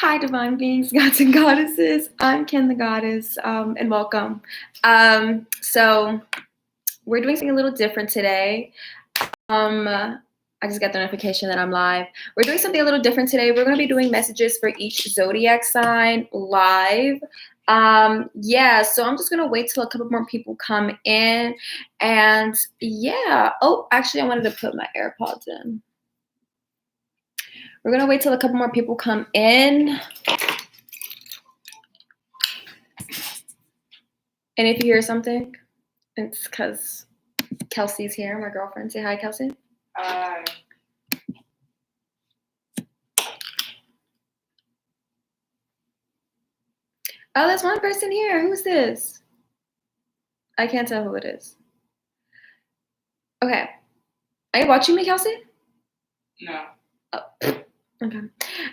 Hi, divine beings, gods and goddesses. I'm Ken the Goddess, and welcome. So we're doing something a little different today. I just got the notification that I'm live. We're doing something a little different today. We're going to be doing messages for each zodiac sign live. Yeah, so I'm just going to wait till a couple more people come in. And yeah. Oh, actually, I wanted to put my AirPods in. We're going to wait till a couple more people come in. And if you hear something, it's because Kelsey's here, my girlfriend. Say hi, Kelsey. Hi. Oh, there's one person here. Who's this? I can't tell who it is. Okay. Are you watching me, Kelsey? No. Oh, okay.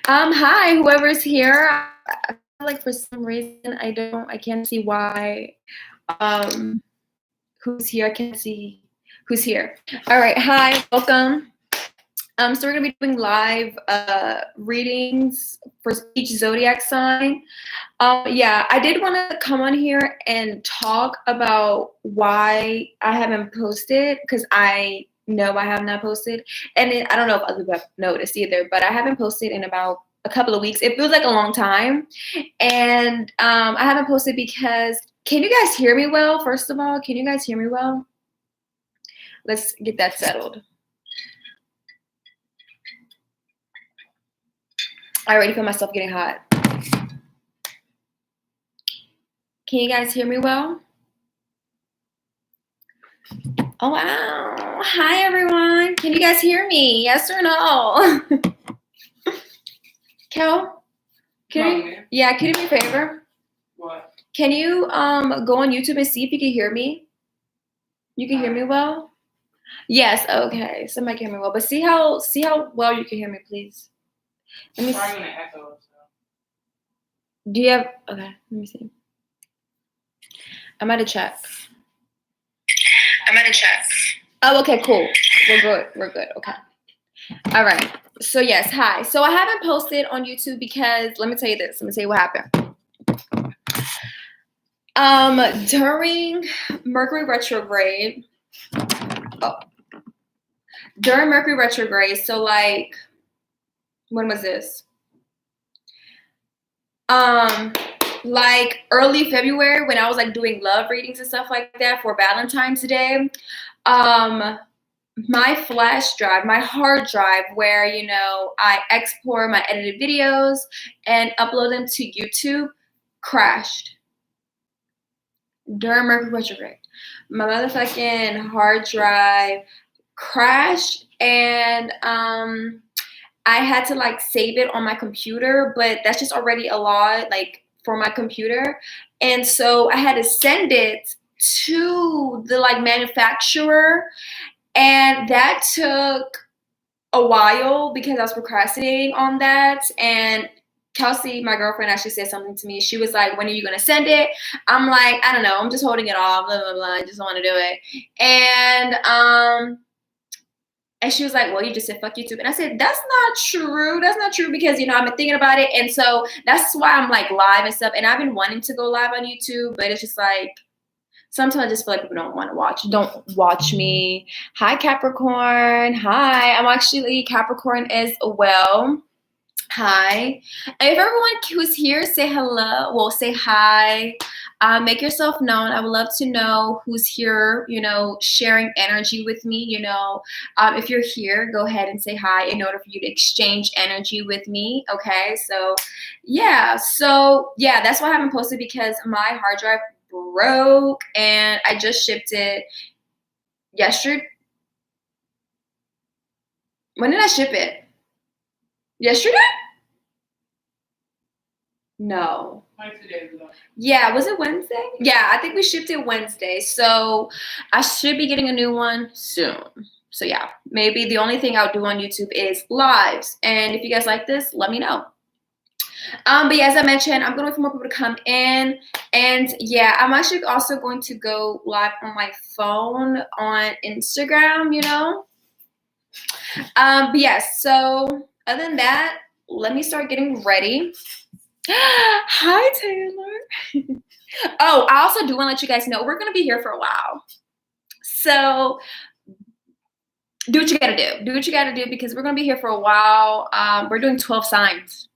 Hi, whoever's here. I feel like for some reason I can't see why. Who's here? I can't see who's here. All right. Hi, welcome. So we're gonna be doing live readings for each zodiac sign. Yeah, I did want to come on here and talk about why I haven't posted, because I know I have not posted, and I don't know if other people have noticed either, but I haven't posted in about a couple of weeks. It feels like a long time, and I haven't posted because, can you guys hear me well? First of all, can you guys hear me well? Let's get that settled. I already feel myself getting hot. Can you guys hear me well? Oh, wow. Hi, everyone. Can you guys hear me? Yes or no? Kel? Can you do me a favor? What? Can you go on YouTube and see if you can hear me? You can hear me well? Yes, okay. Somebody can hear me well. But see how well you can hear me, please. Let me see. Probably gonna echo. So. Do you have, okay, let me see. I'm at a check. Oh, okay, cool. We're good. Okay. All right. So yes, hi. So I haven't posted on YouTube because let me tell you this. Let me tell you what happened. During Mercury retrograde. During Mercury retrograde, so like, when was this? Like early February, when I was like doing love readings and stuff like that for Valentine's Day. My flash drive, my hard drive, where I export my edited videos and upload them to YouTube, crashed during Mercury retrograde. My motherfucking hard drive crashed, and I had to like save it on my computer, but that's just already a lot like for my computer, and so I had to send it to the like manufacturer. And that took a while because I was procrastinating on that. And Kelsey, my girlfriend, actually said something to me. She was like, when are you going to send it? I'm like, I don't know. I'm just holding it off, blah, blah, blah. I just don't want to do it. And she was like, well, you just said, fuck YouTube. And I said, that's not true. That's not true because, I've been thinking about it. And so that's why I'm like live and stuff. And I've been wanting to go live on YouTube, but it's just like, sometimes I just feel like people don't watch me. Hi, Capricorn. Hi. I'm actually Capricorn as well. Hi. And if everyone who's here, say hello. Well, say hi. Make yourself known. I would love to know who's here, sharing energy with me. If you're here, go ahead and say hi in order for you to exchange energy with me. Okay. So, yeah. That's why I haven't posted, because my hard drive broke and I just shipped it yesterday. When did I ship it? Yesterday? No. Like 2 days ago. Yeah, was it Wednesday? Yeah, I think we shipped it Wednesday. So I should be getting a new one soon. So yeah, maybe the only thing I'll do on YouTube is lives. And if you guys like this, let me know. But yeah, as I mentioned, I'm going to wait for more people to come in. And yeah, I'm actually also going to go live on my phone on Instagram, But yes, so other than that, let me start getting ready. Hi, Taylor. Oh, I also do want to let you guys know we're going to be here for a while. So do what you got to do. Do what you got to do because we're going to be here for a while. We're doing 12 signs.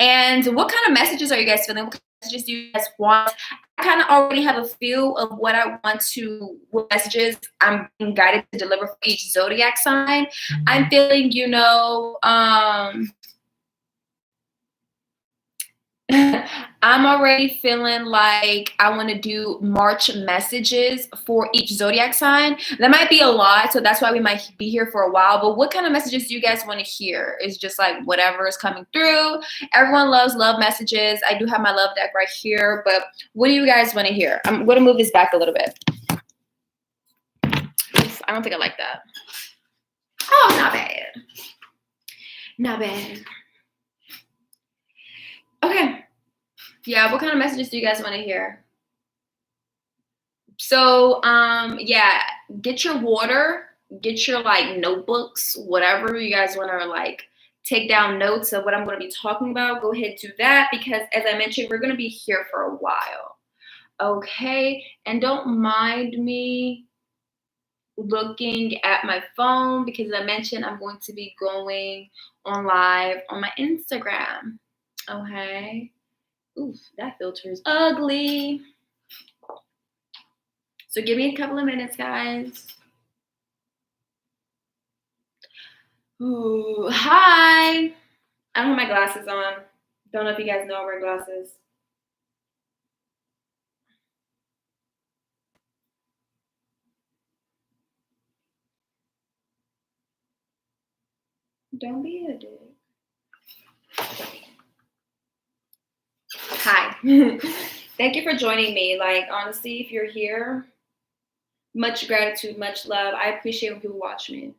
And what kind of messages are you guys feeling? What kind of messages do you guys want? I kind of already have a feel of what I want to, what messages I'm being guided to deliver for each zodiac sign. I'm feeling, I'm already feeling like I want to do March messages for each zodiac sign. That might be a lot, so that's why we might be here for a while. But what kind of messages do you guys want to hear? It's just like whatever is coming through. Everyone loves love messages. I do have my love deck right here, but what do you guys want to hear? I'm going to move this back a little bit. Oof, I don't think I like that. Oh, not bad. Not bad. Okay. Yeah, what kind of messages do you guys want to hear? So, yeah, get your water, get your like notebooks, whatever you guys want to like take down notes of what I'm going to be talking about. Go ahead, do that because as I mentioned, we're going to be here for a while. Okay, and don't mind me looking at my phone because as I mentioned, I'm going to be going on live on my Instagram. Okay. Oof, that filter is ugly. So give me a couple of minutes, guys. Ooh, hi. I don't have my glasses on. Don't know if you guys know I wear glasses. Don't be a dick. Hi. Thank you for joining me. Like, honestly, if you're here, much gratitude, much love. I appreciate when people watch me.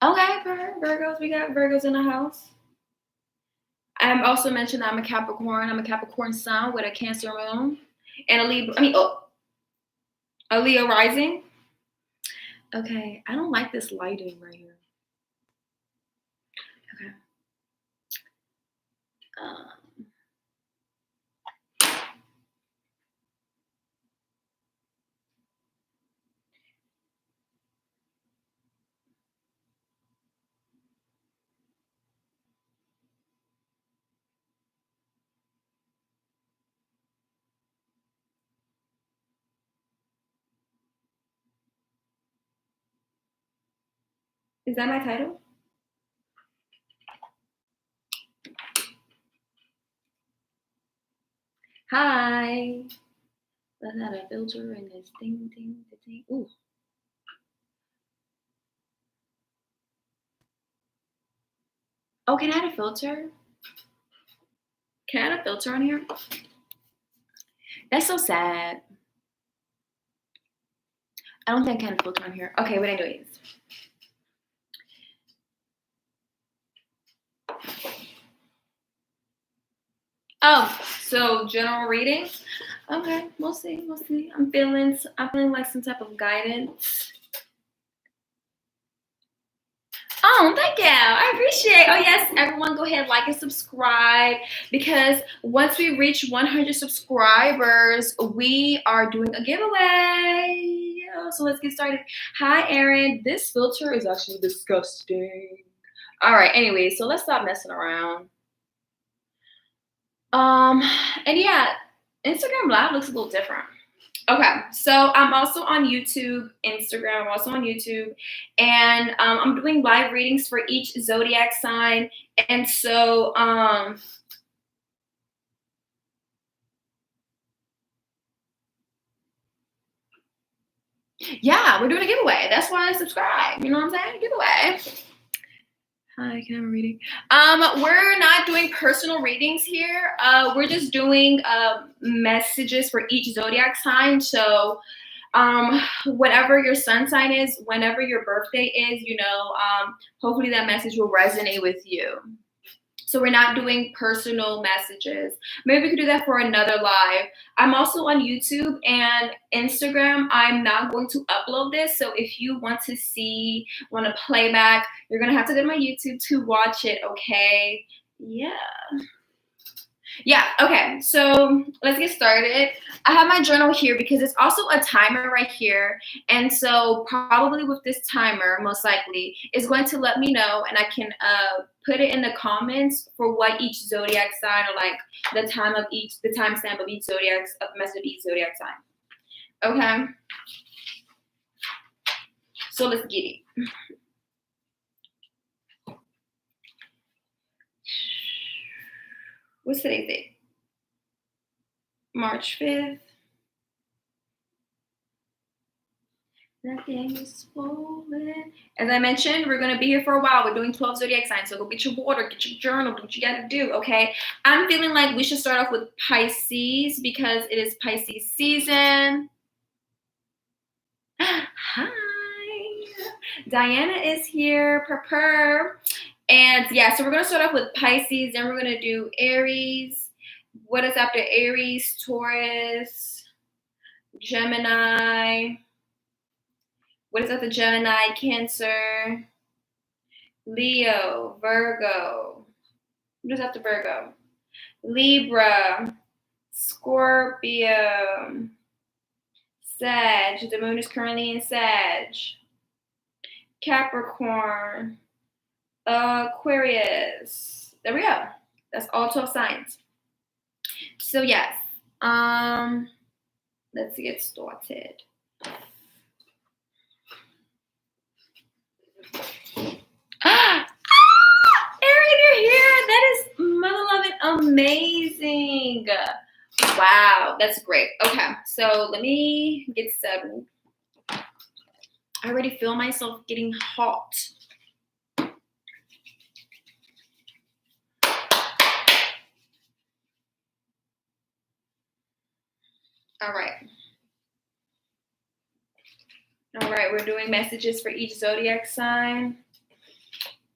Okay, Virgos, we got Virgos in the house. I'm also mentioned that I'm a Capricorn. I'm a Capricorn sun with a Cancer moon and a Libra. A Leo rising. Okay, I don't like this lighting right here. Okay. Is that my title? Hi. Let's add a filter in this thing. Ooh. Oh, can I add a filter? Can I add a filter on here? That's so sad. I don't think I can add a filter on here. Okay, but anyways. Oh, so general reading. Okay, we'll see. I'm feeling like some type of guidance. Oh, thank you. I appreciate it. Oh, yes, everyone go ahead, like and subscribe because once we reach 100 subscribers, we are doing a giveaway. So let's get started. Hi, Erin. This filter is actually disgusting. All right, anyway, so let's stop messing around. And yeah, Instagram Live looks a little different. Okay, so I'm also on YouTube, Instagram. I'm also on YouTube, and I'm doing live readings for each zodiac sign. And so, yeah, we're doing a giveaway. That's why I subscribe. You know what I'm saying? Giveaway. Hi, can I have a reading? We're not doing personal readings here. We're just doing messages for each zodiac sign. So whatever your sun sign is, whenever your birthday is, hopefully that message will resonate with you. So we're not doing personal messages. Maybe we could do that for another live. I'm also on YouTube and Instagram. I'm not going to upload this. So if you want to play back, you're going to have to go to my YouTube to watch it, okay? Yeah. Yeah, okay, so let's get started. I have my journal here because it's also a timer right here. And so probably with this timer, most likely, is going to let me know, and I can put it in the comments for what each zodiac sign, or like the timestamp of each message of each zodiac sign. Okay? So let's get it. What's today's date? March 5th. Nothing is swollen. As I mentioned, we're going to be here for a while. We're doing 12 zodiac signs. So go get your water, get your journal, do what you got to do, okay? I'm feeling like we should start off with Pisces because it is Pisces season. Hi. Diana is here. Purr. And yeah, so we're going to start off with Pisces. Then we're going to do Aries. What is after Aries? Taurus. Gemini. What is after Gemini? Cancer. Leo. Virgo. What is after Virgo? Libra. Scorpio. Sag. The moon is currently in Sag. Capricorn. Aquarius. There we go. That's all 12 signs. So yes. Let's get started. Erin, you're here. That is, mother loving, amazing. Wow, that's great. Okay, so let me get settled. I already feel myself getting hot. All right, we're doing messages for each zodiac sign.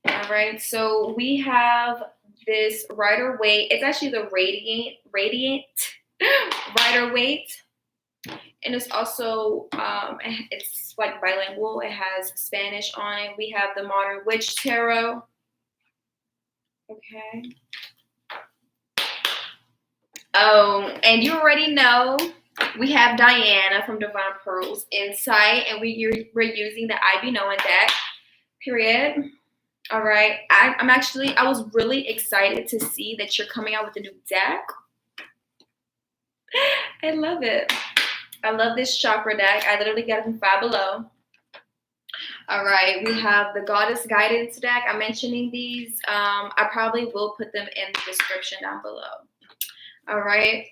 All right, so we have this Rider-Waite. It's actually the Radiant Rider-Waite. And it's also, it's like bilingual. It has Spanish on it. We have the Modern Witch Tarot. Okay. Oh, and you already know we have Diana from Divine Pearls Insight, and we're using the I Be Knowing deck, period. All right. I was really excited to see that you're coming out with a new deck. I love it. I love this chakra deck. I literally got it from Five Below. All right, we have the Goddess Guidance deck. I'm mentioning these. I probably will put them in the description down below. All right.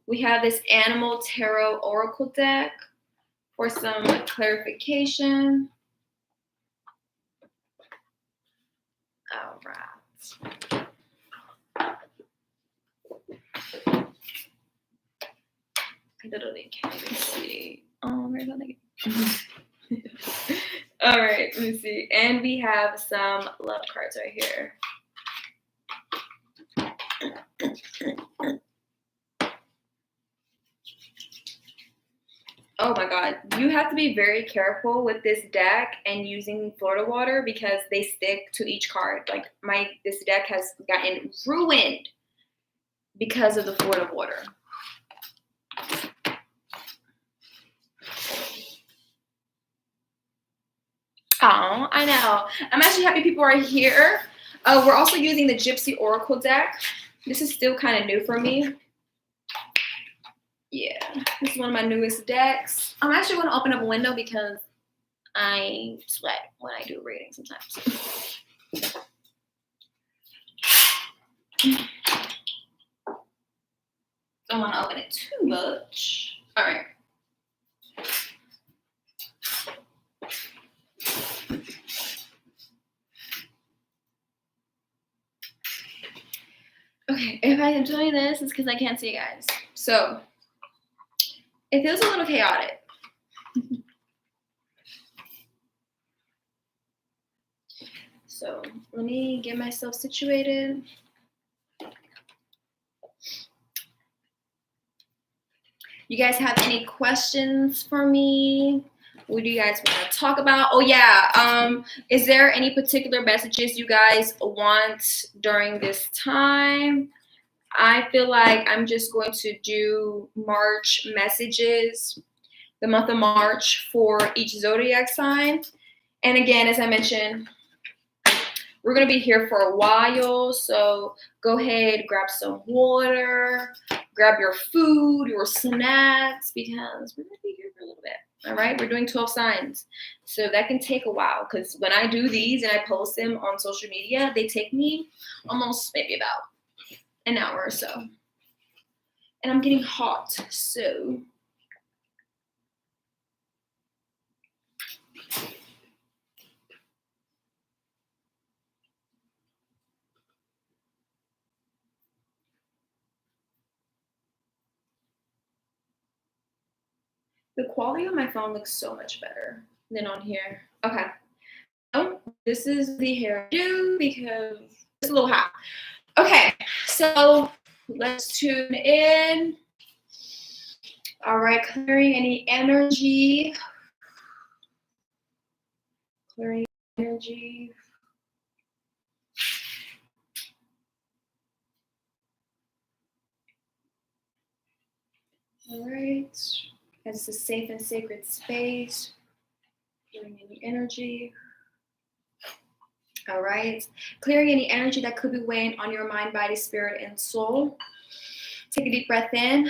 We have this Animal Tarot Oracle deck for some clarification. All right. I literally can't even see. Oh, where's that? All right, let me see. And we have some love cards right here. Oh my God, you have to be very careful with this deck and using Florida water because they stick to each card. Like this deck has gotten ruined because of the Florida water. Oh, I know. I'm actually happy people are here. We're also using the Gypsy Oracle deck. This is still kind of new for me. Yeah, this is one of my newest decks. I'm actually going to open up a window because I sweat when I do reading sometimes. Don't want to open it too much. All right. Okay, if I am doing this, it's because I can't see you guys. So, it feels a little chaotic. So let me get myself situated. You guys have any questions for me? What do you guys want to talk about? Oh yeah, is there any particular messages you guys want during this time? I feel like I'm just going to do March messages, the month of March for each zodiac sign. And again, as I mentioned, we're going to be here for a while, so go ahead, grab some water, grab your food, your snacks, because we're going to be here for a little bit. All right, we're doing 12 signs, so that can take a while, because when I do these and I post them on social media, they take me almost maybe about an hour or so. And I'm getting hot, so the quality on my phone looks so much better than on here. Okay. Oh, this is the hairdo because it's a little hot. Okay, so let's tune in. All right, clearing any energy. Clearing energy. All right, it's a safe and sacred space. Clearing any energy. All right, clearing any energy that could be weighing on your mind, body, spirit, and soul. Take a deep breath in.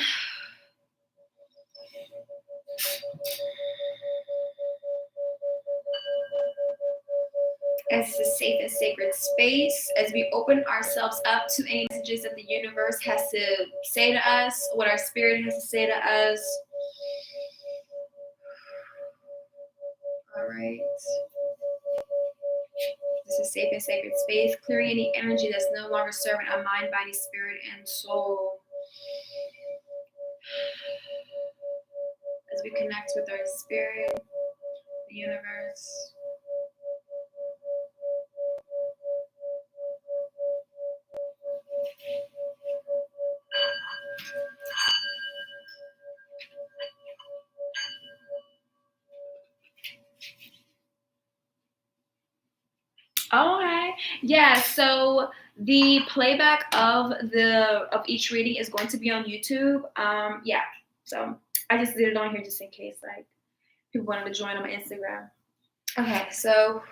As a safe and sacred space, as we open ourselves up to any messages that the universe has to say to us, what our spirit has to say to us. All right. This is safe and sacred space, clearing any energy that's no longer serving our mind, body, spirit, and soul. As we connect with our spirit, the universe. Okay. Yeah, so the playback of each reading is going to be on YouTube. Yeah. So I just did it on here just in case like people wanted to join on my Instagram. Okay, so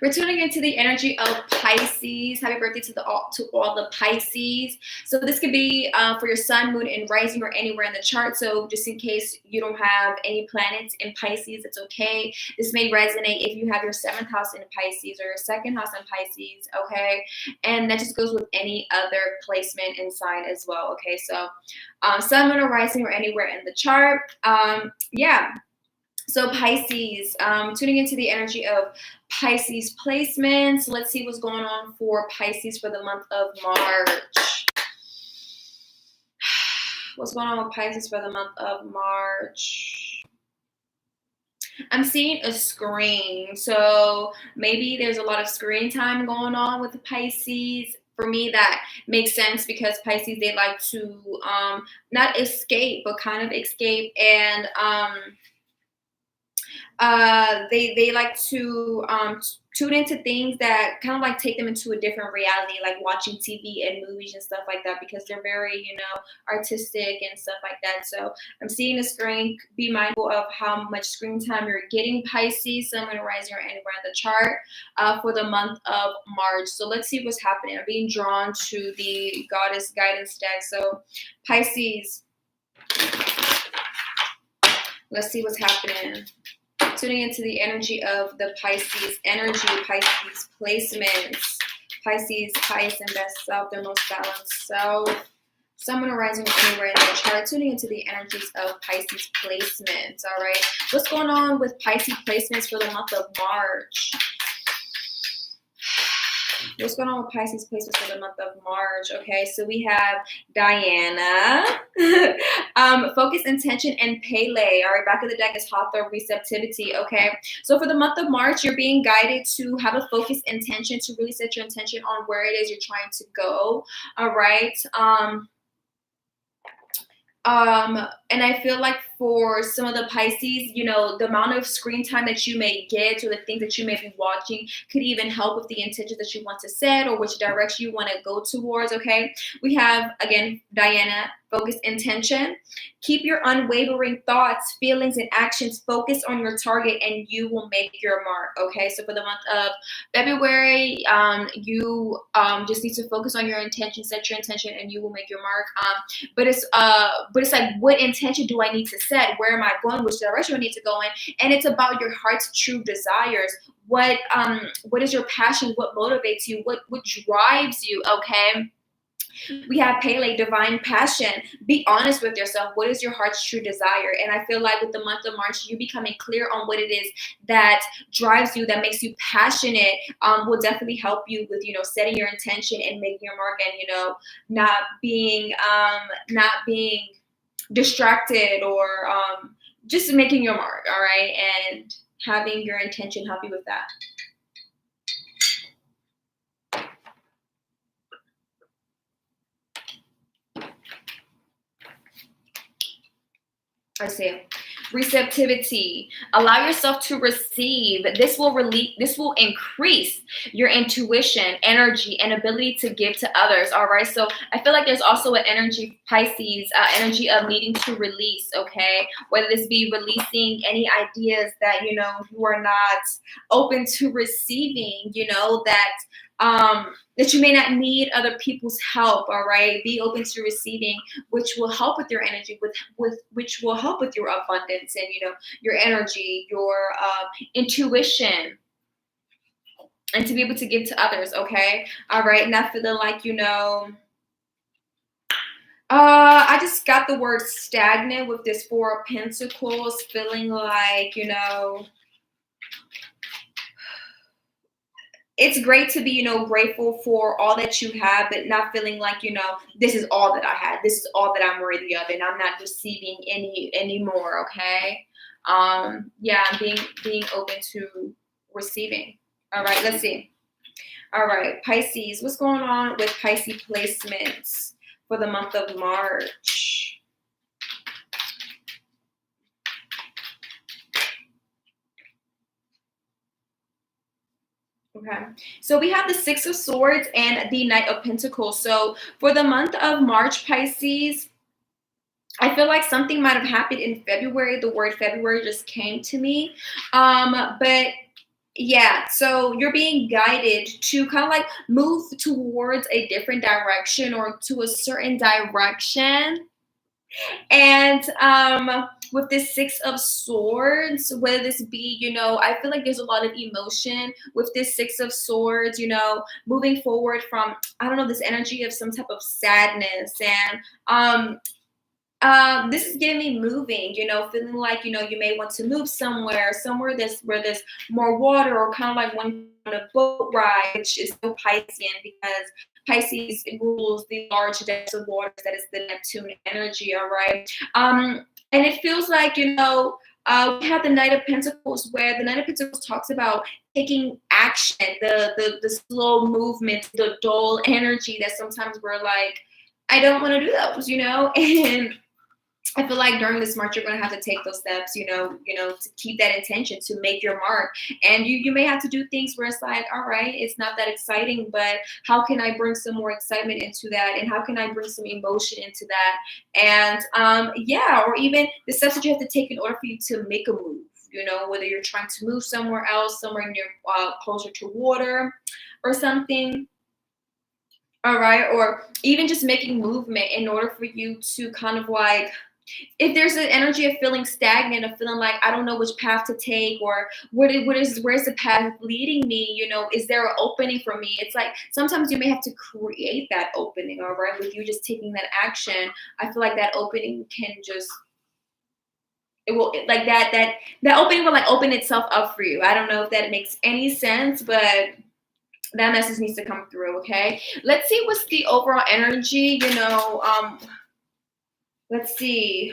we're tuning into the energy of Pisces. Happy birthday to all the Pisces. So this could be for your sun, moon, and rising, or anywhere in the chart. So just in case you don't have any planets in Pisces, it's okay. This may resonate if you have your 7th house in Pisces or your 2nd house in Pisces. Okay, and that just goes with any other placement and sign as well. Okay, so sun, moon, or rising, or anywhere in the chart. Yeah. So Pisces, tuning into the energy of Pisces placements. Let's see what's going on for Pisces for the month of March. What's going on with Pisces for the month of March? I'm seeing a screen. So maybe there's a lot of screen time going on with the Pisces. For me, that makes sense because Pisces, they like to not escape, but kind of escape, and they like to tune into things that kind of like take them into a different reality, like watching TV and movies and stuff like that, because they're very, artistic and stuff like that. So I'm seeing the screen. Be mindful of how much screen time you're getting, Pisces. So I'm going to rise here anywhere in the chart for the month of March. So let's see what's happening. I'm being drawn to the Goddess Guidance deck. So Pisces, let's see what's happening. Tuning into the energy of the Pisces energy, Pisces placements, Pisces, highest and best self, their most balanced self. Someone arising anywhere in the chart, tuning into the energies of Pisces placements. All right, what's going on with Pisces placements for the month of March? What's going on with Pisces placements for the month of March? Okay, so we have Diana, focus, intention, and Pele. All right, back of the deck is Hawthorne, receptivity. Okay, so for the month of March, you're being guided to have a focused intention, to really set your intention on where it is you're trying to go. All right. And I feel like for some of the Pisces, you know, the amount of screen time that you may get or the things that you may be watching could even help with the intentions that you want to set or which direction you want to go towards. Okay. We have, again, Diana, focus, intention. Keep your unwavering thoughts, feelings, and actions focused on your target and you will make your mark. Okay. So for the month of February, you just need to focus on your intention, set your intention, and you will make your mark. But it's like, what intention do I need to set? Where am I going? Which direction I need to go in? And it's about your heart's true desires. What is your passion? What motivates you? What drives you? Okay. We have Pele, divine passion. Be honest with yourself. What is your heart's true desire? And I feel like with the month of March, you becoming clear on what it is that drives you, that makes you passionate, will definitely help you with, you know, setting your intention and making your mark and, you know, not being distracted or just making your mark. All right. And having your intention help you with that. I see. Receptivity. Allow yourself to receive. This will increase your intuition, energy, and ability to give to others. All right. So I feel like there's also an energy, Pisces, energy of needing to release. Okay. Whether this be releasing any ideas that, you know, you are not open to receiving, you know, that you may not need other people's help. All right. Be open to receiving, which will help with your energy, which will help with your abundance and, you know, your energy, your intuition, and to be able to give to others. Okay. All right. Not feeling like, you know, I just got the word stagnant with this Four of Pentacles, feeling like, you know, it's great to be, you know, grateful for all that you have, but not feeling like, you know, this is all that I had. This is all that I'm worthy of, and I'm not receiving any more. Okay. Yeah, being open to receiving. All right, let's see. All right, Pisces. What's going on with Pisces placements for the month of March? Okay, so we have the Six of Swords and the Knight of Pentacles. So for the month of March, Pisces, I feel like something might have happened in February. The word February just came to me. But yeah, so you're being guided to kind of like move towards a different direction or to a certain direction. And with this Six of Swords, whether this be, you know, I feel like there's a lot of emotion with this Six of Swords, you know, moving forward from, I don't know, this energy of some type of sadness. And this is getting me moving, you know, feeling like, you know, you may want to move somewhere where there's more water, or kind of like one on a boat ride, which is so Piscean because Pisces rules the large depths of waters. That is the Neptune energy. All right. And it feels like, you know, we have the Knight of Pentacles, where the Knight of Pentacles talks about taking action, the slow movement, the dull energy that sometimes we're like, I don't want to do those, you know. And I feel like during this March, you're going to have to take those steps, you know, to keep that intention, to make your mark. And you may have to do things where it's like, all right, it's not that exciting, but how can I bring some more excitement into that? And how can I bring some emotion into that? And yeah, or even the steps that you have to take in order for you to make a move, you know, whether you're trying to move somewhere else, somewhere near closer to water or something. All right. Or even just making movement in order for you to kind of like, if there's an energy of feeling stagnant, of feeling like I don't know which path to take, or where's the path leading me, you know, is there an opening for me? It's like sometimes you may have to create that opening. All right, with you just taking that action, I feel like that opening can just, it will, like that opening will like open itself up for you. I don't know if that makes any sense, but That message needs to come through, okay? Let's see what's the overall energy, let's see.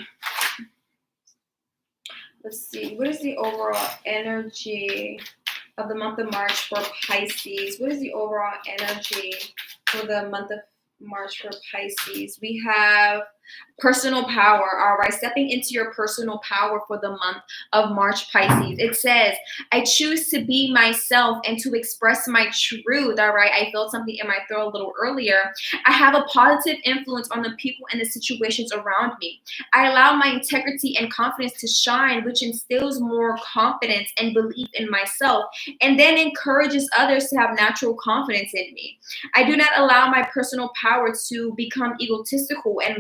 What is the overall energy of the month of March for Pisces? What is the overall energy for the month of March for Pisces? We have personal power, all right? Stepping into your personal power for the month of March, Pisces. It says, I choose to be myself and to express my truth, all right? I felt something in my throat a little earlier. I have a positive influence on the people and the situations around me. I allow my integrity and confidence to shine, which instills more confidence and belief in myself, and then encourages others to have natural confidence in me. I do not allow my personal power to become egotistical and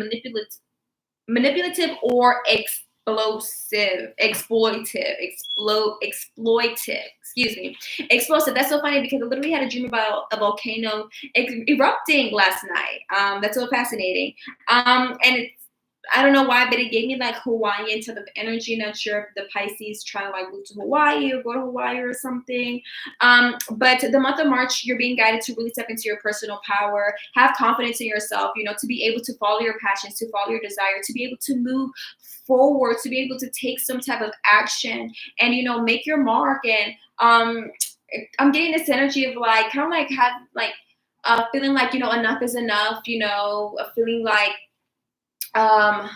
manipulative or exploitive. Excuse me, explosive. That's so funny because I literally had a dream about a volcano erupting last night. That's so fascinating. And it's, I don't know why, but it gave me like Hawaiian type of energy. Not sure if the Pisces trying to like move to Hawaii or go to Hawaii or something. But the month of March, you're being guided to really step into your personal power, have confidence in yourself, to be able to follow your passions, to follow your desire, to be able to move forward, to be able to take some type of action and, make your mark. And I'm getting this energy of like, kind of like have like, feeling like, enough is enough, feeling like, kind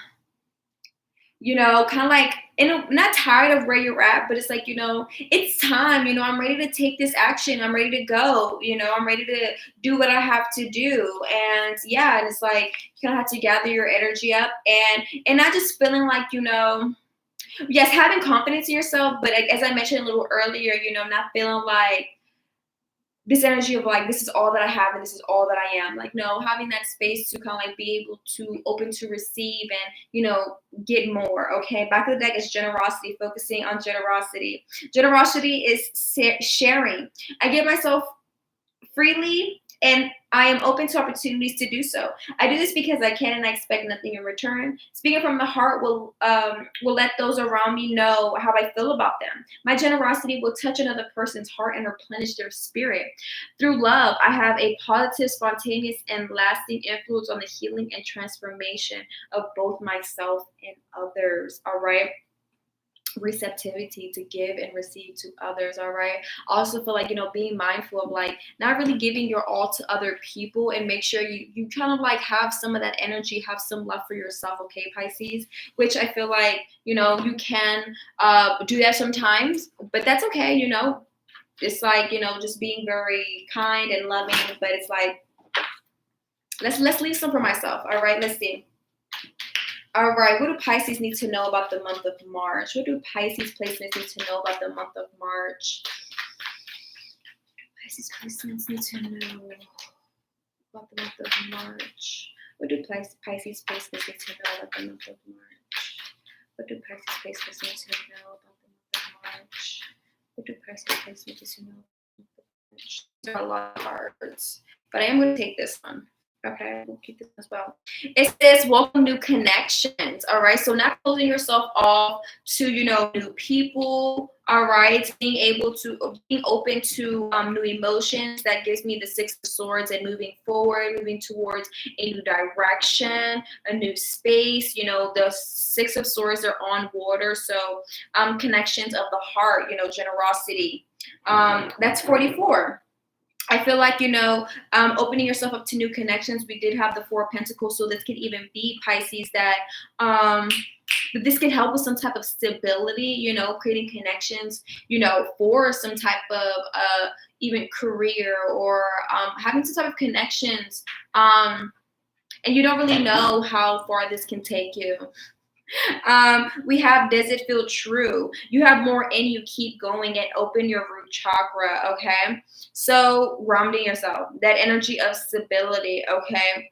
of like, not tired of where you're at, but it's like, it's time, I'm ready to take this action. I'm ready to go, I'm ready to do what I have to do. And yeah, and it's like, you kind of have to gather your energy up and not just feeling like, yes, having confidence in yourself, but as I mentioned a little earlier, not feeling like, this energy of like, this is all that I have and this is all that I am. Like, no, having that space to kind of like be able to open to receive and, get more. Okay. Back of the deck is generosity, focusing on generosity. Generosity is sharing. I give myself freely and I am open to opportunities to do so. I do this because I can and I expect nothing in return. Speaking from the heart will let those around me know how I feel about them. My generosity will touch another person's heart and replenish their spirit. Through love, I have a positive, spontaneous, and lasting influence on the healing and transformation of both myself and others. All right. Receptivity to give and receive to others. All right. I also feel like, being mindful of like not really giving your all to other people, and make sure you kind of like have some of that energy, have some love for yourself. Okay, Pisces, which I feel like, you can do that sometimes, but that's okay. It's like, just being very kind and loving, but it's like, let's leave some for myself. All right. Let's see. All right, what do Pisces need to know about the month of March? What do Pisces placements need to know about the month of March? Pisces placements need to know about the month of March. What do Pisces placements need to know about the month of March? What do Pisces placements need to know about the month of March? What do Pisces placements need to know about the month of March? There are a lot of cards, but I am going to take this one. Okay, we'll keep this as well. It says welcome new connections. All right, so not closing yourself off to new people. All right, being open to new emotions. That gives me the Six of Swords and moving forward, moving towards a new direction, a new space. The Six of Swords are on water, so connections of the heart. Generosity. That's 44. I feel like, opening yourself up to new connections. We did have the Four of Pentacles, so this could even be Pisces that this can help with some type of stability, creating connections, for some type of even career or having some type of connections. And you don't really know how far this can take you. We have, does it feel true? You have more in you, keep going and open your root chakra. Okay, so grounding yourself, that energy of stability. Okay,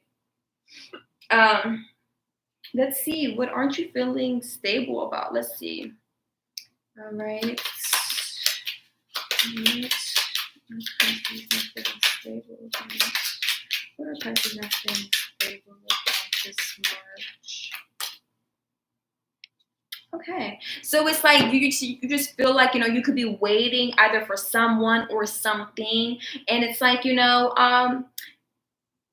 let's see, what aren't you feeling stable about? Let's see. All right. What are Pisces not feeling stable about this March? Okay, So it's like you just feel like, you could be waiting either for someone or something. And it's like, and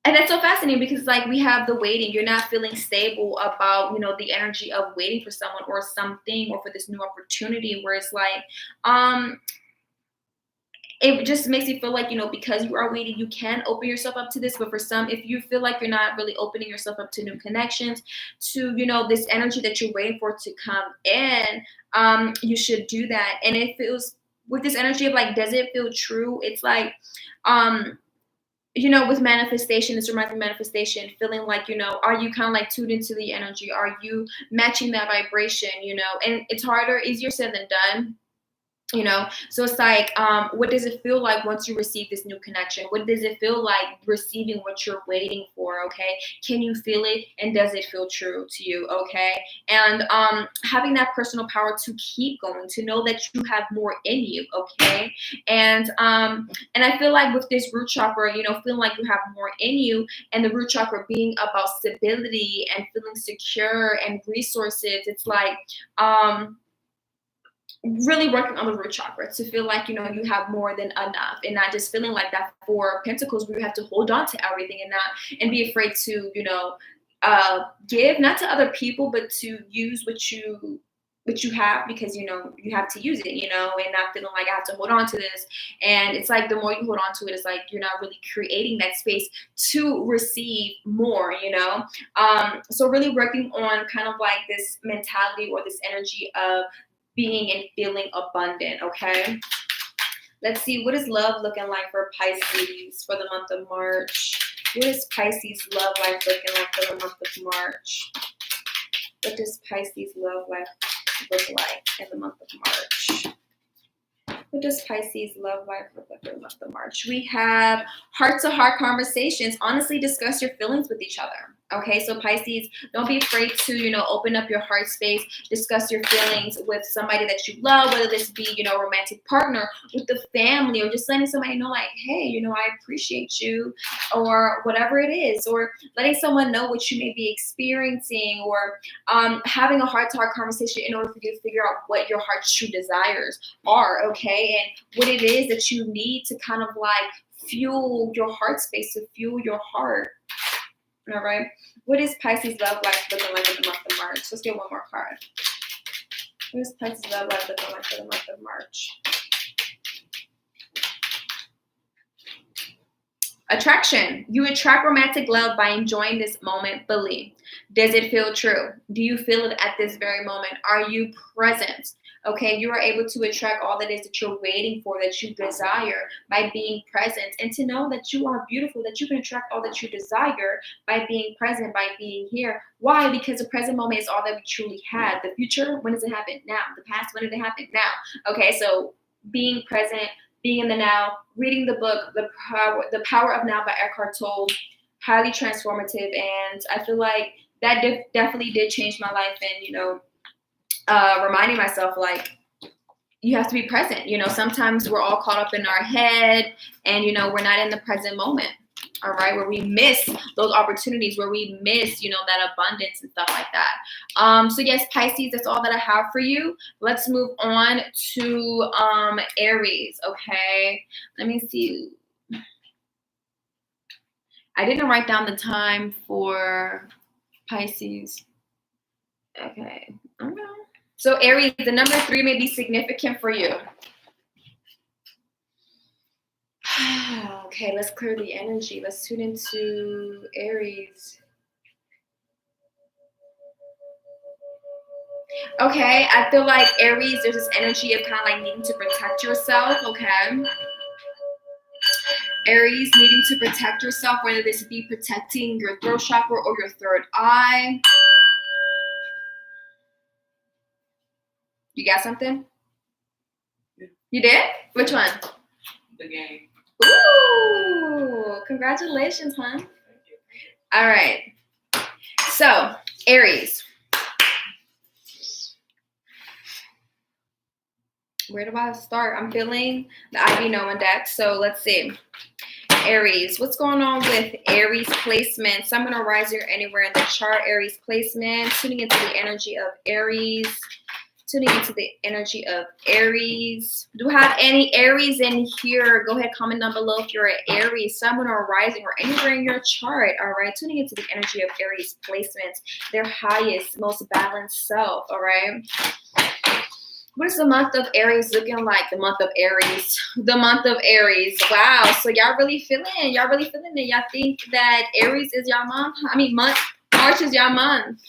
that's so fascinating because like we have the waiting. You're not feeling stable about, the energy of waiting for someone or something or for this new opportunity where it's like, it just makes you feel like, because you are waiting, you can open yourself up to this. But for some, if you feel like you're not really opening yourself up to new connections, to, this energy that you're waiting for to come in, you should do that. And it feels with this energy of like, does it feel true? It's like, with manifestation, this reminds me of manifestation, feeling like, are you kind of like tuned into the energy? Are you matching that vibration, And it's harder, easier said than done. So it's like, what does it feel like once you receive this new connection? What does it feel like receiving what you're waiting for? Okay, can you feel it, and does it feel true to you? Okay, and having that personal power to keep going, to know that you have more in you. Okay, and I feel like with this root chakra, feeling like you have more in you, and the root chakra being about stability and feeling secure and resources, it's like really working on the root chakra to feel like, you have more than enough, and not just feeling like that for pentacles where you have to hold on to everything and be afraid to, give, not to other people, but to use what you have, because you have to use it, and not feeling like I have to hold on to this. And it's like the more you hold on to it, it's like you're not really creating that space to receive more, so really working on kind of like this mentality or this energy of being and feeling abundant. Okay, let's see, what is love looking like for Pisces for the month of March? What is Pisces love life looking like for the month of March? What does Pisces love life look like in the month of March? What does Pisces love life look like for the month of March? We have heart-to-heart conversations. Honestly, discuss your feelings with each other. Okay, so Pisces, don't be afraid to, open up your heart space, discuss your feelings with somebody that you love, whether this be, a romantic partner, with the family, or just letting somebody know like, hey, I appreciate you, or whatever it is, or letting someone know what you may be experiencing, or having a heart-to-heart conversation in order for you to figure out what your heart's true desires are, okay, and what it is that you need to kind of like fuel your heart space, to fuel your heart. All right. What is Pisces love life looking like in the month of March? Let's get one more card. What is Pisces love life looking like for the month of March? Attraction. You attract romantic love by enjoying this moment fully. Does it feel true? Do you feel it at this very moment? Are you present? Okay, you are able to attract all that is that you're waiting for, that you desire, by being present, and to know that you are beautiful, that you can attract all that you desire by being present, by being here. Why? Because the present moment is all that we truly have. The future, when does it happen? Now. The past, when did it happen? Now. Okay, so being present, being in the now, reading the book, The Power of Now by Eckhart Tolle, highly transformative, and I feel like that definitely did change my life, and reminding myself like you have to be present. Sometimes we're all caught up in our head, and we're not in the present moment. All right, where we miss those opportunities, where we miss that abundance and stuff like that. So yes, Pisces, that's all that I have for you. Let's move on to Aries. Okay, let me see. I didn't write down the time for Pisces. Okay. So Aries, the number 3 may be significant for you. Okay, let's clear the energy. Let's tune into Aries. Okay, I feel like Aries, there's this energy of kind of like needing to protect yourself, okay? Aries, needing to protect yourself, whether this be protecting your throat chakra or your third eye. You got something? Yeah. You did? Which one? The game. Ooh, congratulations, huh? All right. So, Aries. Where do I start? I'm feeling the IV Noah deck. So let's see. Aries. What's going on with Aries placement? Sun, Moon, or Rising, or anywhere in the chart. Aries placement. Tuning into the energy of Aries. Tuning into the energy of Aries. Do we have any Aries in here? Go ahead, comment down below if you're an Aries, Sun, Moon, or Rising, or anywhere in your chart. All right, tuning into the energy of Aries placements, their highest, most balanced self. All right. What is the month of Aries looking like? The month of Aries. The month of Aries. Wow. So y'all really feeling it. Y'all think that Aries is y'all month? March is y'all month.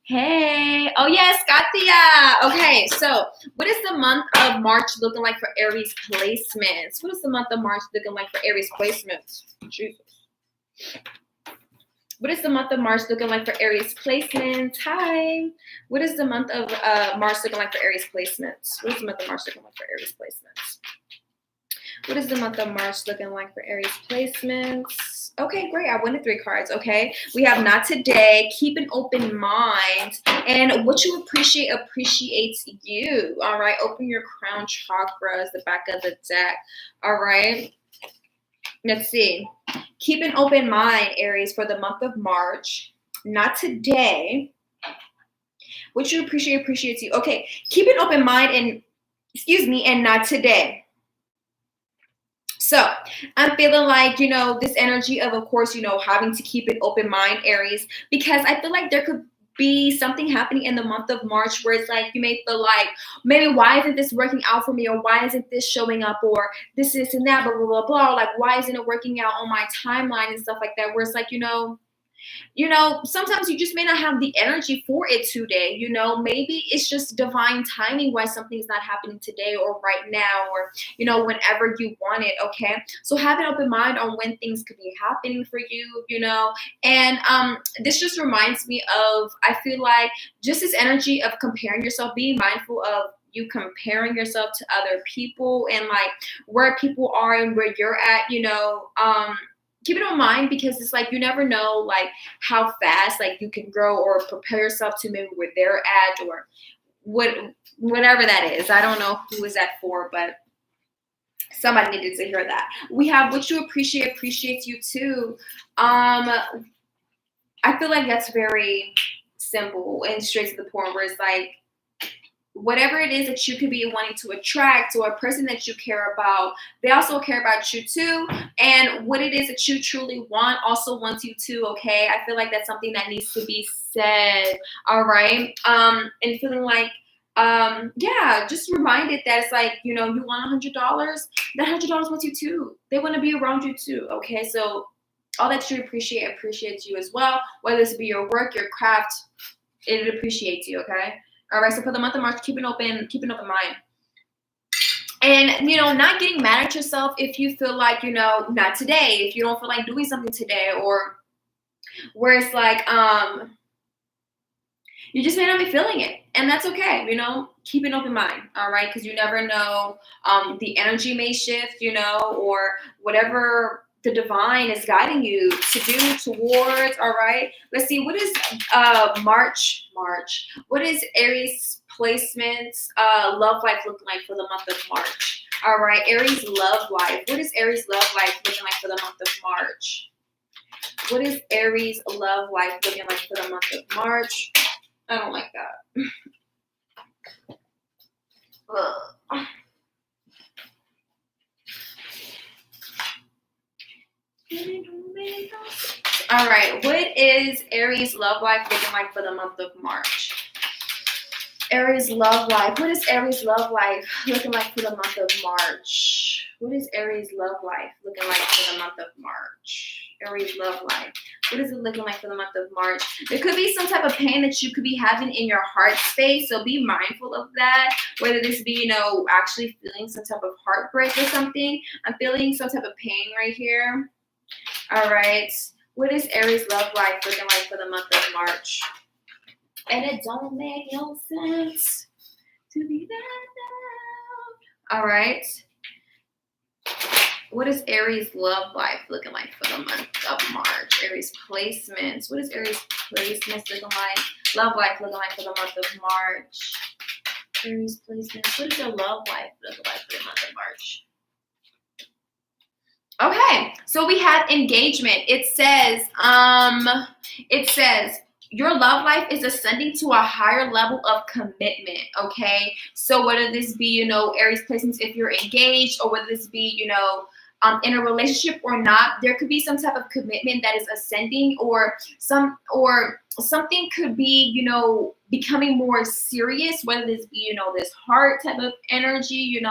Hey. Oh, yes, Katia. Okay, so what is the month of March looking like for Aries placements? What is the month of March looking like for Aries placements? Jesus. What is the month of March looking like for Aries placements? Hi. What is the month of March looking like for Aries placements? What is the month of March looking like for Aries placements? What is the month of March looking like for Aries placements? Okay, great. I won the 3 cards. Okay. We have not today. Keep an open mind. And what you appreciate appreciates you. All right. Open your crown chakras, the back of the deck. All right. Let's see. Keep an open mind, Aries, for the month of March. Not today. What you appreciate appreciates you. Okay. Keep an open mind and not today. So I'm feeling like, this energy of course, having to keep an open mind, Aries, because I feel like there could be something happening in the month of March where it's like you may feel like maybe why isn't this working out for me, or why isn't this showing up, or this and that, blah blah blah blah, like why isn't it working out on my timeline and stuff like that, where it's like sometimes you just may not have the energy for it today. Maybe it's just divine timing why something's not happening today or right now, or whenever you want it. Okay, so have an open mind on when things could be happening for you. And this just reminds me of, I feel like, just this energy of comparing yourself, being mindful of you comparing yourself to other people and like where people are and where you're at. Keep it in mind, because it's like you never know like how fast like you can grow, or prepare yourself to maybe where they're at, or whatever that is. I don't know who is that for, but somebody needed to hear that. We have what you appreciate appreciates you too. I feel like that's very simple and straight to the point, where it's like whatever it is that you could be wanting to attract, or a person that you care about, they also care about you too. And what it is that you truly want also wants you too. Okay, I feel like that's something that needs to be said. All right. And feeling like just reminded that it's like, you want $100, that $100 wants you too. They want to be around you too. Okay, so all that you appreciate appreciates you as well, whether this be your work, your craft, it appreciates you. Okay. All right, so for the month of March, keep an open mind. And, not getting mad at yourself if you feel like, not today, if you don't feel like doing something today, or where it's like, you just may not be feeling it. And that's okay, keep an open mind, all right? Because you never know, the energy may shift, or whatever the divine is guiding you to do towards. All right, let's see, what is March, what is Aries placements love life looking like for the month of March? All right, Aries love life. What is Aries love life looking like for the month of March? What is Aries love life looking like for the month of March? I don't like that. Ugh. All right, what is Aries love life looking like for the month of March? Aries love life. What is Aries love life looking like for the month of March? What is Aries love life looking like for the month of March? Aries love life. What is it looking like for the month of March? There could be some type of pain that you could be having in your heart space, so be mindful of that. Whether this be, actually feeling some type of heartbreak or something. I'm feeling some type of pain right here. All right. What is Aries love life looking like for the month of March? And it don't make no sense to be that down. All right. What is Aries love life looking like for the month of March? Aries placements. What is Aries placements looking like? Love life looking like for the month of March? Aries placements. What is your love life looking like for the month of March? Okay, so we have engagement. It says, your love life is ascending to a higher level of commitment, okay? So whether this be, Aries placements if you're engaged, or whether this be, in a relationship or not, there could be some type of commitment that is ascending, or something could be, becoming more serious, whether this be, this heart type of energy,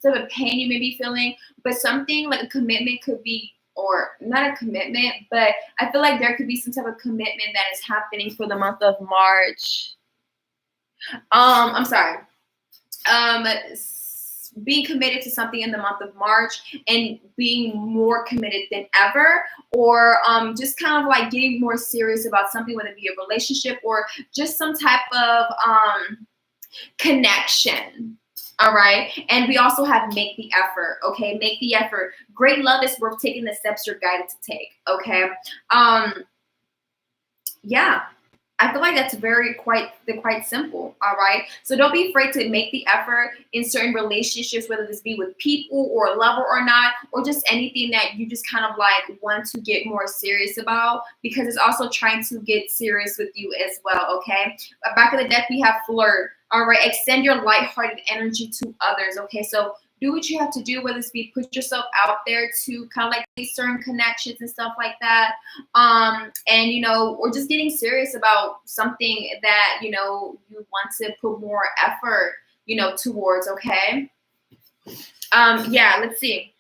type of pain you may be feeling, but something like a commitment could be, or not a commitment, but I feel like there could be some type of commitment that is happening for the month of March. I'm sorry. Being committed to something in the month of March, and being more committed than ever, or just kind of like getting more serious about something, whether it be a relationship or just some type of connection. All right. And we also have make the effort. Okay. Make the effort. Great love is worth taking the steps you're guided to take. Okay. Yeah. I feel like that's quite simple. All right. So don't be afraid to make the effort in certain relationships, whether this be with people or a lover or not, or just anything that you just kind of like want to get more serious about, because it's also trying to get serious with you as well. Okay. Back of the deck, we have flirt. All right. Extend your lighthearted energy to others. Okay. So do what you have to do, whether it's be put yourself out there to kind of like these certain connections and stuff like that. And or just getting serious about something that, you want to put more effort, towards. Okay. Yeah, let's see.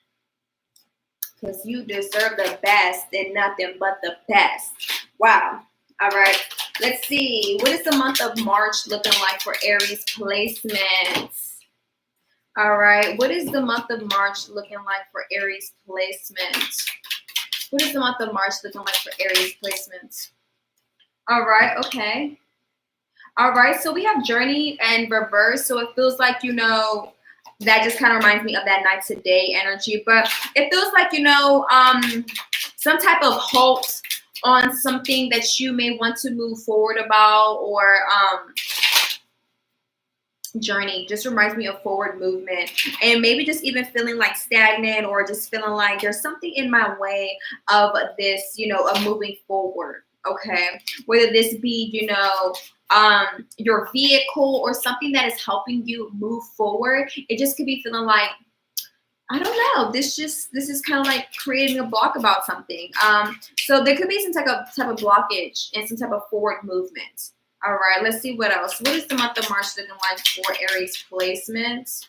Because you deserve the best and nothing but the best. Wow. All right. Let's see. What is the month of March looking like for Aries placements? All right. What is the month of March looking like for Aries placements? What is the month of March looking like for Aries placements? All right. Okay. All right. So we have journey and reverse. So it feels like, that just kind of reminds me of that night to day energy. But it feels like, some type of halt on something that you may want to move forward about, or journey just reminds me of forward movement, and maybe just even feeling like stagnant, or just feeling like there's something in my way of this, of moving forward. Okay. Whether this be, your vehicle or something that is helping you move forward. It just could be feeling like, I don't know. This is kind of like creating a block about something. So there could be some type of blockage and some type of forward movement. All right, let's see what else. What is the month of March looking like for Aries placements?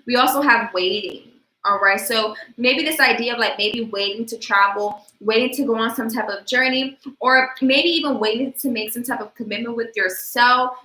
We also have waiting. All right, so maybe this idea of like maybe waiting to travel, waiting to go on some type of journey, or maybe even waiting to make some type of commitment with yourself.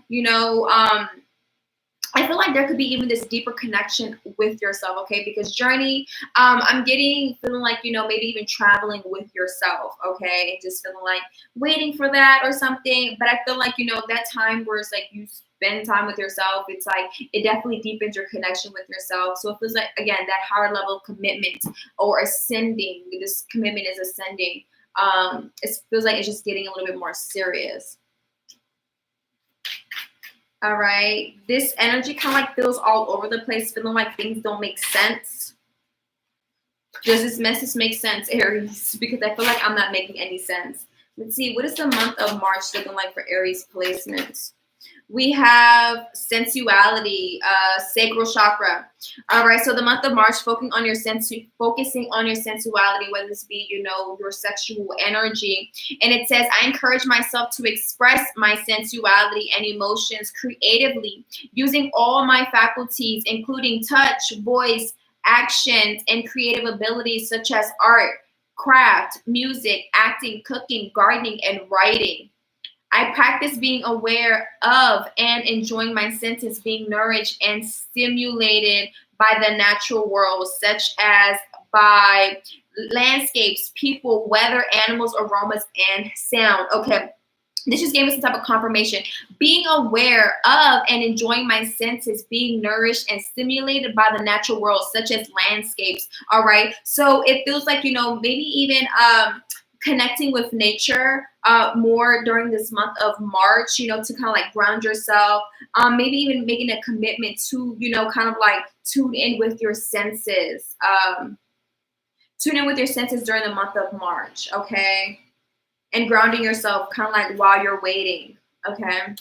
I feel like there could be even this deeper connection with yourself, okay? Because journey, I'm feeling like, maybe even traveling with yourself, okay? And just feeling like waiting for that or something. But I feel like, that time where it's like you spend time with yourself, it's like it definitely deepens your connection with yourself. So it feels like, again, that higher level of commitment or ascending, this commitment is ascending. It feels like it's just getting a little bit more serious. All right. This energy kind of like feels all over the place, feeling like things don't make sense. Does this message make sense, Aries? Because I feel like I'm not making any sense. Let's see. What is the month of March looking like for Aries placements? We have sensuality, sacral chakra. All right, so the month of March, focusing on your sensuality, whether this be, your sexual energy. And it says, I encourage myself to express my sensuality and emotions creatively, using all my faculties, including touch, voice, actions, and creative abilities such as art, craft, music, acting, cooking, gardening, and writing. I practice being aware of and enjoying my senses, being nourished and stimulated by the natural world, such as by landscapes, people, weather, animals, aromas, and sound. Okay. This just gave me some type of confirmation. Being aware of and enjoying my senses, being nourished and stimulated by the natural world, such as landscapes. All right. So it feels like, maybe even connecting with nature more during this month of March, to kind of like ground yourself, maybe even making a commitment to, kind of like tune in with your senses. Tune in with your senses during the month of March, okay? and grounding yourself kind of like while you're waiting. Okay.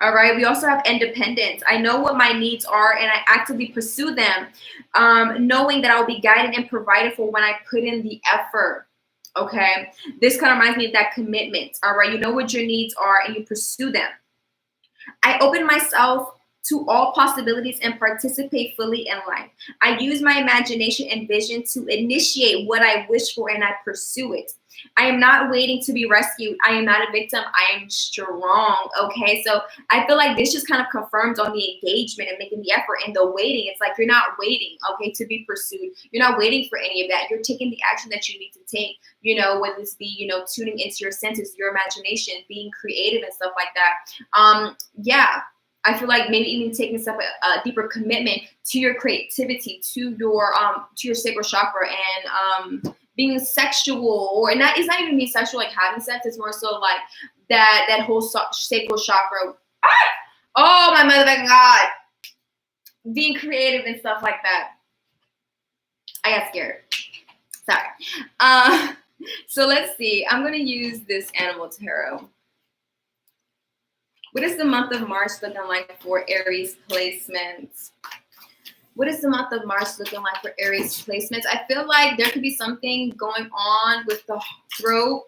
All right. We also have independence. I know what my needs are and I actively pursue them, knowing that I'll be guided and provided for when I put in the effort. Okay. This kind of reminds me of that commitment. All right. You know what your needs are and you pursue them. I open myself to all possibilities and participate fully in life. I use my imagination and vision to initiate what I wish for and I pursue it. I am not waiting to be rescued. I am not a victim. I am strong. Okay. So I feel like this just kind of confirms on the engagement and making the effort and the waiting. It's like you're not waiting, okay, to be pursued. You're not waiting for any of that. You're taking the action that you need to take, whether this be, tuning into your senses, your imagination, being creative and stuff like that. Yeah. I feel like maybe even taking a deeper commitment to your creativity, to your sacral chakra, and being sexual, or not. It's not even being sexual like having sex. It's more so like that whole sacral chakra. Oh my motherfucking God! Being creative and stuff like that. I got scared. Sorry. So let's see. I'm gonna use this animal tarot. What is the month of March looking like for Aries placements? What is the month of March looking like for Aries placements? I feel like there could be something going on with the throat.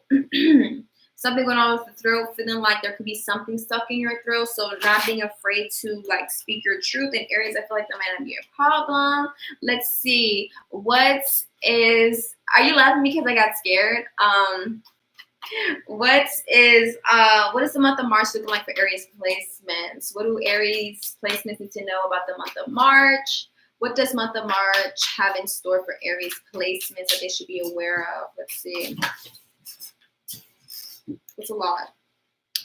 Something going on with the throat, feeling like there could be something stuck in your throat. So not being afraid to like speak your truth. In Aries, I feel like that might not be a problem. Let's see. Are you laughing because I got scared? What is the month of March looking like for Aries placements? What do Aries placements need to know about the month of March? What does month of March have in store for Aries placements that they should be aware of? Let's see. It's a lot.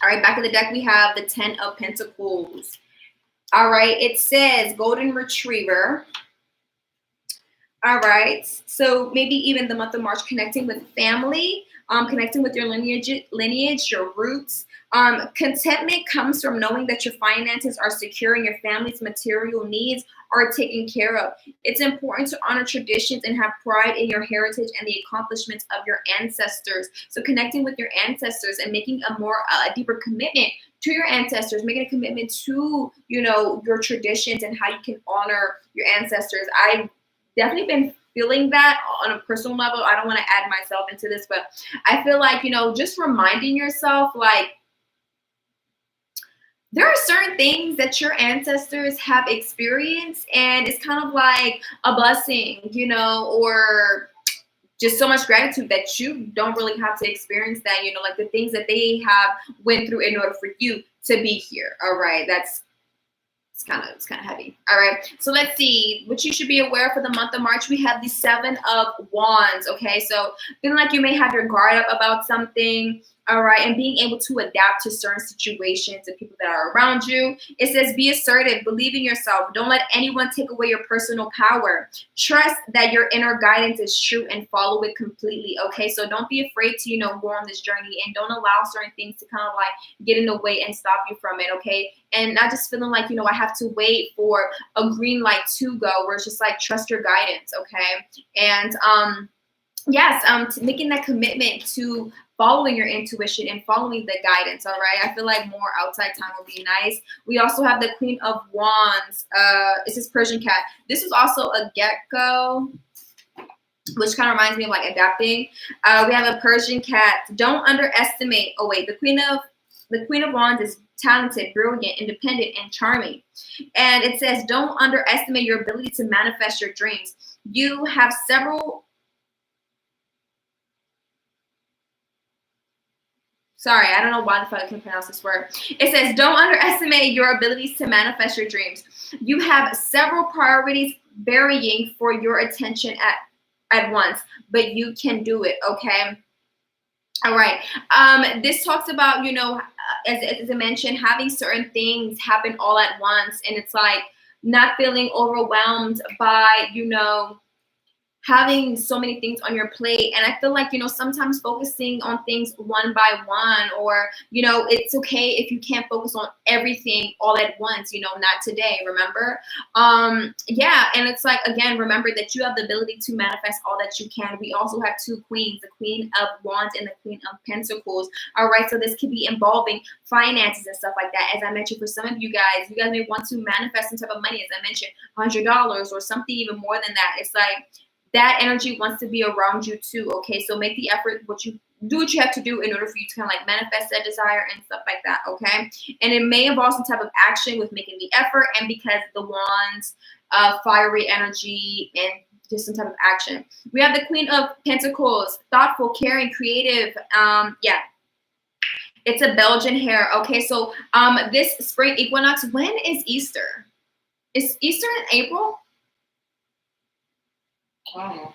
All right, back of the deck we have the 10 of Pentacles. All right, it says Golden Retriever. All right, so maybe even the month of March connecting with family, connecting with your lineage, your roots. Contentment comes from knowing that your finances are secure and your family's material needs are taken care of. It's important to honor traditions and have pride in your heritage and the accomplishments of your ancestors. So connecting with your ancestors and making a deeper commitment to your ancestors, making a commitment to, your traditions and how you can honor your ancestors. I've definitely been feeling that on a personal level. I don't want to add myself into this, but I feel like, just reminding yourself, like, there are certain things that your ancestors have experienced, and it's kind of like a blessing, or just so much gratitude that you don't really have to experience that, like the things that they have went through in order for you to be here. All right. It's kind of heavy. All right. So let's see what you should be aware for the month of March. We have the 7 of Wands. Okay. So feeling like you may have your guard up about something. All right. And being able to adapt to certain situations and people that are around you. It says, be assertive, believe in yourself. Don't let anyone take away your personal power. Trust that your inner guidance is true and follow it completely. Okay. So don't be afraid to, go on this journey, and don't allow certain things to kind of like get in the way and stop you from it. Okay. And not just feeling like, I have to wait for a green light to go, where it's just like, trust your guidance. Okay. And, yes, making that commitment to following your intuition and following the guidance. All right. I feel like more outside time would be nice. We also have the Queen of Wands. It's this Persian cat. This is also a gecko, which kind of reminds me of like adapting. We have a Persian cat. Don't underestimate. Oh wait, the Queen of Wands is talented, brilliant, independent, and charming. And it says, don't underestimate your ability to manifest your dreams. You have several. Sorry, I don't know why the fuck I can pronounce this word. It says, don't underestimate your abilities to manifest your dreams. You have several priorities varying for your attention at once, but you can do it, okay? All right. This talks about, as I mentioned, having certain things happen all at once. And it's like not feeling overwhelmed by, having so many things on your plate. And I feel like, you know, sometimes focusing on things one by one, or, you know, it's okay if you can't focus on everything all at once, you know, not today, remember? Yeah, and it's like, again, remember that you have the ability to manifest all that you can. We also have two queens, the Queen of Wands and the Queen of Pentacles. All right, so this could be involving finances and stuff like that. As I mentioned, for some of you guys may want to manifest some type of money, as I mentioned, $100 or something even more than that. It's like, that energy wants to be around you too. Okay, so make the effort. What you have to do in order for you to kind of like manifest that desire and stuff like that. Okay, and it may involve some type of action with making the effort, and because the wands, fiery energy, and just some type of action. We have the Queen of Pentacles, thoughtful, caring, creative. Yeah, it's a Belgian hair. Okay, so this spring equinox. When is Easter? Is Easter in April? Oh.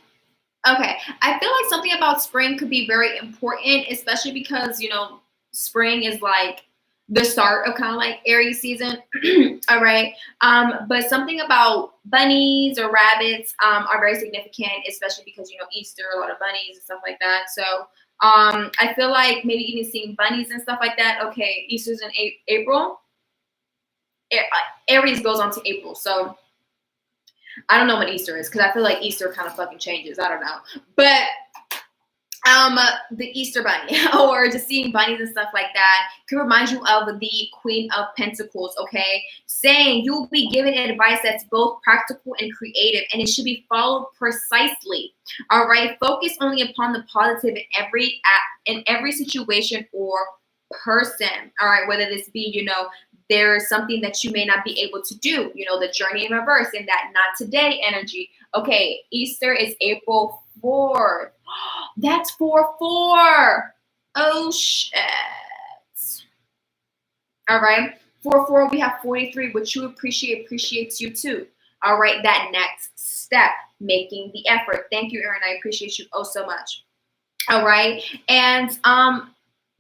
Okay, I feel like something about spring could be very important, especially because, you know, spring is like the start of kind of like Aries season. All right, but something about bunnies or rabbits are very significant, especially because, you know, Easter, a lot of bunnies and stuff like that. So I feel like maybe even seeing bunnies and stuff like that. Okay, Easter's in April. Aries goes on to April, so I don't know what Easter is, because I feel like Easter kind of fucking changes. I don't know. But the Easter bunny or just seeing bunnies and stuff like that can remind you of the Queen of Pentacles, okay? Saying you'll be given advice that's both practical and creative, and it should be followed precisely. All right? Focus only upon the positive in every situation or person. All right? Whether this be, you know, there's something that you may not be able to do, you know, the journey in reverse and that not today energy. Okay, Easter is April 4th. That's 4-4. Oh, shit. All right. 4-4, we have 43, which you appreciates you too. All right, that next step, making the effort. Thank you, Erin. I appreciate you oh so much. All right. And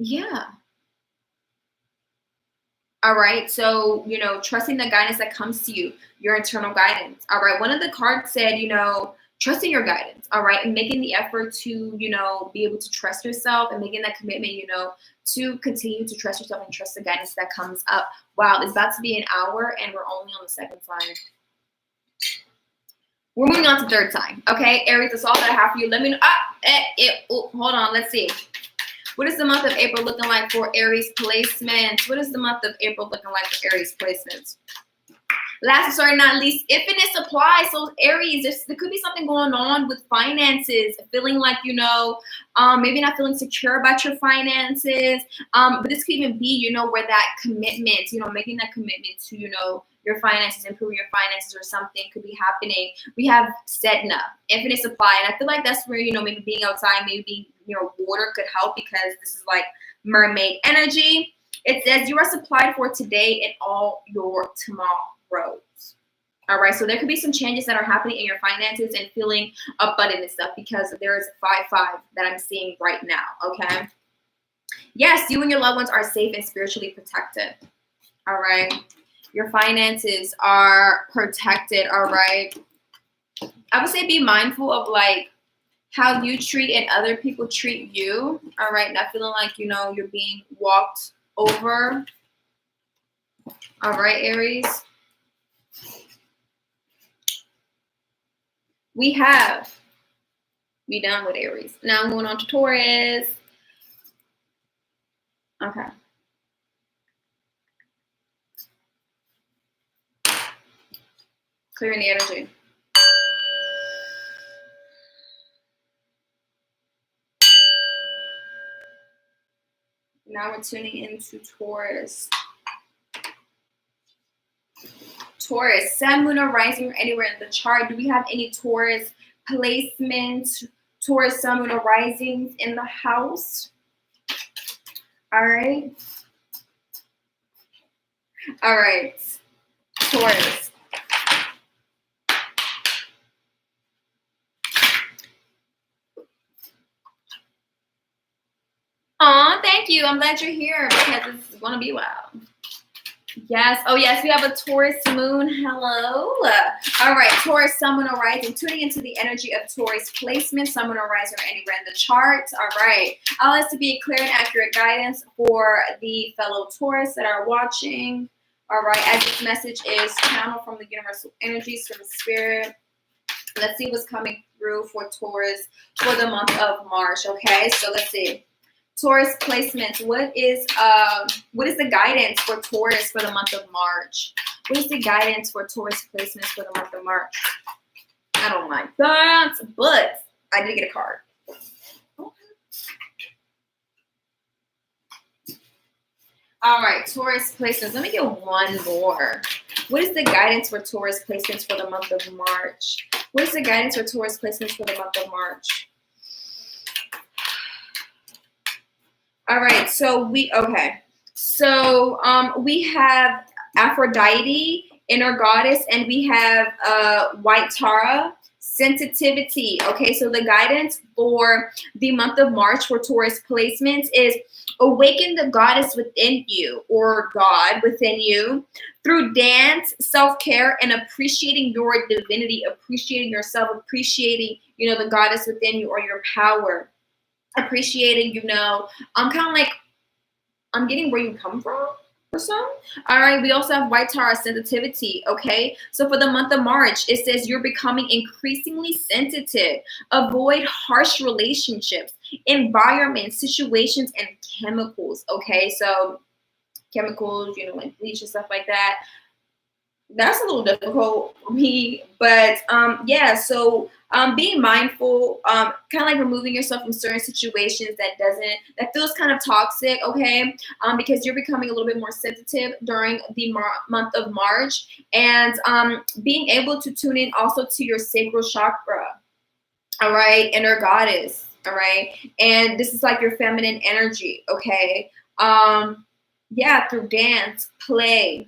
yeah. All right, so, you know, trusting the guidance that comes to you, your internal guidance. All right, one of the cards said, you know, trusting your guidance. All right, and making the effort to, you know, be able to trust yourself and making that commitment, you know, to continue to trust yourself and trust the guidance that comes up. Wow, it's about to be an hour and we're only on the second sign. We're moving on to third sign. Okay, Aries, that's all that I have for you. Let me know. Hold on, let's see. What is the month of April looking like for Aries placements? What is the month of April looking like for Aries placements? Last but certainly not least, infinite supply. So Aries, there could be something going on with finances, feeling like, you know, maybe not feeling secure about your finances. But this could even be, you know, where that commitment, you know, making that commitment to, you know, your finances, improving your finances or something could be happening. We have Sedna, infinite supply. And I feel like that's where, you know, maybe being outside, maybe being, you know, water could help, because this is like mermaid energy. It says you are supplied for today and all your tomorrows. All right, so there could be some changes that are happening in your finances and feeling abundant and stuff, because there is 5-5 that I'm seeing right now, okay? Yes, you and your loved ones are safe and spiritually protected, all right? Your finances are protected, all right? I would say be mindful of, like, how you treat and other people treat you, all right? Not feeling like, you know, you're being walked over. All right, Aries. We done with Aries. Now I'm going on to Taurus. Okay. Clearing the energy. Now we're tuning into Taurus. Taurus, Sun, Moon, or Rising, or anywhere in the chart. Do we have any Taurus placements? Taurus, Sun, Moon, or Risings in the house? All right. All right. Taurus. Aw, thank you. I'm glad you're here, because it's going to be wild. Yes. Oh, yes. We have a Taurus moon. Hello. All right. Taurus, Sun, Moon, or Rising. Tuning into the energy of Taurus placement, Sun, Moon, or Rising, or anywhere in the chart. All right. Allow us to be clear and accurate guidance for the fellow Taurus that are watching. All right. As this message is channeled from the universal energies, from the spirit. Let's see what's coming through for Taurus for the month of March. Okay. So let's see. Taurus placements. What is the guidance for Taurus for the month of March? What is the guidance for Taurus placements for the month of March? I don't like that, but I did get a card. All right, Taurus placements. Let me get one more. What is the guidance for Taurus placements for the month of March? What is the guidance for Taurus placements for the month of March? All right, so we have Aphrodite, inner goddess, and we have White Tara, sensitivity. Okay, so the guidance for the month of March for Taurus placements is awaken the goddess within you, or God within you, through dance, self-care, and appreciating your divinity, appreciating yourself, appreciating, the goddess within you, or your power. Appreciating, I'm kind of like, I'm getting where you come from or some. All right, we also have White Tara, sensitivity. Okay, so for the month of March, it says you're becoming increasingly sensitive. Avoid harsh relationships, environments, situations, and chemicals. Okay, so chemicals, like bleach and stuff like that. That's a little difficult for me, but so being mindful, kind of like removing yourself from certain situations that feels kind of toxic, okay, because you're becoming a little bit more sensitive during the month of March, and being able to tune in also to your sacral chakra, all right, inner goddess, all right, and this is like your feminine energy, okay, through dance, play,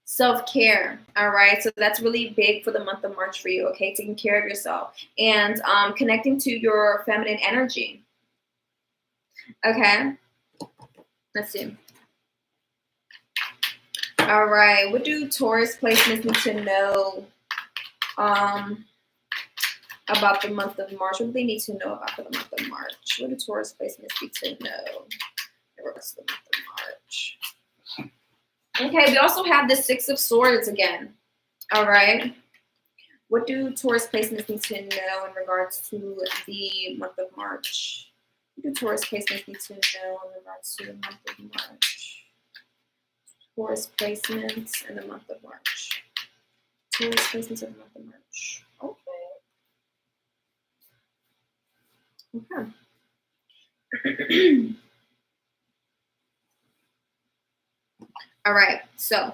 self-care. All right, so that's really big for the month of March for you. Okay, taking care of yourself and connecting to your feminine energy. Okay, let's see. All right, what do Taurus placements need to know about the month of March? What do they need to know about for the month of March? What do Taurus placements need to know in regards to the month of March? Okay, we also have the Six of Swords again. All right. What do Taurus placements need to know in regards to the month of March? What do Taurus placements need to know in regards to the month of March? Taurus placements in the month of March. Taurus placements in the month of March. Okay. All right, so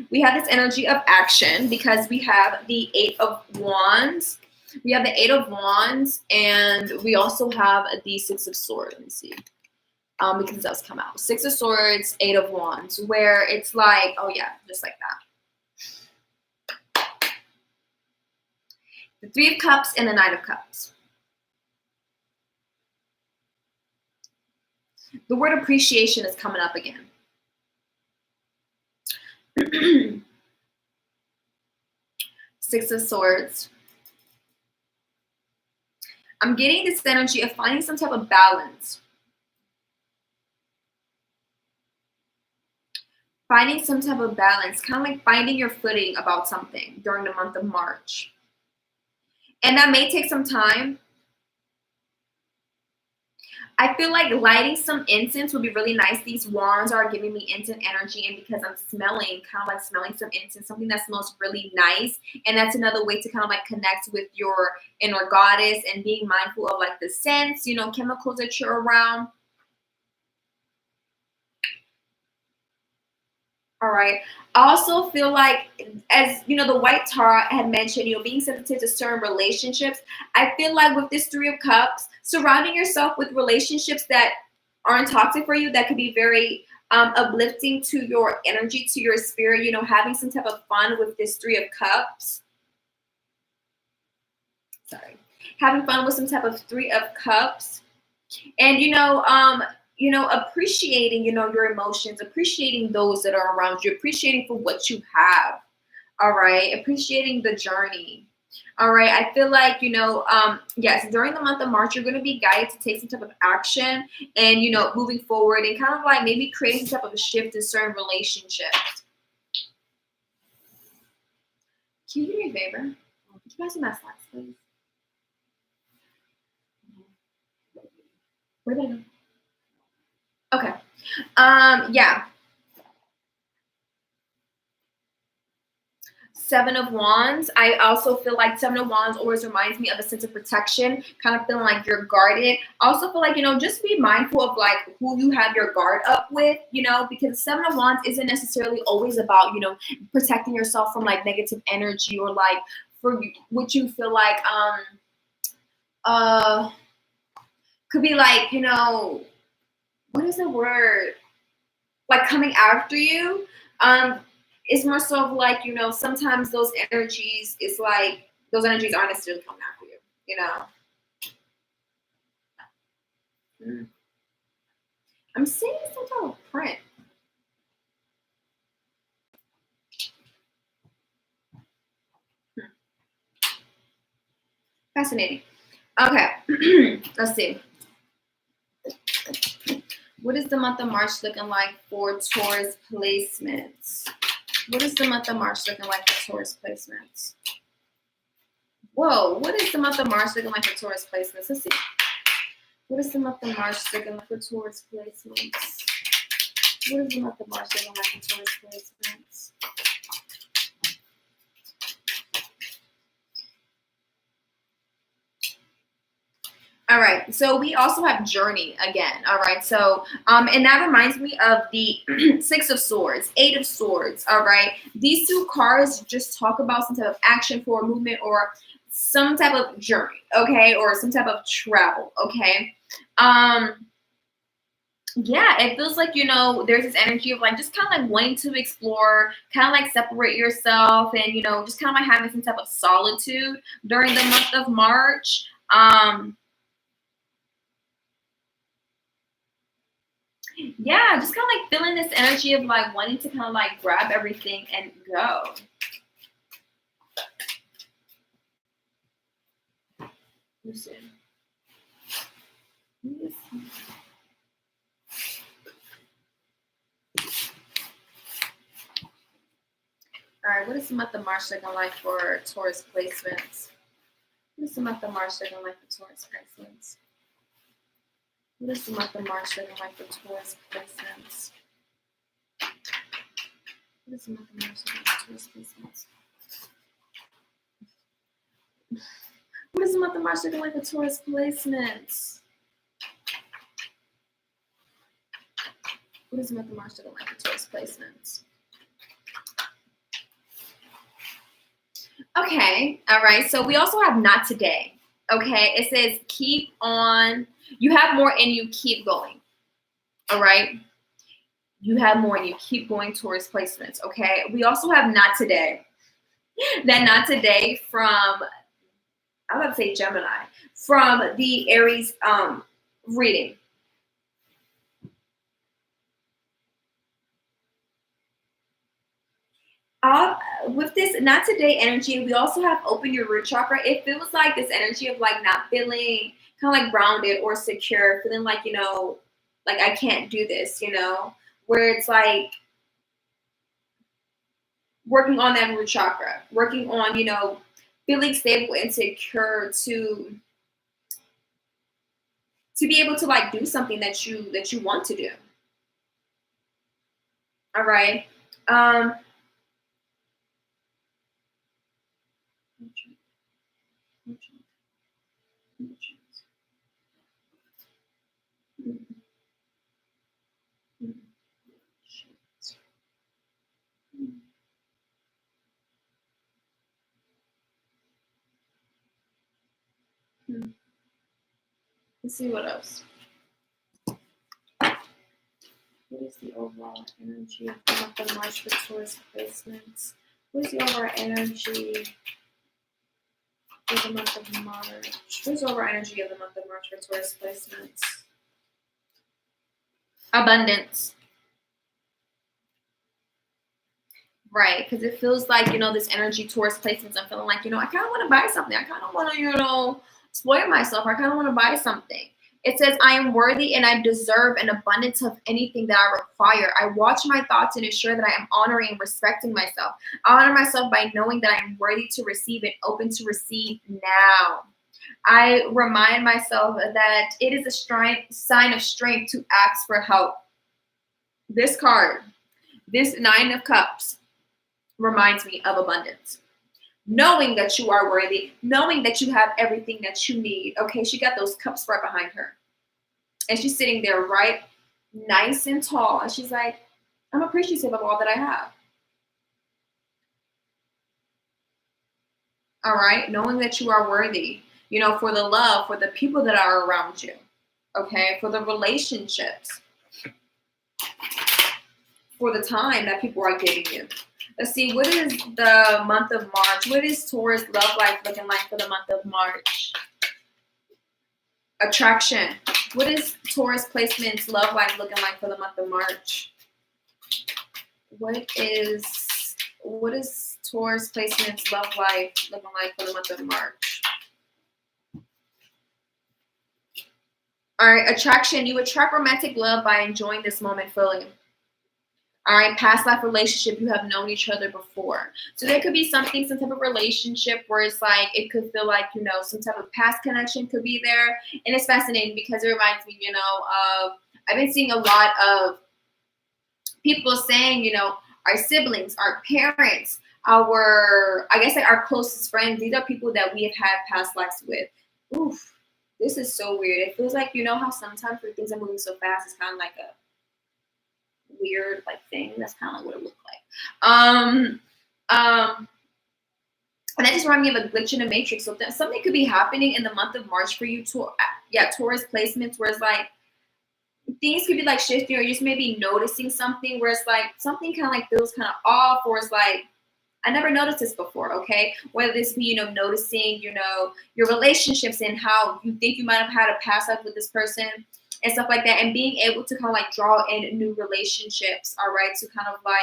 we have this energy of action because we have the Eight of Wands. We have the Eight of Wands, and we also have the Six of Swords. Let me see. Because it does come out. Six of Swords, Eight of Wands, where it's like, oh yeah, just like that. The Three of Cups and the Knight of Cups. The word appreciation is coming up again. Six of Swords. I'm getting this energy of finding some type of balance. Finding some type of balance, kind of like finding your footing about something during the month of March. And that may take some time. I feel like lighting some incense would be really nice. These wands are giving me incense energy, and because I'm smelling, kind of like smelling some incense, something that smells really nice. And that's another way to kind of like connect with your inner goddess and being mindful of like the scents, chemicals that you're around. All right. I also feel like, as the White Tara had mentioned, being sensitive to certain relationships. I feel like with this Three of Cups, surrounding yourself with relationships that aren't toxic for you, that could be very uplifting to your energy, to your spirit, having some type of fun with this Three of Cups. Sorry. Having fun with some type of Three of Cups. And, appreciating, your emotions, appreciating those that are around you, appreciating for what you have. All right. Appreciating the journey. All right. I feel like, yes, during the month of March, you're going to be guided to take some type of action and, moving forward and kind of like maybe creating some type of a shift in certain relationships. Can you do me a favor? Can you pass me my slacks, please? Where did I go? Okay. Yeah. Seven of Wands. I also feel like Seven of Wands always reminds me of a sense of protection, kind of feeling like you're guarded. I also feel like, just be mindful of like who you have your guard up with, because Seven of Wands isn't necessarily always about, protecting yourself from like negative energy or like for what you feel like, could be like, what is the word? Like coming after you. It's more so of like, sometimes those energies, it's like those energies aren't necessarily coming after you. I'm seeing some type of print. Fascinating. Okay. Let's see. What is the month of March looking like for Taurus placements? What is the month of March looking like for Taurus placements? Whoa, what is the month of March looking like for Taurus placements? Let's see. What is the month of March looking like for Taurus placements? What is the month of March looking like for Taurus placements? All right, so we also have Journey again. All right, so and that reminds me of the Six of Swords, Eight of Swords. All right, these two cards just talk about some type of action for movement or some type of journey, okay, or some type of travel, okay. Yeah, it feels like, there's this energy of like just kind of like wanting to explore, kind of like separate yourself and, just kind of like having some type of solitude during the month of March. Yeah, just kind of like feeling this energy of like wanting to kind of like grab everything and go. Listen. All right, what is the month of March looking like for Taurus placements? What is the month of March looking like for Taurus placements? What is the month of March looking like for Taurus placements? What is the month of March looking like for Taurus placements? What is the month of March looking like for Taurus placements? What is the month of March looking like for Taurus placements? Okay, all right. So we also have Not Today. Okay, it says keep on. You have more and you keep going. All right. You have more and you keep going towards placements. Okay. We also have Not Today. That Not Today from, I was about to say Gemini, from the Aries reading. With this Not Today energy, we also have Open Your Root Chakra. It feels like this energy of like not feeling kind of like grounded or secure, feeling like, like I can't do this, where it's like working on that root chakra, working on, feeling stable and secure to be able to like do something that you want to do. All right. Let's see what else. What is the overall energy of the month of March for Taurus placements? What is the overall energy for the month of March? What is the overall energy of the month of March for Taurus placements? Abundance. Right, because it feels like, this energy towards placements. I'm feeling like, I kind of want to buy something. I kind of want to, spoil myself. I kind of want to buy something. It says, I am worthy and I deserve an abundance of anything that I require. I watch my thoughts and ensure that I am honoring and respecting myself. I honor myself by knowing that I am worthy to receive and open to receive now. I remind myself that it is a sign of strength to ask for help. This card, this Nine of Cups, reminds me of abundance. Knowing that you are worthy, knowing that you have everything that you need. Okay, she got those cups right behind her. And she's sitting there right nice and tall. And she's like, I'm appreciative of all that I have. All right, knowing that you are worthy, for the love, for the people that are around you. Okay, for the relationships, for the time that people are giving you. Let's see, what is the month of March? What is Taurus love life looking like for the month of March? Attraction. What is Taurus placements love life looking like for the month of March? What is Taurus placements love life looking like for the month of March? All right, attraction. You attract romantic love by enjoying this moment fully. All right, past life relationship, you have known each other before. So there could be some type of relationship where it's like, it could feel like, some type of past connection could be there. And it's fascinating because it reminds me, of, I've been seeing a lot of people saying, our siblings, our parents, I guess like our closest friends, these are people that we have had past lives with. Oof, this is so weird. It feels like, how sometimes when things are moving so fast, it's kind of like a weird thing. That's kind of like what it looked like. And that just reminded me of a glitch in the matrix. So something could be happening in the month of March for you. Taurus placements where it's like things could be like shifting, or you just maybe noticing something where it's like something kind of like feels kind of off, or it's like, I never noticed this before. Okay, whether this be noticing your relationships and how you think you might have had a past life with this person and stuff like that, and being able to kind of like draw in new relationships, all right, to kind of like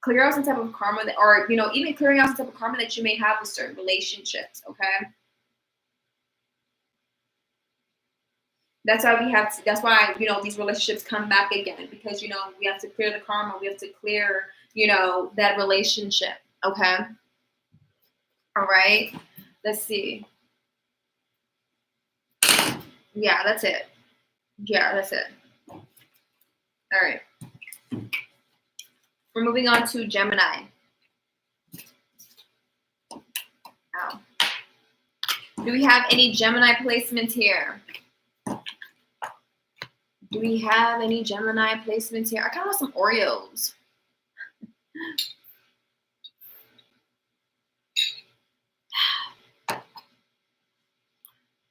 clear out some type of karma that, or even clearing out some type of karma that you may have with certain relationships. Okay, that's why these relationships come back again, because we have to clear the karma, we have to clear that relationship. Okay, all right, let's see. Yeah, that's it. Yeah, that's it. All right. We're moving on to Gemini. Ow. Do we have any Gemini placements here? Do we have any Gemini placements here? I kind of want some Oreos.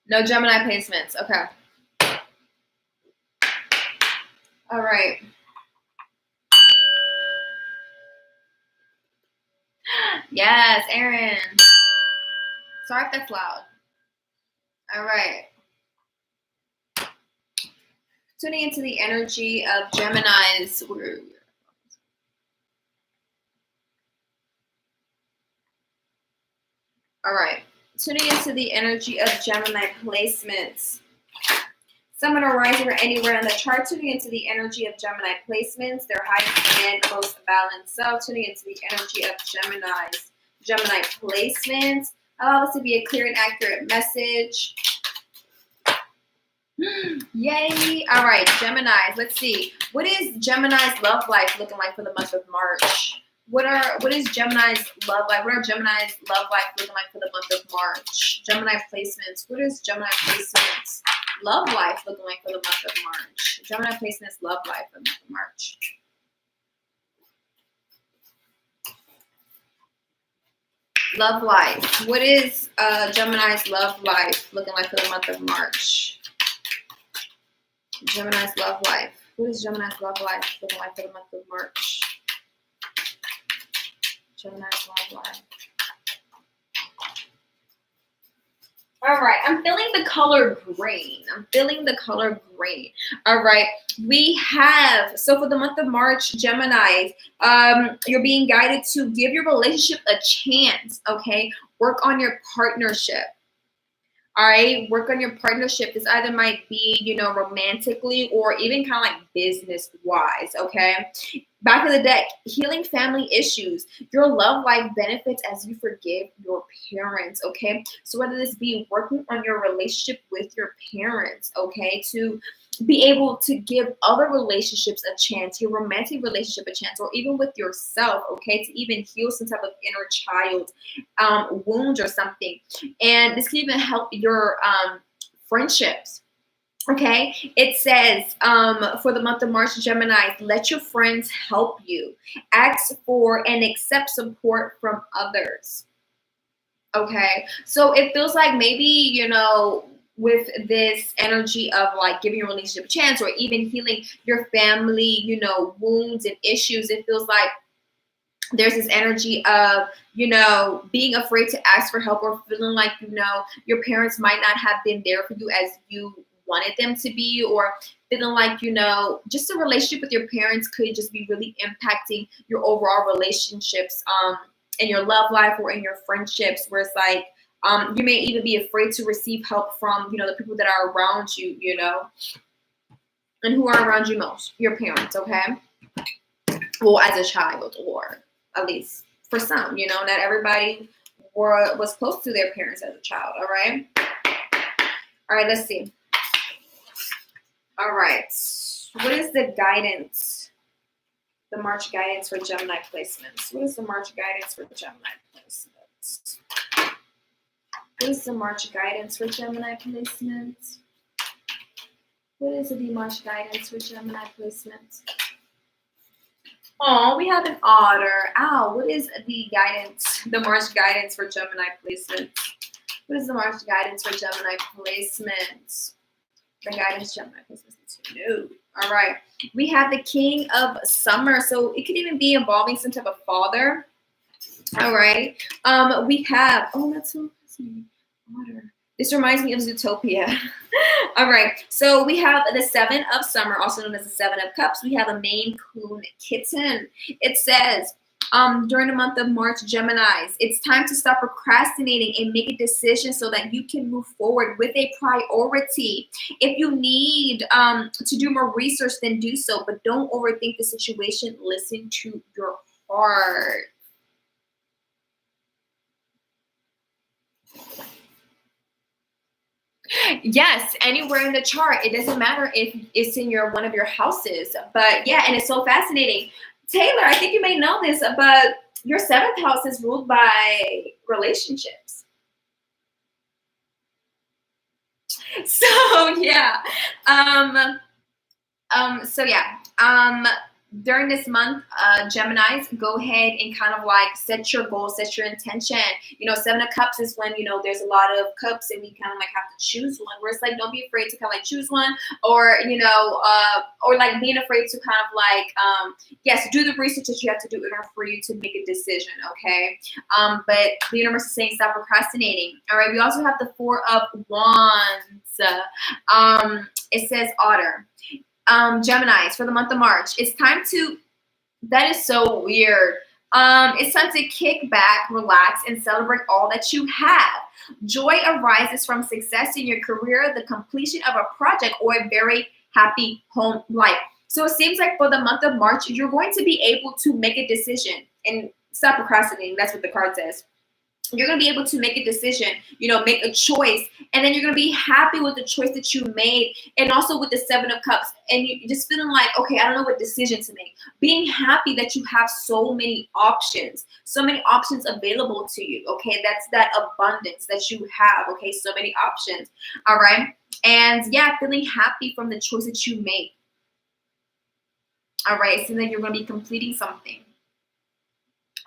No Gemini placements. Okay. All right. Yes, Aaron. Sorry if that's loud. All right. Tuning into the energy of Geminis. All right. Tuning into the energy of Gemini placements. Sun or rising or anywhere on the chart, tuning into the energy of Gemini placements, their highest and most balanced self, tuning into the energy of Gemini placements. Allow this to be a clear and accurate message. Yay! All right, Geminis. Let's see. What is Gemini's love life looking like for the month of March? What is Gemini's love life? What are Gemini's love life looking like for the month of March? Gemini placements. What is Gemini placements love life looking like for the month of March? Gemini placements love life for the month of March. Love life. What is Gemini's love life looking like for the month of March? Gemini's love life. What is Gemini's love life looking like for the month of March? Gemini's love life. All right, I'm feeling the color green. I'm feeling the color green. All right, we have, so for the month of March, Gemini, you're being guided to give your relationship a chance. Okay, work on your partnership. All right, work on your partnership. This either might be, romantically or even kind of like business wise. Okay, back of the deck, healing family issues. Your love life benefits as you forgive your parents, okay? So whether this be working on your relationship with your parents, okay, to be able to give other relationships a chance, your romantic relationship a chance, or even with yourself, okay, to even heal some type of inner child wound or something. And this can even help your friendships. Okay, it says for the month of March, Gemini, let your friends help you. Ask for and accept support from others. Okay, so it feels like maybe, with this energy of like giving your relationship a chance or even healing your family, wounds and issues, it feels like there's this energy of, being afraid to ask for help or feeling like, your parents might not have been there for you as you wanted them to be, or feeling like, just a relationship with your parents could just be really impacting your overall relationships in your love life or in your friendships, where it's like you may even be afraid to receive help from, the people that are around you, and who are around you most, your parents, okay? Well, as a child, or at least for some, not everybody was close to their parents as a child. All right. All right. Let's see. All right. What is the guidance? The March guidance for Gemini placements. What is the March guidance for Gemini placements? What is the March guidance for Gemini placements? What is the March guidance for Gemini placements? Oh, we have an otter. Ow, what is the guidance, the March guidance for Gemini placements? What is the March guidance for Gemini placements? The guidance Gemini placements. No. All right. We have the King of Summer. So it could even be involving some type of father. All right. We have, that's so fascinating. Otter. This reminds me of Zootopia. All right. So we have the Seven of Summer, also known as the Seven of Cups. We have a Maine Coon kitten. It says, during the month of March, Geminis, it's time to stop procrastinating and make a decision so that you can move forward with a priority. If you need to do more research, then do so, but don't overthink the situation. Listen to your heart. Yes, anywhere in the chart. It doesn't matter if it's in one of your houses. But yeah, and it's so fascinating. Taylor, I think you may know this, but your seventh house is ruled by relationships. So yeah. During this month, Geminis, go ahead and kind of like set your goals, set your intention. Seven of Cups is when, there's a lot of cups and we kind of like have to choose one, where it's like, don't be afraid to kind of like choose one, or, or like being afraid to kind of like, yes, do the research that you have to do in order for you to make a decision. Okay. But the universe is saying stop procrastinating. All right. We also have the Four of Wands. It says Otter. Geminis, for the month of March, it's time to, that is so weird. It's time to kick back, relax, and celebrate all that you have. Joy arises from success in your career, the completion of a project, or a very happy home life. So it seems like for the month of March, you're going to be able to make a decision and stop procrastinating. That's what the card says. You're going to be able to make a decision, make a choice, and then you're going to be happy with the choice that you made, and also with the Seven of Cups, and you're just feeling like, okay, I don't know what decision to make. Being happy that you have so many options available to you, okay? That's that abundance that you have, okay? So many options, all right? And yeah, feeling happy from the choice that you make, all right? So then you're going to be completing something,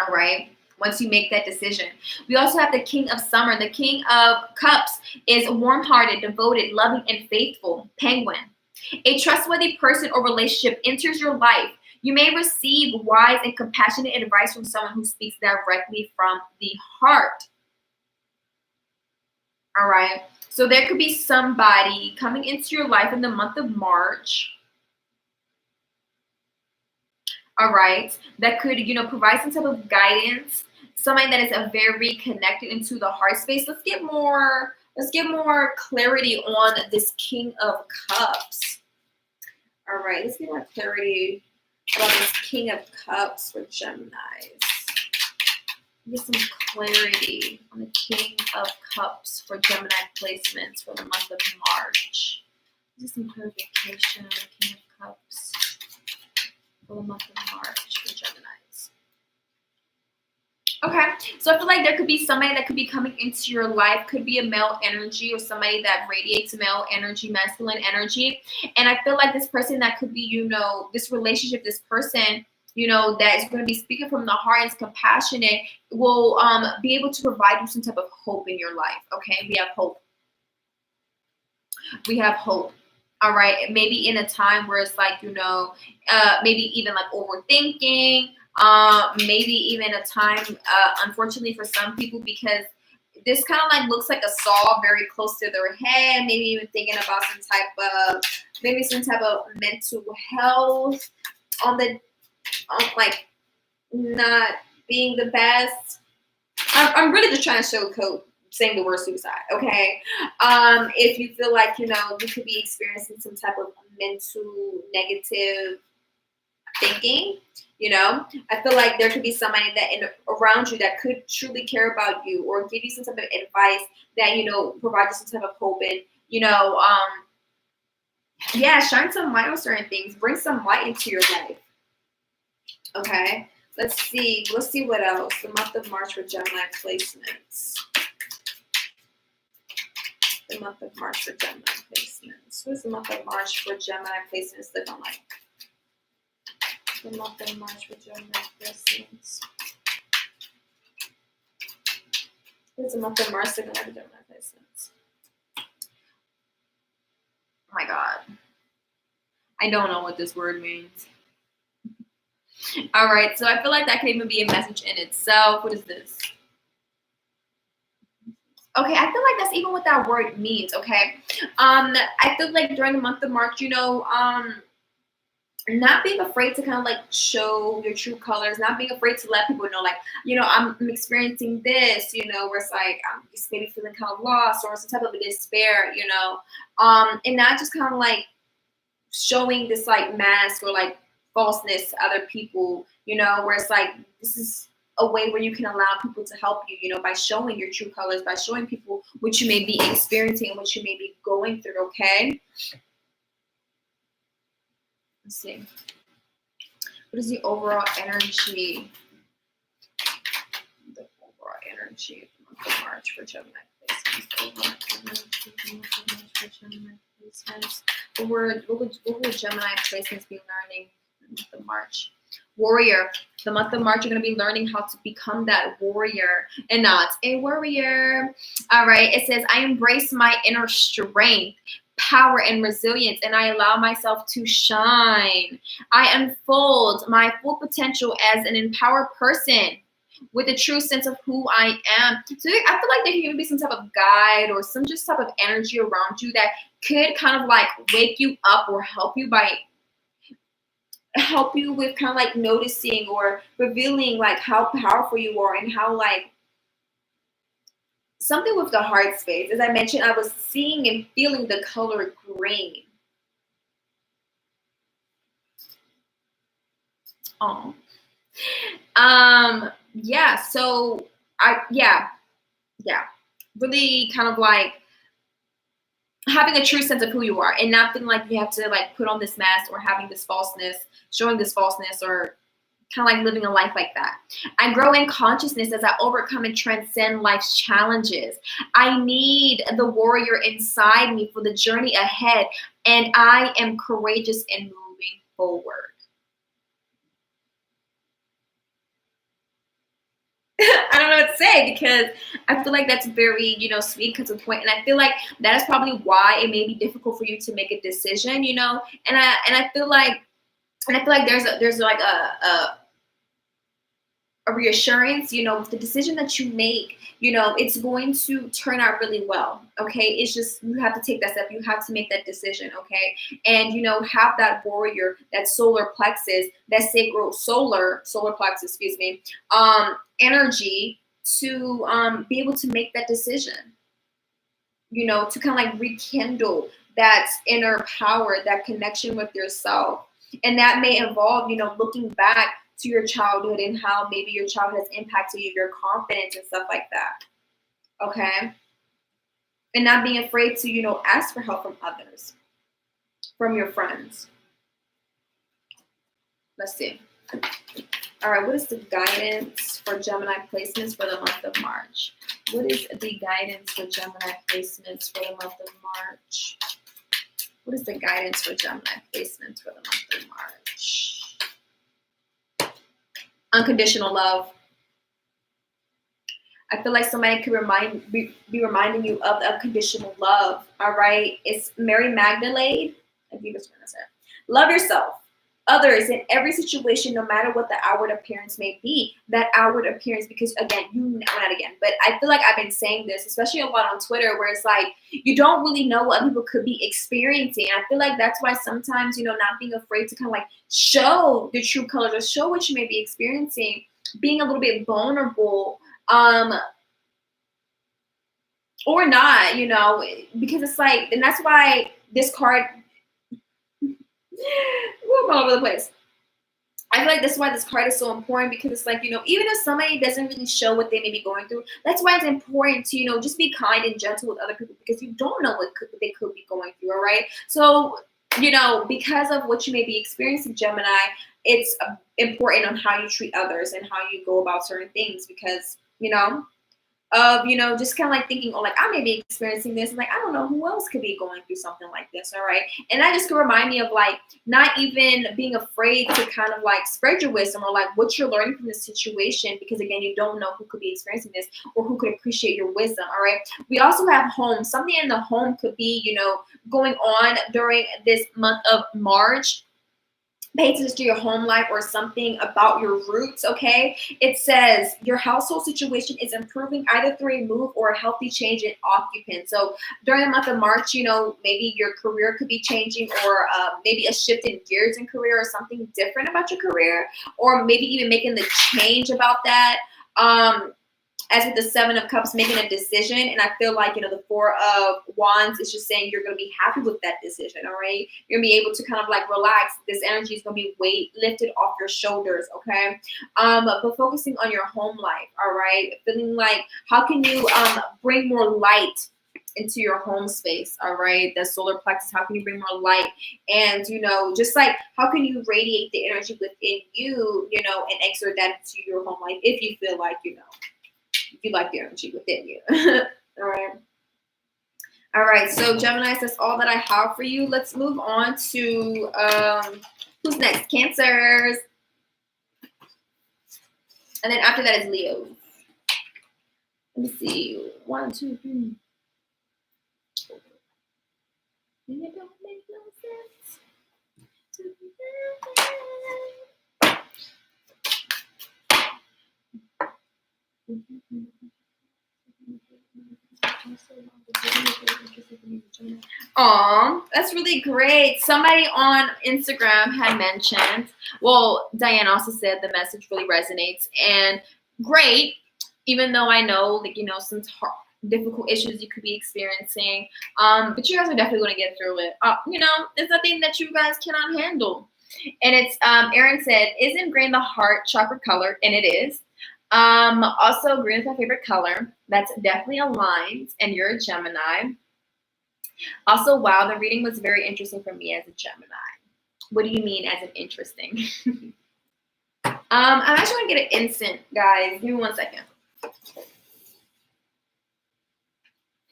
all right? Once you make that decision. We also have the King of Summer. The King of Cups is warm-hearted, devoted, loving, and faithful. Penguin. A trustworthy person or relationship enters your life. You may receive wise and compassionate advice from someone who speaks directly from the heart. All right. So there could be somebody coming into your life in the month of March. All right. That could, provide some type of guidance. Somebody that is a very connected into the heart space. Let's get more clarity on this King of Cups. All right. Let's get more clarity about this King of Cups for Geminis. Get some clarity on the King of Cups for Gemini placements for the month of March. Get some clarification on the King of Cups for the month of March for Geminis. Okay, so I feel like there could be somebody that could be coming into your life, could be a male energy or somebody that radiates male energy, masculine energy. And I feel like this person that could be, this relationship, this person, that is going to be speaking from the heart and is compassionate, will be able to provide you some type of hope in your life. Okay, we have hope. We have hope. All right, maybe in a time where it's like, maybe even like overthinking, maybe even a time, unfortunately for some people, because this kind of like looks like a saw very close to their head, maybe even thinking about some type of mental health on the like not being the best. I'm really just trying to sugarcoat saying the word suicide, okay? If you feel like, you could be experiencing some type of mental negative thinking, I feel like there could be somebody that around you that could truly care about you or give you some type of advice that, provide you some type of hope and, shine some light on certain things, bring some light into your life. Okay, let's see what else. The month of March for Gemini placements. The month of March for Gemini placements. What is the month of March for Gemini placements looking like? The month of March for Gemini placements. What is the month of March looking like for Gemini placements? Oh my God. I don't know what this word means. All right, so I feel like that could even be a message in itself. What is this? Okay, I feel like that's even what that word means, okay? I feel like during the month of March, not being afraid to kind of like show your true colors, not being afraid to let people know, like, I'm experiencing this, where it's like I'm just maybe feeling kind of lost or some type of despair, and not just kind of like showing this like mask or like falseness to other people, where it's like this is a way where you can allow people to help you, by showing your true colors, by showing people what you may be experiencing and what you may be going through, okay? Let's see. What is the overall energy? The overall energy of the month of March for Gemini placements. What would Gemini placements be learning in the month of March? Warrior. The month of March, you're going to be learning how to become that warrior and not a worrier. All right. It says, I embrace my inner strength, power, and resilience, and I allow myself to shine. I unfold my full potential as an empowered person with a true sense of who I am. So I feel like there can be some type of guide or some just type of energy around you that could kind of like wake you up or help you with kind of like noticing or revealing like how powerful you are and how like something with the heart space. As I mentioned, I was seeing and feeling the color green. Oh. Yeah, so really kind of like having a true sense of who you are and not feeling like you have to like put on this mask or having this falseness, showing this falseness or kind of like living a life like that. I grow in consciousness as I overcome and transcend life's challenges. I need the warrior inside me for the journey ahead, and I am courageous in moving forward. I don't know what to say because I feel like that's very, sweet because of the point. And I feel like that is probably why it may be difficult for you to make a decision, and I feel like there's like a reassurance, with the decision that you make, it's going to turn out really well. Okay. It's just, you have to take that step. You have to make that decision. Okay. And, have that warrior, that solar plexus, that sacral solar plexus, excuse me, energy to be able to make that decision, to kind of like rekindle that inner power, that connection with yourself. And that may involve, looking back to your childhood and how maybe your childhood has impacted you, your confidence and stuff like that. Okay. And not being afraid to, ask for help from others, from your friends. Let's see. All right. What is the guidance for Gemini placements for the month of March? What is the guidance for Gemini placements for the month of March? What is the guidance for Gemini placements for the month of March? Unconditional love. I feel like somebody could be reminding you of the unconditional love. All right. It's Mary Magdalene. I think that's what I said. Love yourself, others in every situation, no matter what the outward appearance may be. That outward appearance, because again, not again, but I feel like I've been saying this, especially a lot on Twitter, where it's like, you don't really know what other people could be experiencing. I feel like that's why sometimes, not being afraid to kind of like show the true colors or show what you may be experiencing, being a little bit vulnerable, or not, because it's like, and that's why this card, we're all over the place. I feel like that's why this card is so important, because it's like, even if somebody doesn't really show what they may be going through, that's why it's important to, just be kind and gentle with other people, because you don't know what they could be going through. All right. So, because of what you may be experiencing, Gemini, it's important on how you treat others and how you go about certain things, because, of, just kind of like thinking, oh, like I may be experiencing this, and like I don't know who else could be going through something like this. All right. And that just could remind me of like not even being afraid to kind of like spread your wisdom, or like what you're learning from this situation, because again, you don't know who could be experiencing this or who could appreciate your wisdom. All right. We also have home. Something in the home could be, going on during this month of March. Pay attention to your home life or something about your roots. Okay. It says your household situation is improving either through a move or a healthy change in occupant. So during the month of March, maybe your career could be changing, or maybe a shift in gears in career, or something different about your career, or maybe even making the change about that. As with the Seven of Cups, making a decision. And I feel like, the Four of Wands is just saying you're going to be happy with that decision. All right. You're going to be able to kind of like relax. This energy is going to be weight lifted off your shoulders. Okay. But focusing on your home life. All right. Feeling like, how can you bring more light into your home space? All right. The solar plexus, how can you bring more light? And, just like, how can you radiate the energy within you, and exert that into your home life if you feel like, if you like the energy within you. All right. All right. So Gemini, that's all that I have for you. Let's move on to who's next? Cancers. And then after that is Leo. Let me see. 1, 2, 3. It don't make no sense. Aw, that's really great. Somebody on Instagram had mentioned, well, Diane also said the message really resonates, and great, even though I know, like, some difficult issues you could be experiencing, but you guys are definitely going to get through it. There's nothing that you guys cannot handle. And it's, Erin said, isn't green the heart chakra color? And it is. Also, green is my favorite color. That's definitely aligned, and you're a Gemini. Also, wow, the reading was very interesting for me as a Gemini. What do you mean as an interesting? I'm actually going to get an instant, guys. Give me 1 second.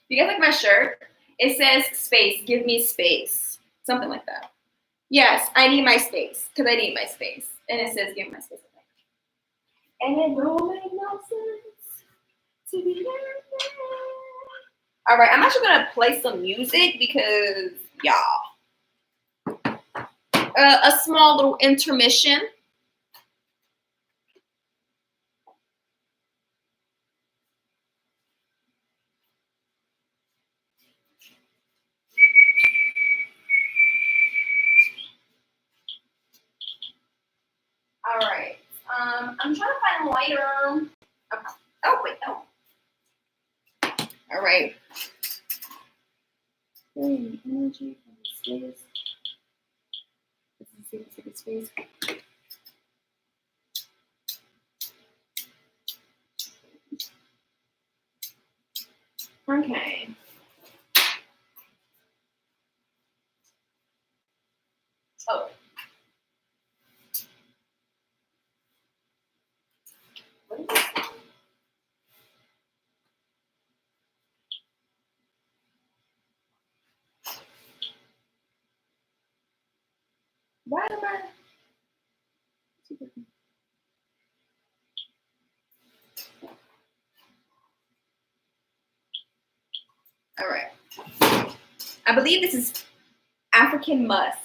You guys like my shirt? It says space, give me space. Something like that. Yes, I need my space, because I need my space. And it says give me my space. And it don't make no sense to be there. All right, I'm actually going to play some music because, y'all, a small little intermission. I'm trying to find a lighter. Okay. Oh, wait, no. All right. Energy from space. Let's see the space. Okay. Oh. What is this? Why am I? All right. I believe this is African musk.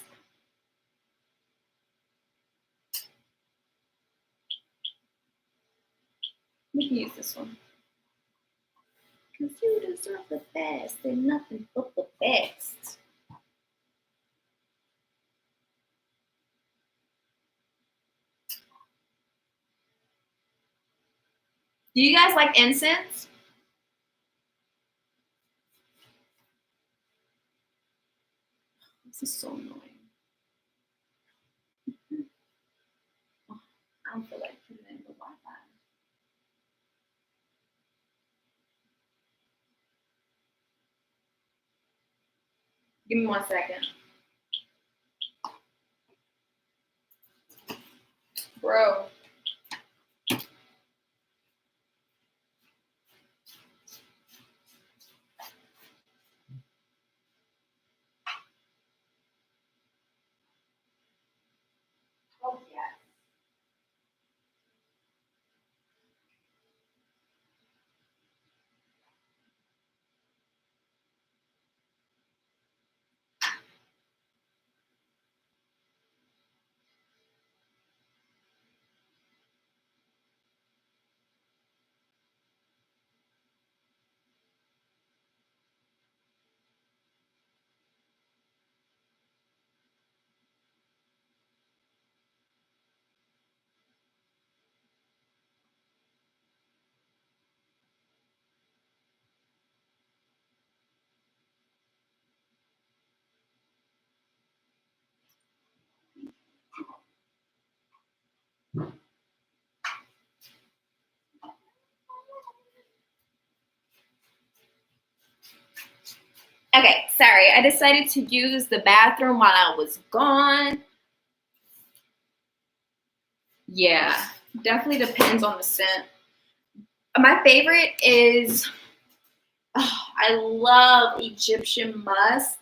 We can use this one. Because you deserve the best and nothing but the best. Do you guys like incense? This is so annoying. Oh, I don't feel like putting it in the Wi-Fi. Give me 1 second. Bro. Oh, yeah. Okay, sorry. I decided to use the bathroom while I was gone. Yeah, definitely depends on the scent. My favorite is, oh, I love Egyptian musk.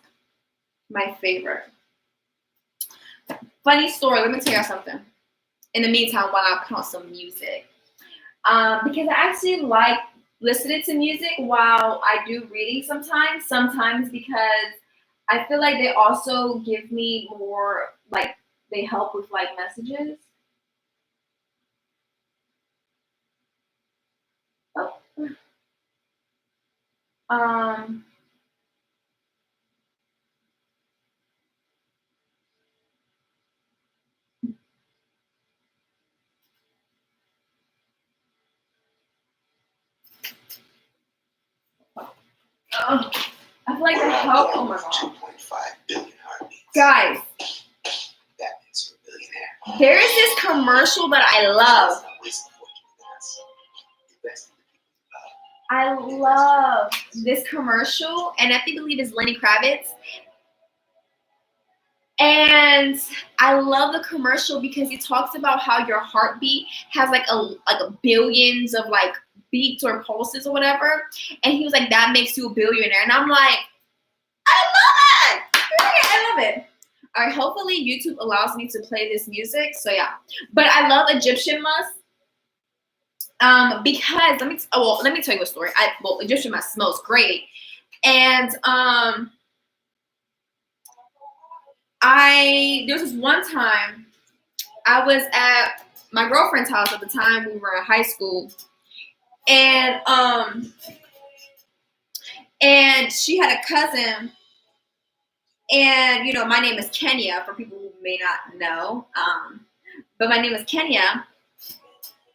My favorite. Funny story, let me tell you something. In the meantime, while I put on some music. Because I actually like listening to music while I do reading sometimes. Sometimes because I feel like they also give me more, like, they help with like messages. Oh. Um, oh, I feel like the help. Oh my god. 2.5 billion heartbeats. Guys, that makes you a billionaire. There is this commercial that I love. I love this commercial, and I believe it's Lenny Kravitz. And I love the commercial because it talks about how your heartbeat has like a billions of like beats or pulses or whatever. And he was like, that makes you a billionaire. And I'm like, I love it. I love it. All right, hopefully YouTube allows me to play this music. So yeah, but I love Egyptian musk. Because let me tell you a story. Egyptian musk smells great. And there was this one time I was at my girlfriend's house at the time we were in high school, and she had a cousin, and you know my name is Kenya for people who may not know, but my name is Kenya,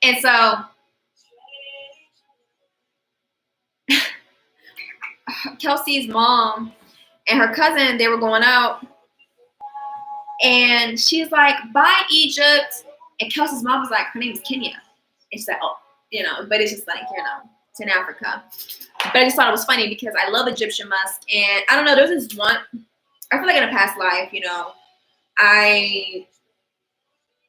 And so Kelsey's mom and her cousin, they were going out, and she's like, bye, Egypt. And Kelsey's mom was like, her name is Kenya. And she's like, oh, but it's just like, it's in Africa. But I just thought it was funny because I love Egyptian musk. And I don't know, there's this one, I feel like in a past life, I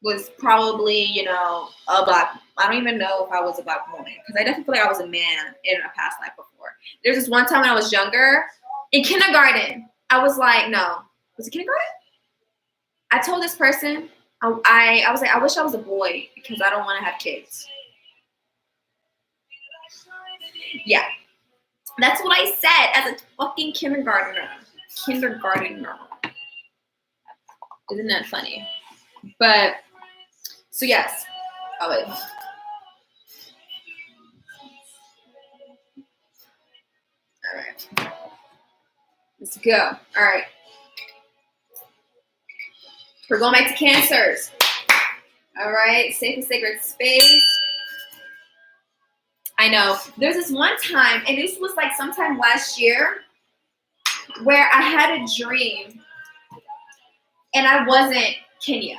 was probably, a black, I don't even know if I was a black woman, because I definitely feel like I was a man in a past life before. There's this one time when I was younger, in kindergarten, I was like, no, was it kindergarten? I told this person, I was like, I wish I was a boy because I don't want to have kids. Yeah. That's what I said as a fucking kindergartner. Isn't that funny? But, so yes. Oh, wait. All right. Let's go. All right. We're going back to Cancers. All right. Safe and sacred space. I know. There's this one time, and this was like sometime last year, where I had a dream, and I wasn't Kenya.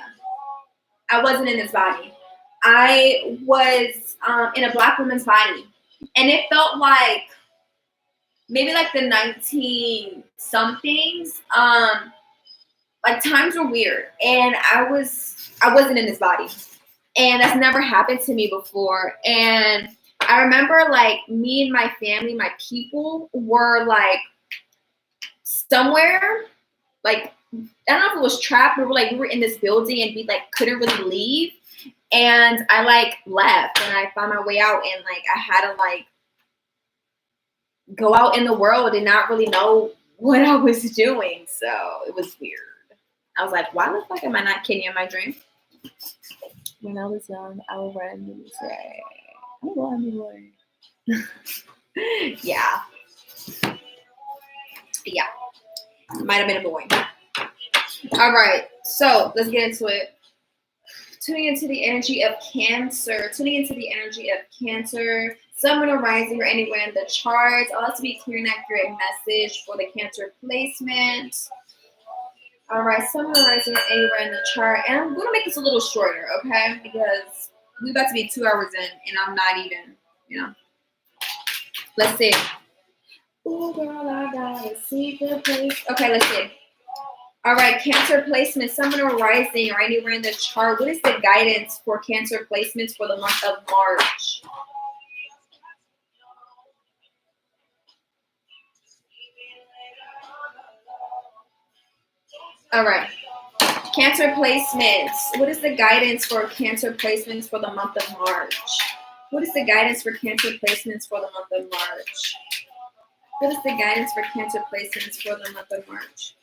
I wasn't in this body. I was in a black woman's body, and it felt like maybe like the 19 somethings. Like times were weird, and I wasn't in this body, and that's never happened to me before. And I remember like me and my family, my people were like somewhere, like I don't know if it was trapped. We were in this building, and we like couldn't really leave. And I like left, and I found my way out, and like I had to like go out in the world and not really know what I was doing. So it was weird. I was like, why the fuck am I not Kenya in my dream? When I was young, I would randomly say, I'm a boy. Yeah. Yeah. Might have been a boy. All right. So let's get into it. Tuning into the energy of Cancer. Sun, Moon, or Rising, or anywhere in the charts. I'll have to be clear and accurate message for the Cancer placement. All right, Sun, Moon, or Rising, or anywhere in the chart. And I'm going to make this a little shorter, okay? Because we're about to be 2 hours in, and I'm not even, Let's see. Ooh, girl, I got a secret place. Okay, let's see. All right, Cancer placement, Sun, Moon, or Rising, or anywhere in the chart. What is the guidance for Cancer placements for the month of March? All right. Cancer placements. What is the guidance for Cancer placements for the month of March? What is the guidance for Cancer placements for the month of March? What is the guidance for Cancer placements for the month of March?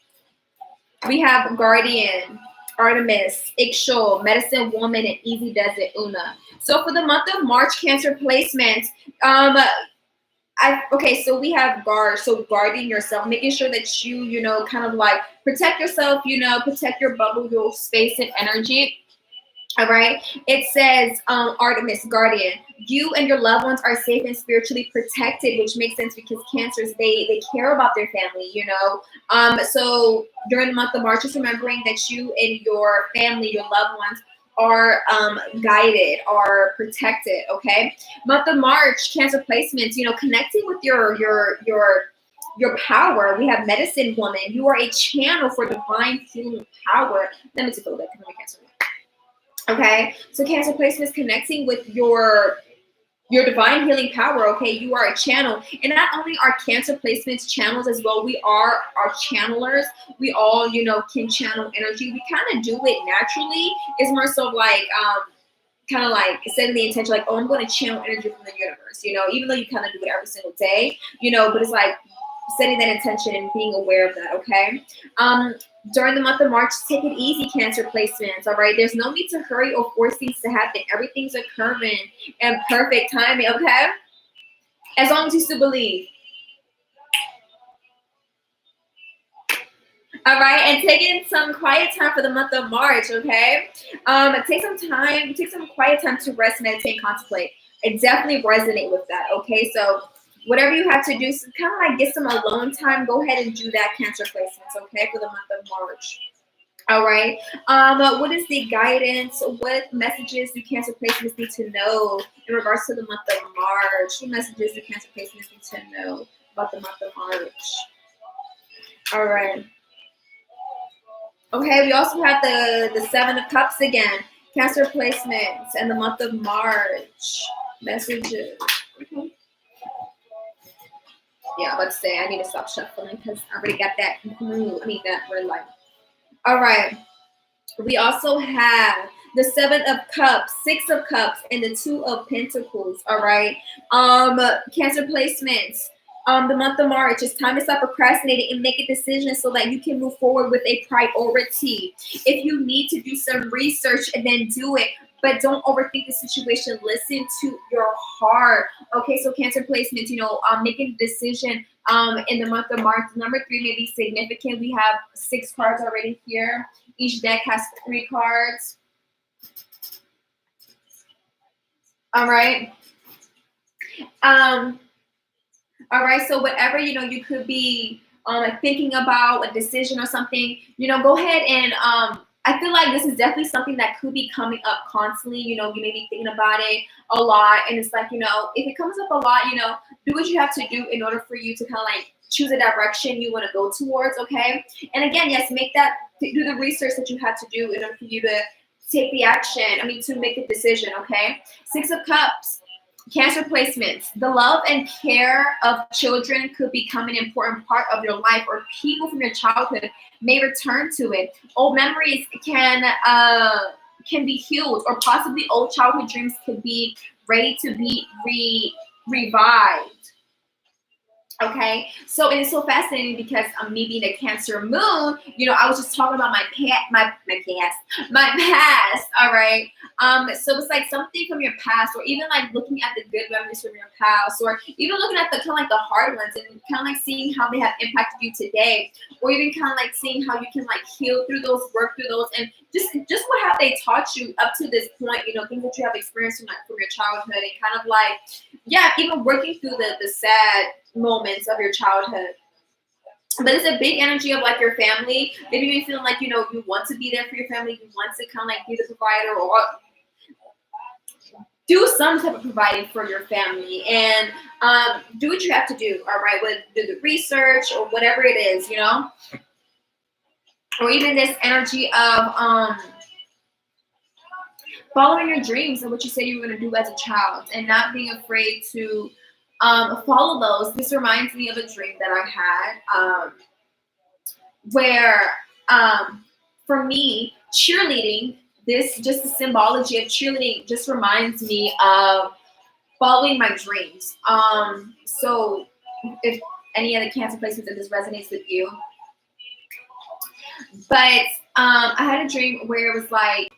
We have Guardian, Artemis, Ixchel, Medicine Woman, and Easy Does It, Una. So for the month of March, Cancer placements, so we have guarding yourself, making sure that you, kind of like protect yourself, protect your bubble, your space and energy. All right. It says, Artemis, Guardian, you and your loved ones are safe and spiritually protected, which makes sense because Cancers, they care about their family, So during the month of March, just remembering that you and your family, your loved ones, are guided, are protected. Okay. Month of March, Cancer placements, connecting with your power. We have Medicine Woman. You are a channel for divine healing power. Let me take a look at Cancer. Okay, so Cancer placements connecting with your divine healing power. Okay, you are a channel, and not only are Cancer placements channels as well, we are channelers. We all, can channel energy. We kind of do it naturally. It's more so like kind of like setting the intention, like, oh, I'm going to channel energy from the universe. Even though you kind of do it every single day, but it's like setting that intention and being aware of that. Okay. During the month of March, take it easy, Cancer placements. All right. There's no need to hurry or force things to happen. Everything's occurring in perfect timing. Okay. As long as you still believe. All right, and taking some quiet time for the month of March, okay? Take some quiet time to rest, meditate, and contemplate. It definitely resonate with that, okay? So whatever you have to do, so kind of like get some alone time, go ahead and do that, Cancer placements, okay, for the month of March. All right. What is the guidance? What messages do Cancer placements need to know in regards to the month of March? What messages do Cancer placements need to know about the month of March? All right. Okay, we also have the Seven of Cups again. Cancer placements and the month of March. Messages. Okay. Yeah, I'm about to say I need to stop shuffling because I already got that. That red light. All right. We also have the Seven of Cups, Six of Cups, and the Two of Pentacles. All right. Cancer placements. The month of March, it's time to stop procrastinating and make a decision so that you can move forward with a priority. If you need to do some research, and then do it, but don't overthink the situation. Listen to your heart. Okay, so Cancer placements, making a decision in the month of March. Number 3 may be significant. We have 6 cards already here. Each deck has 3 cards. All right. All right. So whatever you could be thinking about a decision or something, go ahead and I feel like this is definitely something that could be coming up constantly. You may be thinking about it a lot, and it's like if it comes up a lot, do what you have to do in order for you to kind of like choose a direction you want to go towards. Okay. And again, yes, do the research that you have to do in order for you to take the action. To make the decision. Okay. 6 of Cups. Cancer placements. The love and care of children could become an important part of your life, or people from your childhood may return to it. Old memories can be healed, or possibly old childhood dreams could be ready to be revived. Okay, so it is so fascinating because me being a Cancer moon, I was just talking about my past. All right, so it's like something from your past, or even like looking at the good memories from your past, or even looking at the kind of like the hard ones, and kind of like seeing how they have impacted you today, or even kind of like seeing how you can like heal through those, work through those, and just what have they taught you up to this point, things that you have experienced from your childhood, and kind of like, yeah, even working through the sad moments of your childhood. But it's a big energy of like your family. Maybe you're feeling like you want to be there for your family, you want to kind of like be the provider, or do some type of providing for your family, and do what you have to do. All right, do the research or whatever it is, or even this energy of following your dreams and what you said you were going to do as a child, and not being afraid to follow those. This reminds me of a dream that I had, where for me, cheerleading, just the symbology of cheerleading just reminds me of following my dreams. So if any other Cancer placements, that this resonates with you. But I had a dream where it was like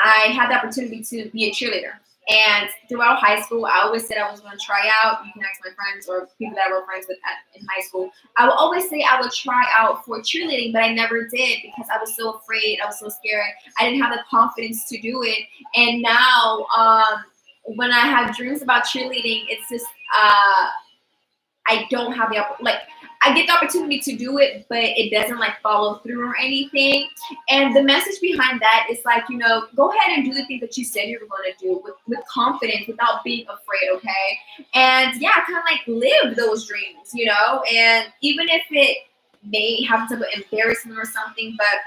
I had the opportunity to be a cheerleader. And throughout high school, I always said I was going to try out. You can ask my friends or people that I were friends with in high school. I would always say I would try out for cheerleading, but I never did because I was so afraid. I was so scared. I didn't have the confidence to do it. And now, when I have dreams about cheerleading, it's just I don't have I get the opportunity to do it, but it doesn't like follow through or anything. And the message behind that is like, go ahead and do the things that you said you were going to do with confidence, without being afraid. Okay. And yeah, kind of like live those dreams, and even if it may have some embarrassment or something, but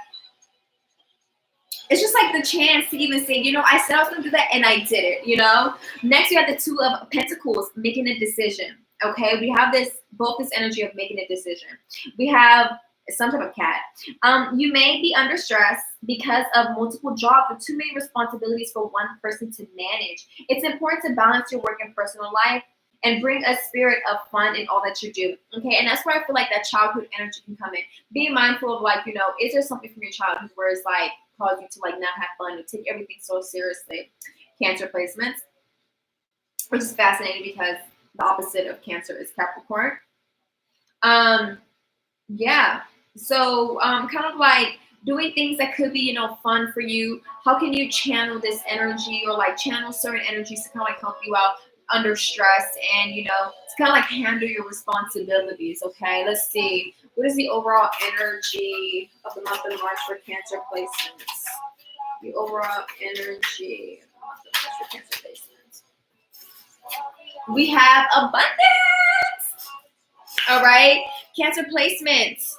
it's just like the chance to even say, I said I was going to do that and I did it. Next, we have the Two of Pentacles, making a decision. Okay, we have both this energy of making a decision. We have some type of cat. You may be under stress because of multiple jobs or too many responsibilities for one person to manage. It's important to balance your work and personal life and bring a spirit of fun in all that you do. Okay, and that's where I feel like that childhood energy can come in. Being mindful of like, is there something from your childhood where it's like cause you to like not have fun, or take everything so seriously? Cancer placements, which is fascinating because the opposite of Cancer is Capricorn. Yeah. So kind of like doing things that could be, you know, fun for you. How can you channel this energy or like channel certain energies to kind of like help you out under stress and, you know, to kind of like handle your responsibilities. Okay, let's see. What is the overall energy of the month of March for Cancer placements? The overall energy of the month of March for Cancer placements. We have abundance. All right. Cancer placements.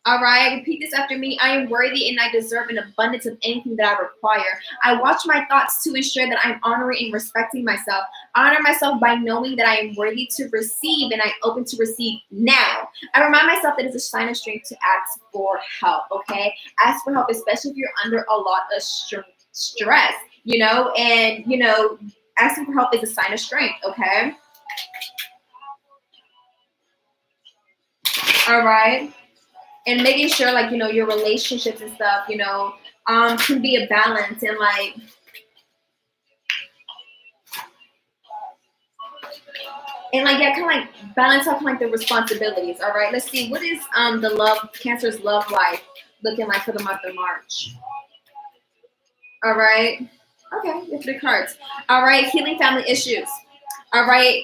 All right. Repeat this after me. I am worthy and I deserve an abundance of anything that I require. I watch my thoughts to ensure that I'm honoring and respecting myself. Honor myself by knowing that I am worthy to receive and I'm open to receive now. I remind myself that it's a sign of strength to ask for help. Okay. Ask for help, especially if you're under a lot of stress, you know, and, you know, asking for help is a sign of strength. Okay. All right. And making sure, like, you know, your relationships and stuff, you know, can be a balance and yeah, kind of like balance out kind of like the responsibilities. All right, let's see, what is the love Cancer's love life looking like for the month of March? All right, okay, your 3 cards. All right, healing family issues. All right,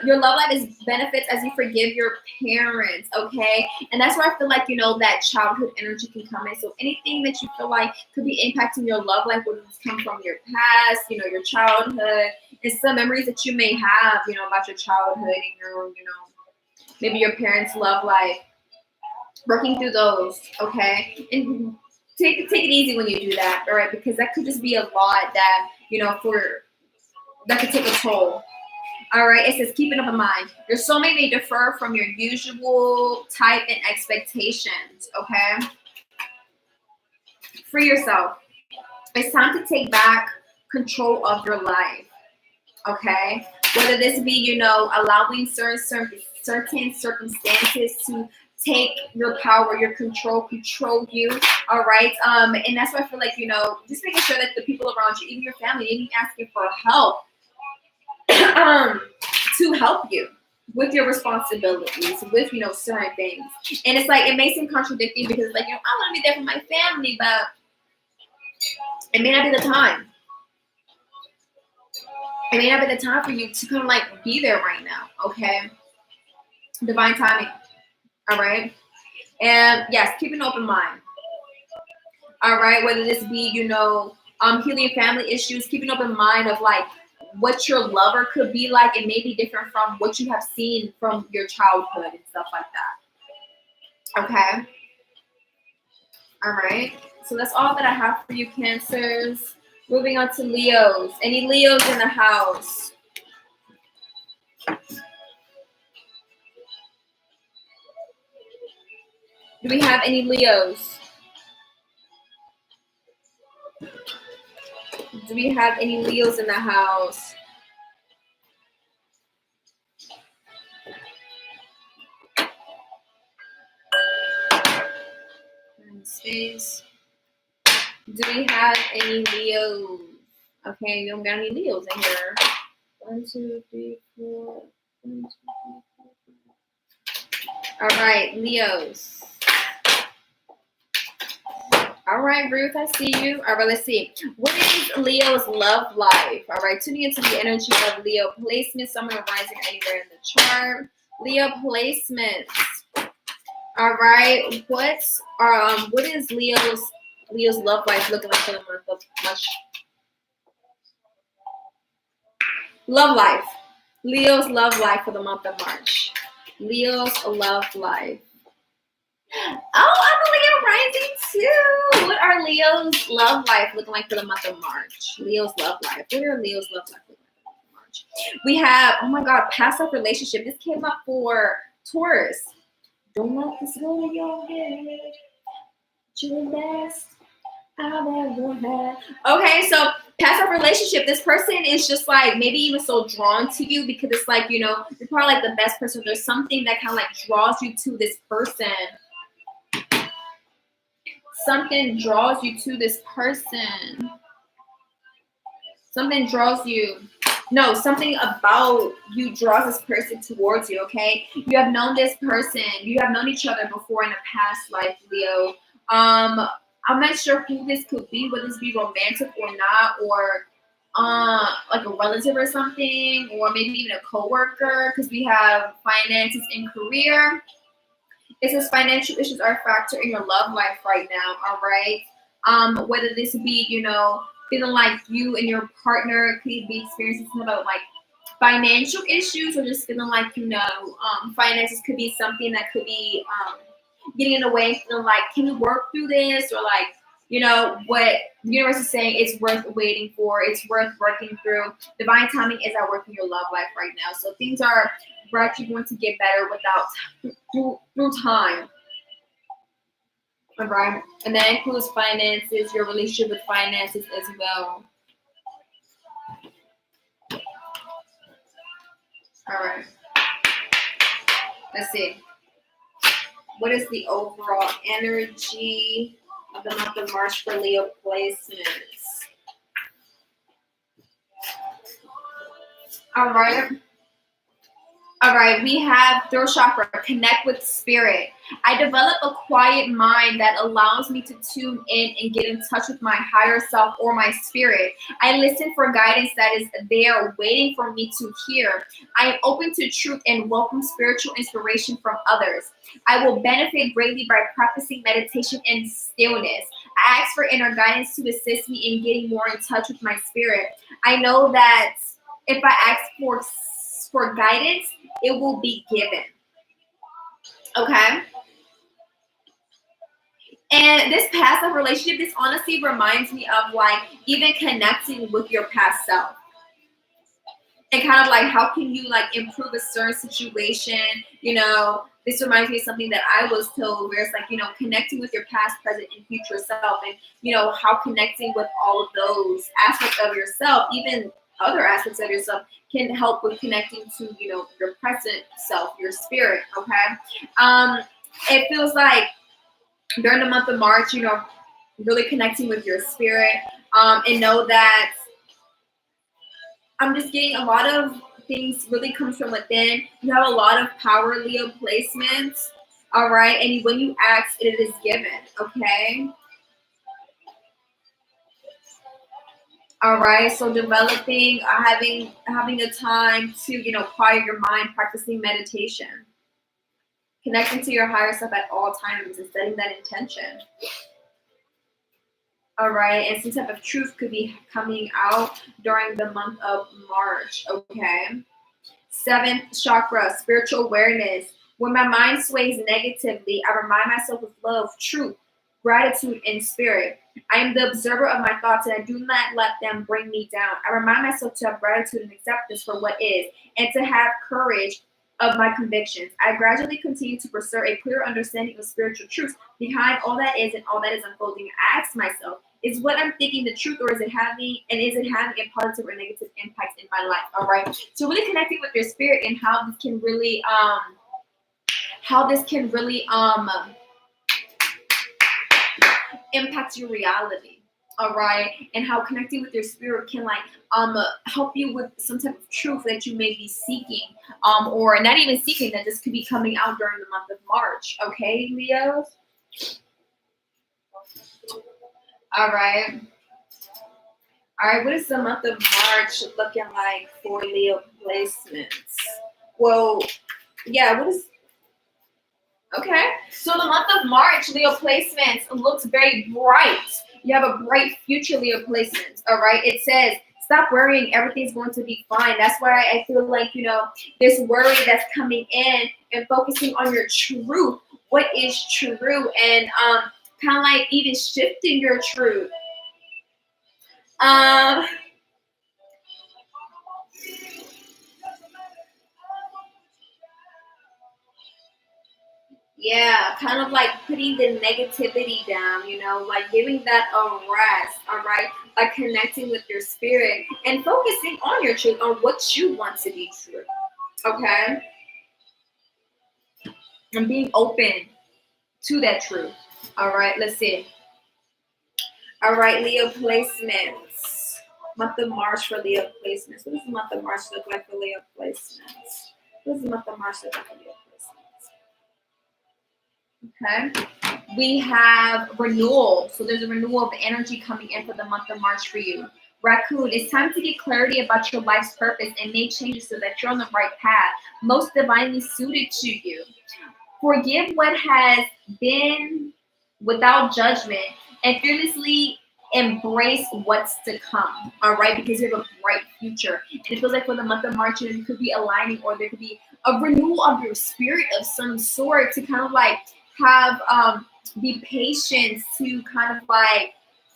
your love life is benefits as you forgive your parents, okay? And that's where I feel like, you know, that childhood energy can come in. So anything that you feel like could be impacting your love life, would come from your past, you know, your childhood, and some memories that you may have, you know, about your childhood and your, you know, maybe your parents' love life, working through those, okay? And take it easy when you do that, all right? Because that could just be a lot that, you know, that could take a toll. All right, it says keep it up in mind. Your soulmate may differ from your usual type and expectations, okay? Free yourself. It's time to take back control of your life, okay? Whether this be, you know, allowing certain circumstances to take your power, your control you, all right? And that's why I feel like, you know, just making sure that the people around you, even your family, even asking for help, to help you with your responsibilities, with, you know, certain things. And it's like, it may seem contradicting because it's like, you know, I want to be there for my family, but it may not be the time. It may not be the time for you to kind of like be there right now, okay? Divine timing, all right? And yes, keep an open mind, all right? Whether this be, you know, healing family issues, keep an open mind of like, what your lover could be like, it may be different from what you have seen from your childhood and stuff like that. Okay. All right. So that's all that I have for you, Cancers. Moving on to Leos. Any Leos in the house? Do we have any Leos? Do we have any Leos in the house? Space. Do we have any Leos? Okay, we don't got any Leos in here. 1, 2, 3, 4. 1, 2, 3, 4. All right, Leos. All right, Ruth, I see you. All right, let's see. What is Leo's love life? All right, tuning into the energy of Leo placements. Someone rising anywhere in the chart. Leo placements. All right, what is Leo's love life looking like for the month of March? Love life. Leo's love life for the month of March. Leo's love life. Oh, I'm a Leo rising too. What are Leo's love life looking like for the month of March? Leo's love life. What are Leo's love life looking like for the month of March? We have, oh my God, past life relationship. This came up for Taurus. Don't let this go to your head. You're the best I've ever had. Okay, so past life relationship. This person is just like maybe even so drawn to you because it's like, you know, you're probably like the best person. There's something that kind of like draws you to this person. Something draws you to this person. Something draws you. No, something about you draws this person towards you, okay? You have known this person, you have known each other before in a past life, Leo. I'm not sure who this could be, whether this be romantic or not, or like a relative or something, or maybe even a coworker, because we have finances and career. It says financial issues are a factor in your love life right now, all right? Whether this be, feeling like you and your partner could be experiencing something about like financial issues, or just feeling like, finances could be something that could be getting in the way, feeling like, can we work through this? Or like, what the universe is saying, it's worth waiting for, it's worth working through. Divine timing is at work in your love life right now. So things are gradually going to get better without through time. All right. And that includes finances, your relationship with finances as well. All right. Let's see. What is the overall energy of the month of March for Leo placements? All right. All right, we have throat chakra, connect with spirit. I develop a quiet mind that allows me to tune in and get in touch with my higher self or my spirit. I listen for guidance that is there waiting for me to hear. I am open to truth and welcome spiritual inspiration from others. I will benefit greatly by practicing meditation and stillness. I ask for inner guidance to assist me in getting more in touch with my spirit. I know that if I ask for guidance, it will be given. Okay? And this past life relationship, this honestly reminds me of like even connecting with your past self. And kind of like how can you like improve a certain situation, this reminds me of something that I was told where it's like, connecting with your past, present, and future self, and how connecting with all of those aspects of yourself, even other aspects of yourself, can help with connecting to, your present self, your spirit. Okay. It feels like during the month of March, really connecting with your spirit, and know that I'm just getting a lot of things really comes from within. You have a lot of power, Leo placements. All right. And when you ask, it is given. Okay. All right. So developing, having a time to, quiet your mind, practicing meditation, connecting to your higher self at all times and setting that intention. All right, and some type of truth could be coming out during the month of March. Okay. Seventh chakra, spiritual awareness. When my mind sways negatively, I remind myself of love, truth, gratitude, and spirit. I am the observer of my thoughts and I do not let them bring me down. I remind myself to have gratitude and acceptance for what is and to have courage of my convictions. I gradually continue to pursue a clear understanding of spiritual truths behind all that is and all that is unfolding. I ask myself, is what I'm thinking the truth, or is it having a positive or negative impact in my life? All right. So really connecting with your spirit and how this can really impact your reality. All right, and how connecting with your spirit can help you with some type of truth that you may be seeking, or not even seeking, that just could be coming out during the month of March. Okay, Leos. All right. All right, what is the month of March looking like for Leo placements? Well, yeah, what is okay? So the month of March, Leo placements looks very bright. You have a bright future, Leo placements. All right, it says stop worrying, everything's going to be fine. That's why I feel like this worry that's coming in and focusing on your truth. What is true, and kind of like even shifting your truth. Yeah, kind of like putting the negativity down, like giving that a rest, all right? By connecting with your spirit and focusing on your truth, on what you want to be true, okay? And being open to that truth, all right? Let's see. All right, Leo placements. Month of March for Leo placements. What does the month of March look like for Leo placements? What does the month of March look like for Leo placements? Okay. We have renewal. So there's a renewal of energy coming in for the month of March for you. Raccoon, it's time to get clarity about your life's purpose and make changes so that you're on the right path, most divinely suited to you. Forgive what has been without judgment and fearlessly embrace what's to come. All right, because you have a bright future. And it feels like for the month of March, you could be aligning, or there could be a renewal of your spirit of some sort to kind of like have be patient to kind of like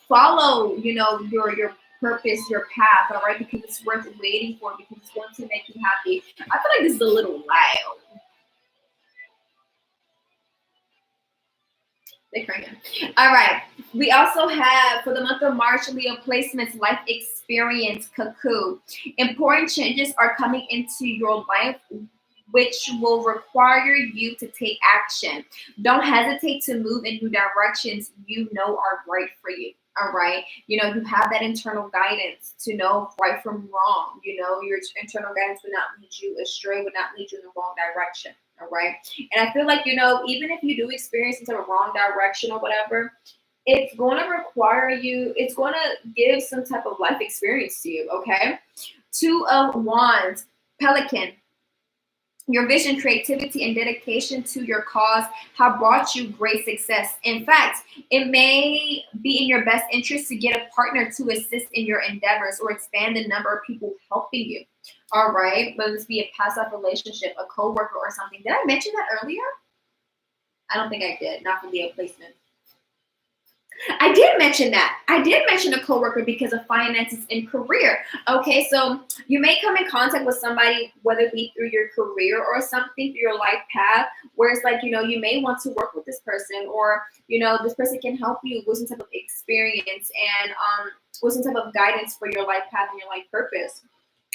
follow, you know, your purpose, your path, all right, because it's worth waiting for, because it's going to make you happy. I feel like this is a little loud. They're cranking. All right. We also have for the month of March, Leo placements, life experience, cocoon. Important changes are coming into your life, which will require you to take action. Don't hesitate to move in new directions you know are right for you. All right. You know, you have that internal guidance to know right from wrong. You know, your internal guidance would not lead you astray, would not lead you in the wrong direction. All right. And I feel like, you know, even if you do experience some type of wrong direction or whatever, it's going to require you, it's going to give some type of life experience to you. Okay. Two of Wands, Pelican. Your vision, creativity, and dedication to your cause have brought you great success. In fact, it may be in your best interest to get a partner to assist in your endeavors or expand the number of people helping you. All right, whether this be a past life relationship, a coworker, or something. Did I mention that earlier? I don't think I did. Not for Leo placement. I did mention that. I did mention a coworker because of finances and career. Okay, so you may come in contact with somebody, whether it be through your career or something through your life path, where it's like, you know, you may want to work with this person, or, you know, this person can help you with some type of experience and with some type of guidance for your life path and your life purpose.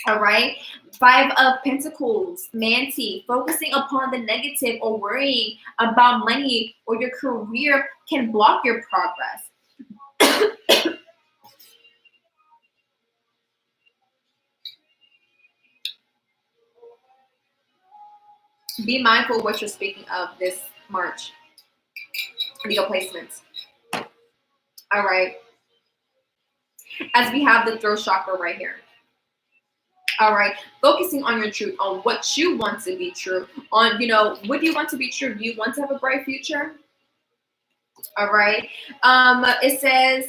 All right. Five of Pentacles, Manti, focusing upon the negative or worrying about money or your career can block your progress. Be mindful of what you're speaking of this March. Leo placements. All right. As we have the throat chakra right here. All right, focusing on your truth, on what you want to be true, on, you know, what do you want to be true? Do you want to have a bright future? All right. It says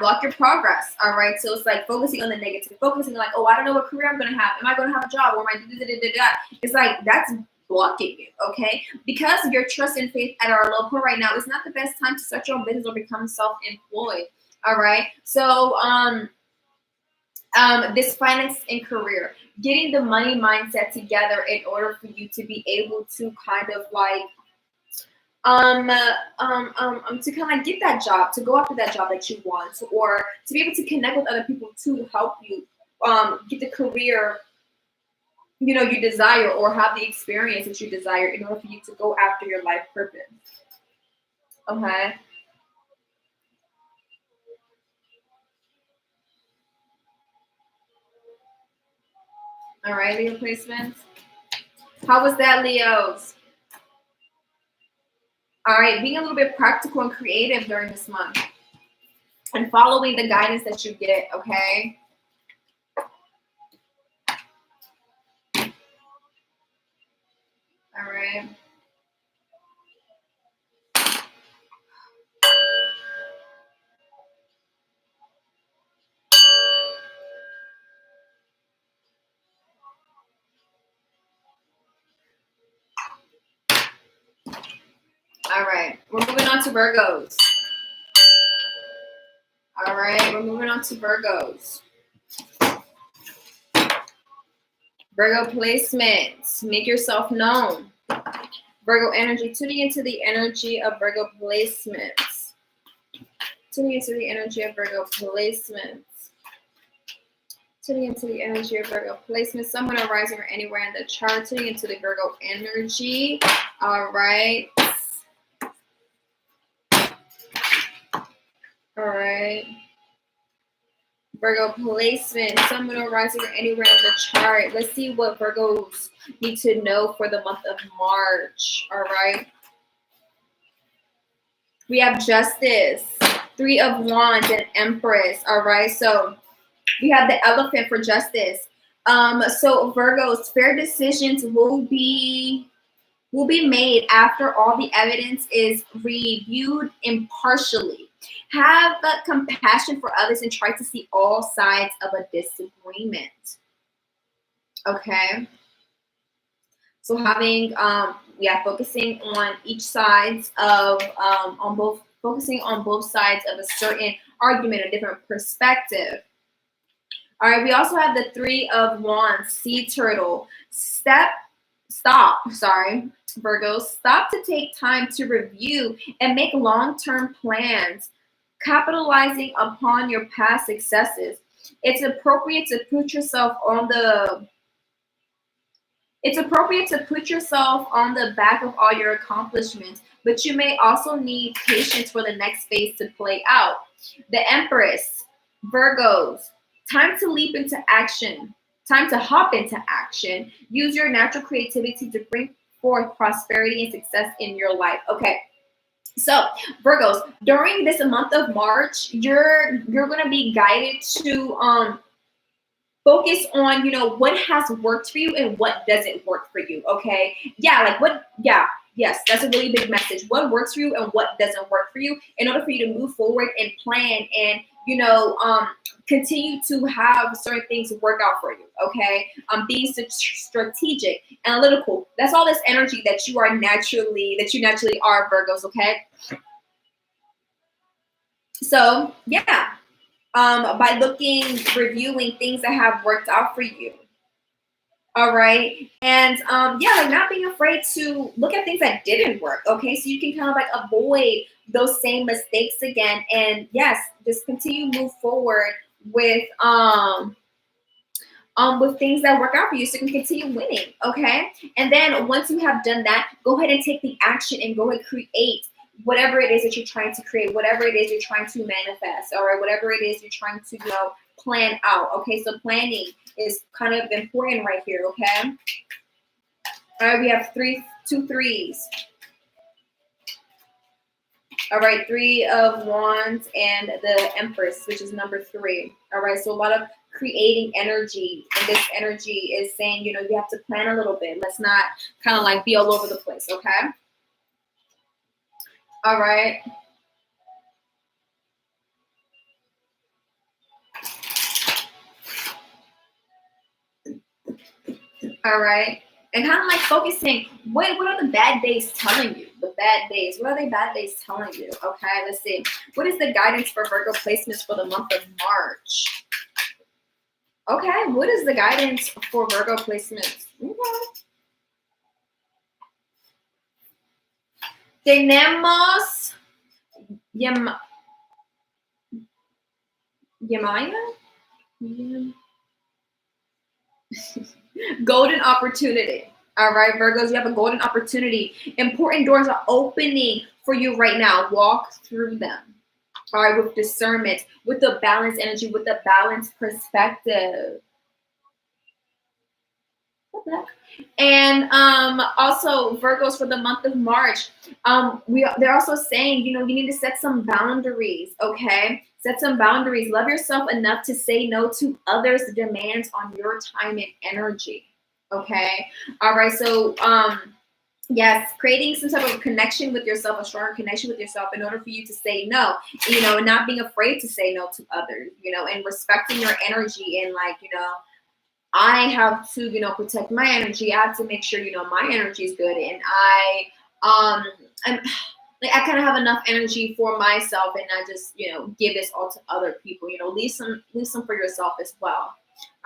block your progress. All right. So it's like focusing on the negative, focusing like, oh, I don't know what career I'm gonna have. Am I gonna have a job? Or am I da-da-da-da-da? It's like that's blocking you, okay? Because your trust and faith at our low point right now is not the best time to start your own business or become self-employed. All right. So this finance and career, getting the money mindset together in order for you to be able to kind of like to kind of like get that job, to go after that job that you want, or to be able to connect with other people to help you get the career, you know, you desire, or have the experience that you desire in order for you to go after your life purpose. Okay. All right, Leo placements. How was that, Leos? All right, being a little bit practical and creative during this month and following the guidance that you get, okay? All right. All right, we're moving on to Virgos. All right, we're moving on to Virgos. Virgo placements, make yourself known. Virgo energy, tuning into the energy of Virgo placements. Tuning into the energy of Virgo placements. Tuning into the energy of Virgo placements. Someone arising or anywhere in the chart. Tuning into the Virgo energy. All right. All right. Virgo placement, Sun, Moon, or Rising, or anywhere in the chart. Let's see what Virgos need to know for the month of March. All right. We have Justice, Three of Wands, and Empress. All right. So we have the Elephant for Justice. So Virgos, fair decisions will be made after all the evidence is reviewed impartially. Have compassion for others and try to see all sides of a disagreement. Okay. So having focusing on each sides of focusing on both sides of a certain argument, a different perspective. All right, we also have the Three of Wands, Sea Turtle. Virgos, stop to take time to review and make long-term plans, capitalizing upon your past successes. It's appropriate to put yourself on the back of all your accomplishments, but you may also need patience for the next phase to play out. The Empress, Virgos, time to leap into action. Time to hop into action. Use your natural creativity to bring forth prosperity and success in your life. Okay. So Virgos, during this month of March, you're going to be guided to focus on, what has worked for you and what doesn't work for you. Okay. Yes, that's a really big message. What works for you and what doesn't work for you in order for you to move forward and plan and, continue to have certain things work out for you. Okay. Being strategic, analytical. That's all this energy that you naturally are, Virgos. Okay. So yeah. By reviewing things that have worked out for you. All right. And not being afraid to look at things that didn't work. Okay. So you can kind of avoid those same mistakes again. And yes, just continue to move forward with things that work out for you so you can continue winning. Okay. And then once you have done that, go ahead and take the action and go ahead and create whatever it is that you're trying to create, whatever it is you're trying to manifest, all right, whatever it is you're trying to plan out. Okay, so planning is kind of important right here. Okay, all right, we have two threes. All right, Three of Wands and the Empress, which is number 3. All right, so a lot of creating energy, and this energy is saying, you have to plan a little bit. Let's not kind of be all over the place. Okay. All right. All right. And kind of focusing, what are the bad days telling you? The bad days. What are the bad days telling you? Okay, let's see. What is the guidance for Virgo placements for the month of March? Okay, what is the guidance for Virgo placements? Okay. Tenemos golden opportunity. All right, Virgos, you have a golden opportunity. Important doors are opening for you right now. Walk through them. All right, with discernment, with the balanced energy, with the balanced perspective. And also Virgos for the month of March, they're also saying, you need to set some boundaries. Okay, set some boundaries. Love yourself enough to say no to others' demands on your time and energy. Okay, all right. So yes, creating some type of connection with yourself, a stronger connection with yourself, in order for you to say no. And not being afraid to say no to others. And respecting your energy and I have to, protect my energy. I have to make sure, my energy is good, and I kind of have enough energy for myself, and not just, give this all to other people. Leave some for yourself as well.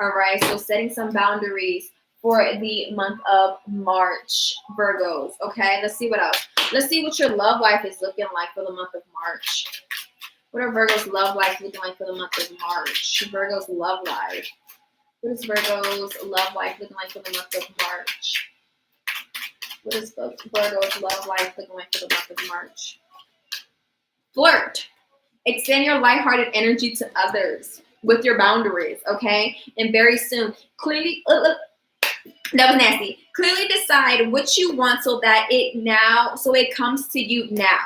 All right. So setting some boundaries for the month of March, Virgos. Okay. Let's see what else. Let's see what your love life is looking like for the month of March. What are Virgo's love life looking like for the month of March? Virgo's love life. What is Virgo's love life looking like for the month of March? What is Virgo's love life looking like for the month of March? Flirt. Extend your lighthearted energy to others. with your boundaries, okay? And very soon, clearly, that was nasty. Clearly decide what you want so it comes to you now.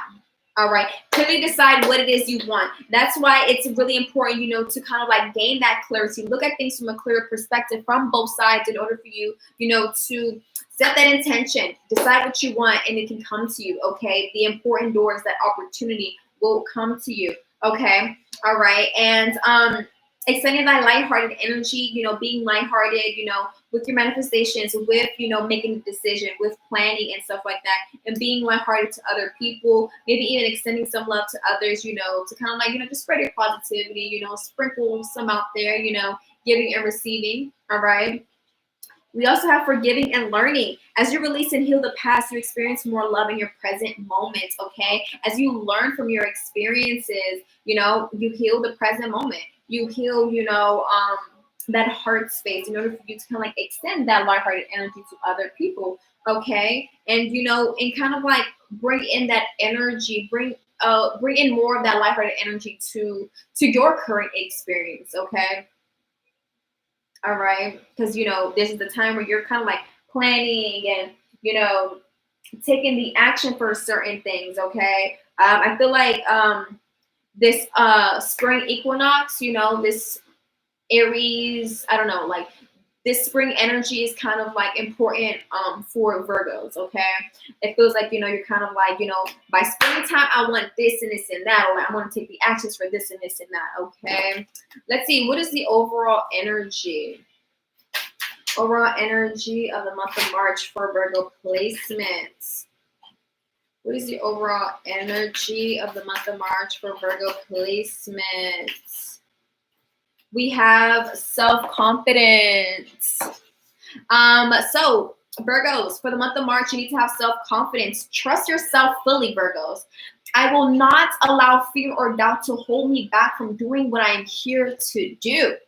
All right. Clearly decide what it is you want. That's why it's really important, to kind of like gain that clarity. Look at things from a clearer perspective from both sides in order for you, to set that intention, decide what you want, and it can come to you. Okay. The important doors, that opportunity will come to you. Okay. All right. And extending that lighthearted energy, being lighthearted, with your manifestations, with, making a decision, with planning and stuff like that, and being lighthearted to other people, maybe even extending some love to others, to kind of like, just spread your positivity, sprinkle some out there, giving and receiving. All right. We also have forgiving and learning. As you release and heal the past, you experience more love in your present moment, okay? As you learn from your experiences, you heal the present moment. You heal, that heart space in order for you to kind of like extend that lighthearted energy to other people, okay? And, and kind of like bring in that energy, bring in more of that lighthearted energy to your current experience, okay? All right. Because, this is the time where you're kind of like planning and, taking the action for certain things. Okay. I feel like this spring equinox, this Aries, I don't know, like this spring energy is kind of like important for Virgos, okay? It feels like, you're kind of like, by springtime, I want this and this and that, or I want to take the actions for this and this and that, okay? Let's see, what is the overall energy? Overall energy of the month of March for Virgo placements. What is the overall energy of the month of March for Virgo placements? We have self-confidence. So Virgos, for the month of March, you need to have self-confidence. Trust yourself fully, Virgos. I will not allow fear or doubt to hold me back from doing what I am here to do.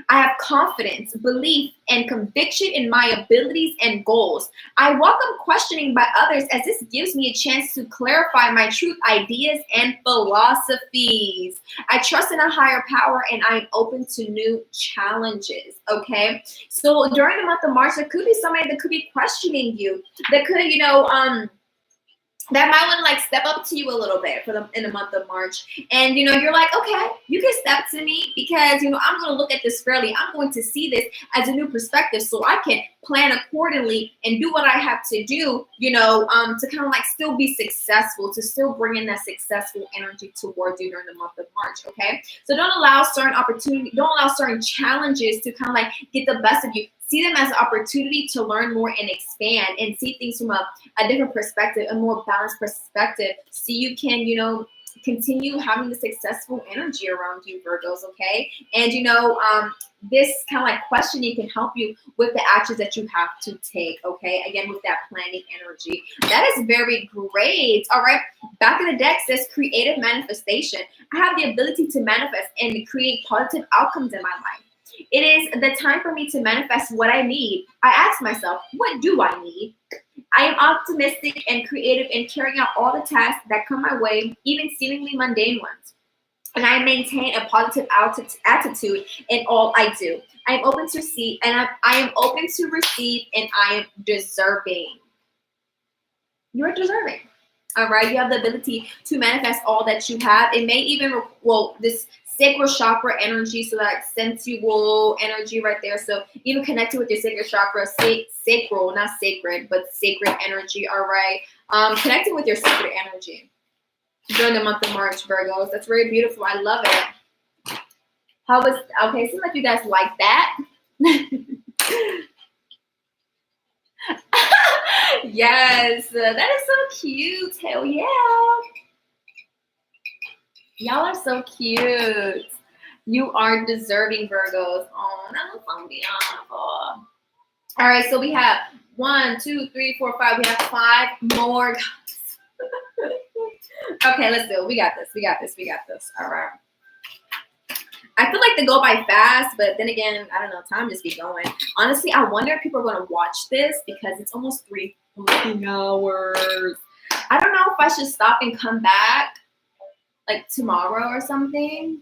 I have confidence, belief, and conviction in my abilities and goals. I welcome questioning by others as this gives me a chance to clarify my truth, ideas, and philosophies. I trust in a higher power and I am open to new challenges. Okay. So during the month of March, there could be somebody that could be questioning you, that could, that might want to like step up to you a little bit in the month of March. And, you're like, okay, you can step to me because, I'm going to look at this fairly. I'm going to see this as a new perspective so I can plan accordingly and do what I have to do, to kind of like still be successful, to still bring in that successful energy towards you during the month of March. Okay. So don't allow certain challenges to kind of like get the best of you. See them as an opportunity to learn more and expand and see things from a different perspective, a more balanced perspective. So you can, continue having the successful energy around you, Virgos, okay? And, this kind of like questioning can help you with the actions that you have to take, okay? Again, with that planning energy. That is very great. All right. Back in the deck says creative manifestation. I have the ability to manifest and create positive outcomes in my life. It is the time for me to manifest what I need. I ask myself, what do I need? I am optimistic and creative in carrying out all the tasks that come my way, even seemingly mundane ones. And I maintain a positive attitude in all I do. I am open to receive, and I am open to receive, and I am deserving. You're deserving. All right. You have the ability to manifest all that you have. It may even, this sacral chakra energy, so that sensual energy right there. So even connecting with your sacral chakra, sacral, not sacred, but sacred energy. All right. Connecting with your sacred energy during the month of March, Virgos. That's very beautiful. I love it. Okay, seems like you guys like that. Yes, that is so cute. Hell yeah. Y'all are so cute. You are deserving, Virgos. Oh, that looks so beautiful. All right, so we have 1, 2, 3, 4, 5. We have 5 more. Okay, let's do it. We got this. All right. I feel like they go by fast, but then again, I don't know. Time just be going. Honestly, I wonder if people are going to watch this because it's almost 3 fucking hours. I don't know if I should stop and come back like tomorrow or something.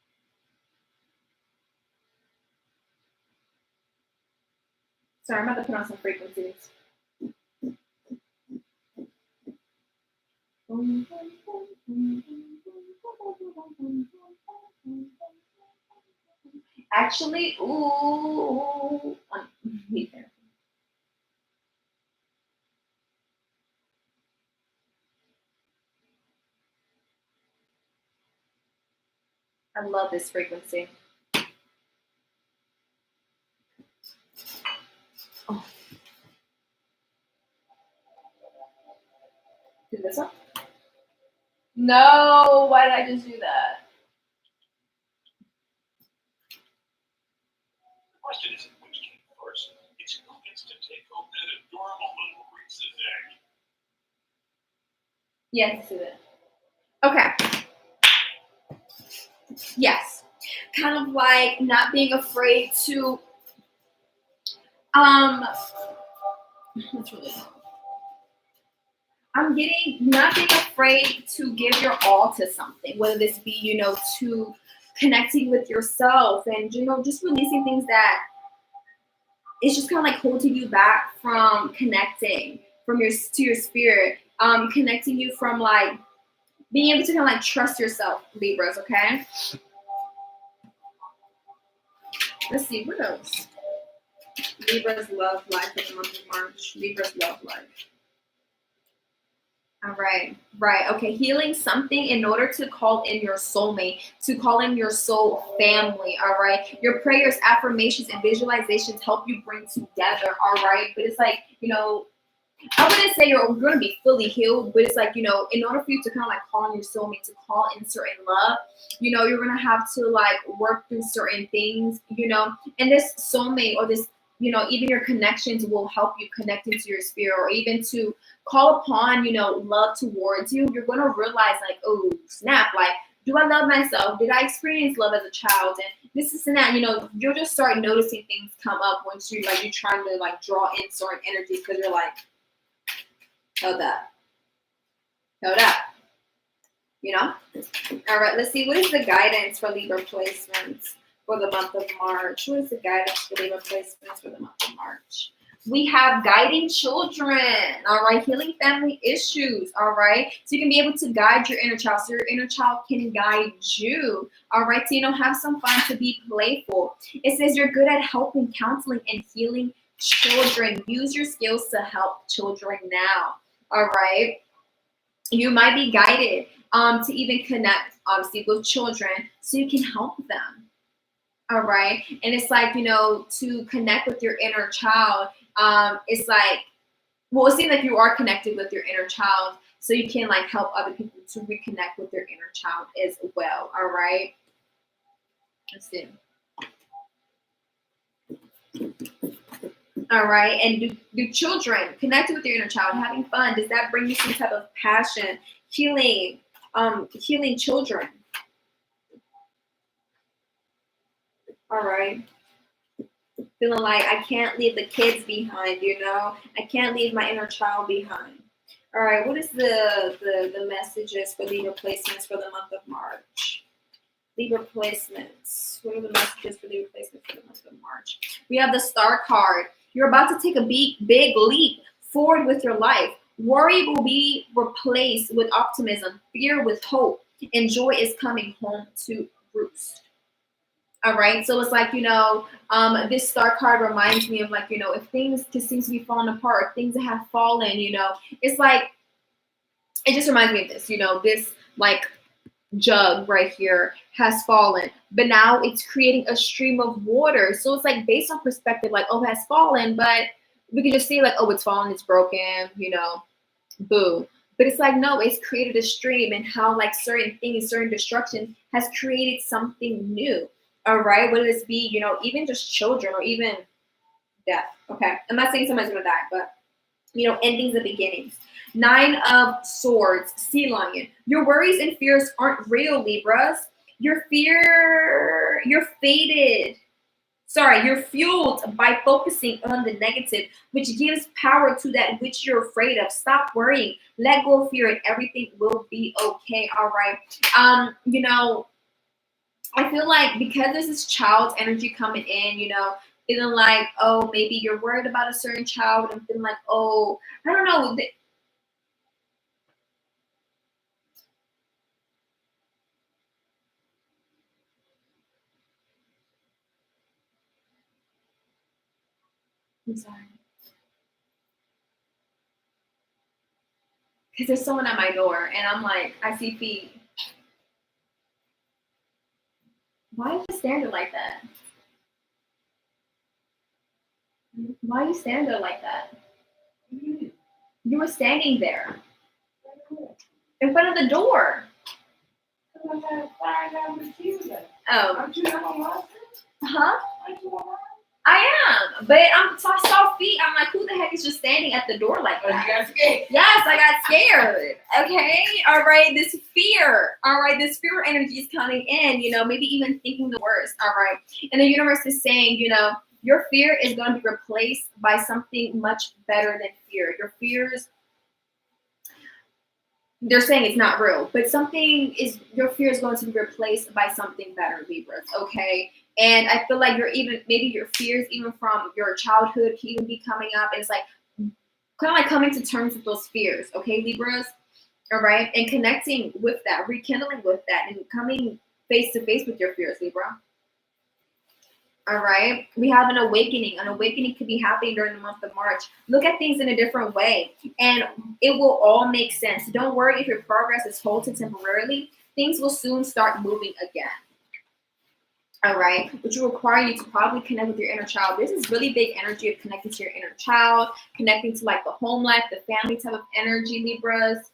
Sorry, I'm about to put on some frequencies. Actually, ooh, I love this frequency. Oh. Do this one? No, why did I just do that? The question isn't which came first. It's who gets to take home that adorable little Reese's egg. Yes, do it. Okay. Yes. Kind of like not being afraid to that's really hard. I'm getting not being afraid to give your all to something, whether this be, to connecting with yourself and just releasing things that it's just kind of like holding you back from connecting to your spirit, connecting you from like being able to kind of like trust yourself, Libras, okay? Let's see, what else? Libras love life in the month of March. Libras love life. All right, right. Okay, healing something in order to call in your soulmate, to call in your soul family. All right, your prayers, affirmations, and visualizations help you bring together. All right, but it's like, I wouldn't say you're going to be fully healed, but it's like, in order for you to kind of like call in your soulmate, to call in certain love, you're going to have to like work through certain things, and this soulmate or this, even your connections will help you connect into your spirit, or even to call upon, love towards you. You're going to realize like, oh, snap, like, do I love myself? Did I experience love as a child? And this and that, you'll just start noticing things come up once you're trying to like draw in certain energies, because you're like, hold up. All right, let's see. What is the guidance for Libra placements for the month of March? What is the guidance for Libra placements for the month of March? We have guiding children, all right, healing family issues, all right. So you can be able to guide your inner child, so your inner child can guide you, all right. So have some fun, to be playful. It says you're good at helping, counseling, and healing children. Use your skills to help children now, all right. You might be guided to even connect, obviously, with children, so you can help them. All right. And it's like, to connect with your inner child. It's like, well, it seems like you are connected with your inner child, so you can like help other people to reconnect with their inner child as well. All right. Let's see. All right. And do children connected with your inner child, having fun? Does that bring you some type of passion, healing children? All right. Feeling like I can't leave the kids behind, I can't leave my inner child behind. All right, what is the messages for Libra placements for the month of March? Libra placements. What are the messages for Libra placements for the month of March? We have the Star card. You're about to take a big leap forward with your life. Worry will be replaced with optimism, fear with hope, and joy is coming home to roost. All right, so it's like, this Star card reminds me of like, if things just seem to be falling apart, things that have fallen, it's like, it just reminds me of this, this like jug right here has fallen, but now it's creating a stream of water. So it's like based on perspective, like, oh, it has fallen, but we can just see like, oh, it's fallen, it's broken, boo. But it's like, no, it's created a stream, and how like certain things, certain destruction has created something new. All right, whether this be, even just children or even death. Okay, I'm not saying somebody's gonna die, but endings and beginnings. 9 of Swords, Sea Lion. Your worries and fears aren't real, Libras. You're fueled by focusing on the negative, which gives power to that which you're afraid of. Stop worrying. Let go of fear, and everything will be okay. All right. I feel like because there's this child's energy coming in, feeling like, oh, maybe you're worried about a certain child, and feeling like, oh, I don't know. I'm sorry. Because there's someone at my door, and I'm like, I see feet. Why are you standing like that? Why are you standing there like that? You were standing there in front of the door. Oh. Huh? I am. But so I saw feet. I'm like, who the heck is just standing at the door like that? You got scared. Yes, I got scared. Okay. All right. This fear. All right. This fear energy is coming in, maybe even thinking the worst. All right. And the universe is saying, your fear is going to be replaced by something much better than fear. Your fears, they're saying it's not real, but your fear is going to be replaced by something better, Libras. Okay. And I feel like maybe your fears, even from your childhood, can even be coming up. And it's like, kind of like coming to terms with those fears. Okay, Libras. All right. And connecting with that, rekindling with that, and coming face to face with your fears, Libra. All right. We have an awakening. An awakening could be happening during the month of March. Look at things in a different way, and it will all make sense. Don't worry if your progress is halted temporarily. Things will soon start moving again. All right, which will require you to probably connect with your inner child. This is really big energy of connecting to your inner child, connecting to like the home life, the family type of energy, Libras.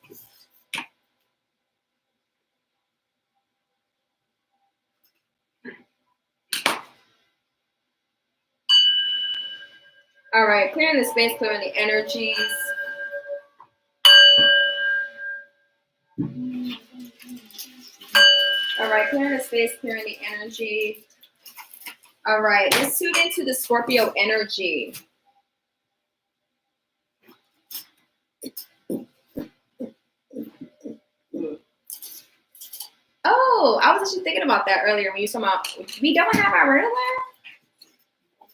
All right, clearing the space, clearing the energies. All right, clearing the space, clearing the energy. All right, let's tune into the Scorpio energy. Oh, I was actually thinking about that earlier when you were talking about, we don't have our ruler?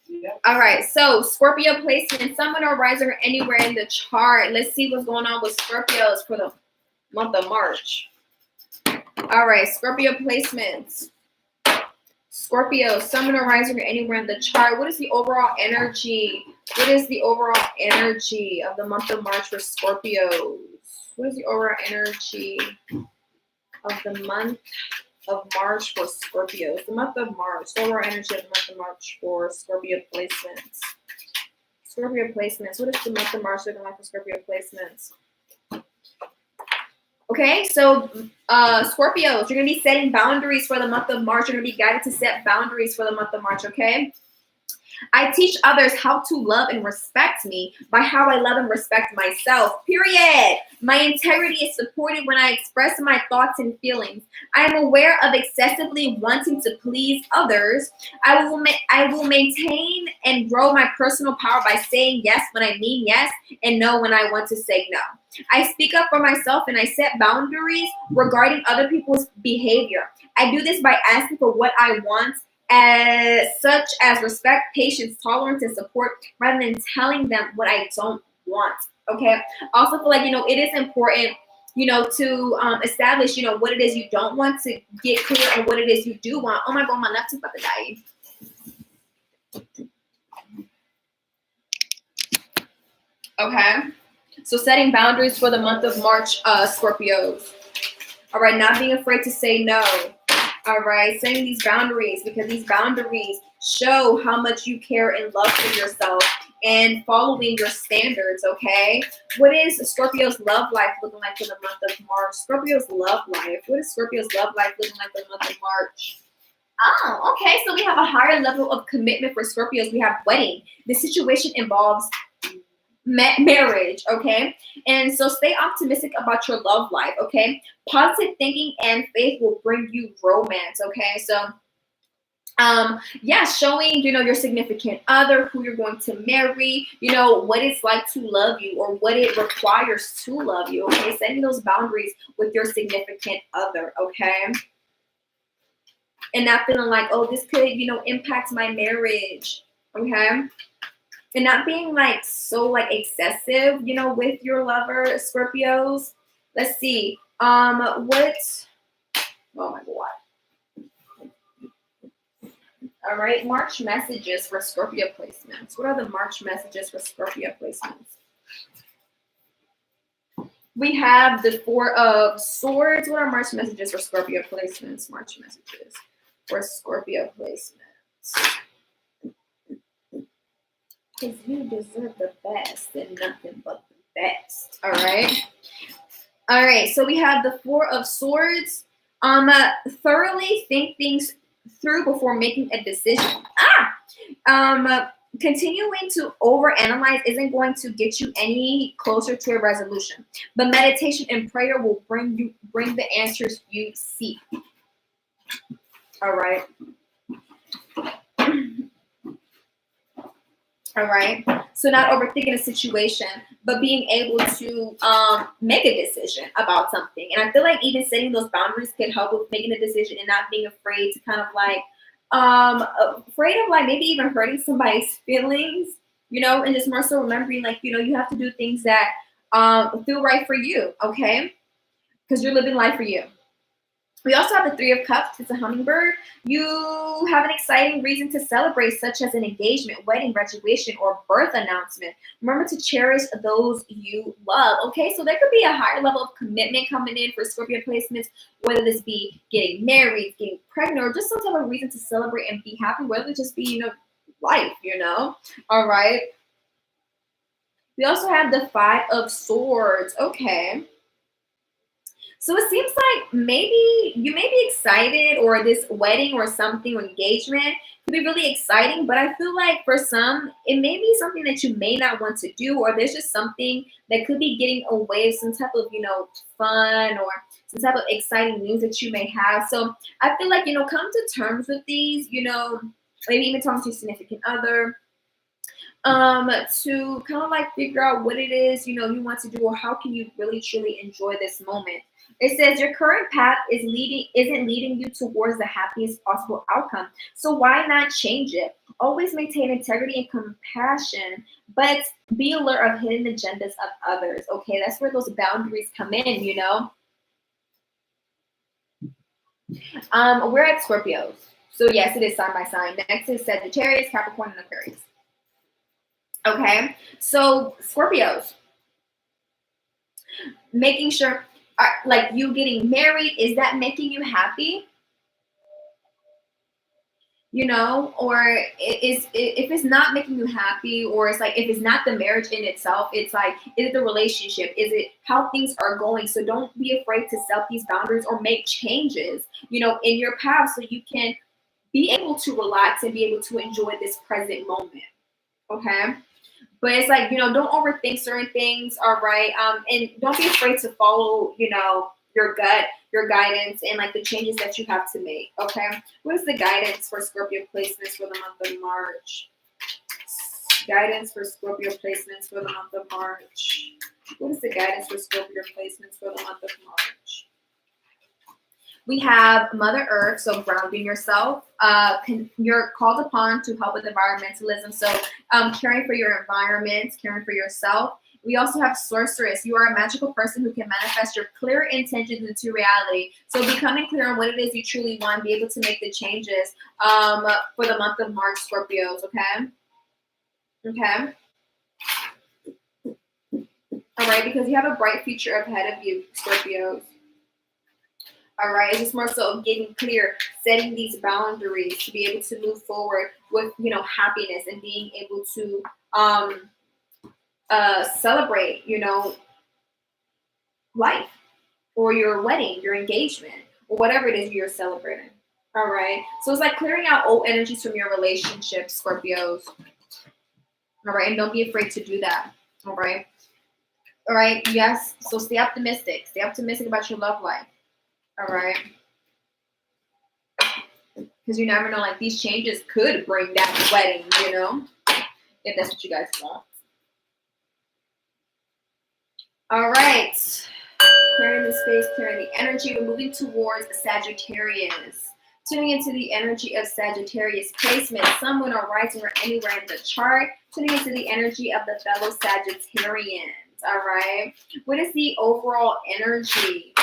Yep. All right, so Scorpio placement, Sun or rising or anywhere in the chart. Let's see what's going on with Scorpios for the month of March. All right, Scorpio placements. Scorpio, Sun or rising or anywhere in the chart. What is the overall energy? What is the overall energy of the month of March for Scorpios? What is the overall energy of the month of March for Scorpios? The month of March, the overall energy of the month of March for Scorpio placements. Scorpio placements. What is the month of March looking like for Scorpio placements? Okay, so Scorpios, you're going to be setting boundaries for the month of March. You're going to be guided to set boundaries for the month of March, okay? I teach others how to love and respect me by how I love and respect myself, period. My integrity is supported when I express my thoughts and feelings. I am aware of excessively wanting to please others. I will maintain and grow my personal power by saying yes when I mean yes and no when I want to say no. I speak up for myself and I set boundaries regarding other people's behavior. I do this by asking for what I want, such as respect, patience, tolerance, and support, rather than telling them what I don't want. Okay. Also feel like, it is important, to establish, what it is you don't want, to get clear on what it is you do want. Oh my God, my left is about to die. Okay. So setting boundaries for the month of March, Scorpios. All right. Not being afraid to say no. All right, setting these boundaries, because these boundaries show how much you care and love for yourself and following your standards, okay? What is Scorpio's love life looking like for the month of March? Scorpio's love life. What is Scorpio's love life looking like for the month of March? Oh, okay, so we have a higher level of commitment for Scorpios. We have wedding. The situation involves marriage, okay? And so stay optimistic about your love life, okay? Positive thinking and faith will bring you romance, okay? So showing, your significant other, who you're going to marry, what it's like to love you or what it requires to love you, okay? Setting those boundaries with your significant other, okay? And not feeling like, oh, this could, impact my marriage. Okay. And not being like so like excessive, you know, with your lover, Scorpios. Let's see. What? Oh my God. All right, March messages for Scorpio placements. What are the March messages for Scorpio placements? We have the Four of Swords. What are March messages for Scorpio placements? March messages for Scorpio placements. Because you deserve the best and nothing but the best. All right. All right. So we have the Four of Swords. Thoroughly think things through before making a decision. Continuing to overanalyze isn't going to get you any closer to a resolution. But meditation and prayer will bring the answers you seek. All right. All right. So not overthinking a situation, but being able to make a decision about something. And I feel like even setting those boundaries could help with making a decision and not being afraid to kind of like afraid of like maybe even hurting somebody's feelings, you know, and just more so remembering like, you know, you have to do things that feel right for you, okay? Because you're living life for you. We also have the Three of Cups. It's a hummingbird. You have an exciting reason to celebrate, such as an engagement, wedding, graduation, or birth announcement. Remember to cherish those you love. Okay, so there could be a higher level of commitment coming in for Scorpio placements, whether this be getting married, getting pregnant, or just some type of reason to celebrate and be happy, whether it just be, you know, life, you know. All right. We also have the Five of Swords. Okay. So it seems like maybe you may be excited, or this wedding or something or engagement could be really exciting, but I feel like for some, it may be something that you may not want to do, or there's just something that could be getting away, some type of, you know, fun or some type of exciting news that you may have. So I feel like, you know, come to terms with these, you know, maybe even talking to your significant other, to kind of like figure out what it is, you know, you want to do, or how can you really truly enjoy this moment. It says your current path isn't leading you towards the happiest possible outcome. So why not change it? Always maintain integrity and compassion, but be alert of hidden agendas of others. Okay, that's where those boundaries come in, you know. We're at Scorpios. So yes, it is sign by sign. Next is Sagittarius, Capricorn, and Aquarius. Okay, so Scorpios, making sure, like you getting married, is that making you happy? You know, or if it's not making you happy, or it's like if it's not the marriage in itself, it's like, is it the relationship? Is it how things are going? So don't be afraid to set these boundaries or make changes, you know, in your path, so you can be able to relax and be able to enjoy this present moment. Okay. But it's like, you know, don't overthink certain things, all right? And don't be afraid to follow, you know, your gut, your guidance, and like the changes that you have to make, okay? What is the guidance for Scorpio placements for the month of March? Guidance for Scorpio placements for the month of March. What is the guidance for Scorpio placements for the month of March? We have Mother Earth, so grounding yourself. You're called upon to help with environmentalism, so caring for your environment, caring for yourself. We also have Sorceress. You are a magical person who can manifest your clear intentions into reality. So becoming clear on what it is you truly want, be able to make the changes for the month of March, Scorpios, okay? Okay. All right, because you have a bright future ahead of you, Scorpios. All right, it's just more so getting clear, setting these boundaries to be able to move forward with, you know, happiness, and being able to celebrate, you know, life, or your wedding, your engagement, or whatever it is you're celebrating. All right, so it's like clearing out old energies from your relationships, Scorpios. All right, and don't be afraid to do that. All right. All right, yes. So stay optimistic. Stay optimistic about your love life. All right. Because you never know, like these changes could bring that wedding, you know, if that's what you guys want. All right. Clearing the space, clearing the energy. We're moving towards Sagittarius. Tuning into the energy of Sagittarius placement, sun, moon, or rising, or anywhere in the chart. Tuning into the energy of the fellow Sagittarians. All right. What is the overall energy?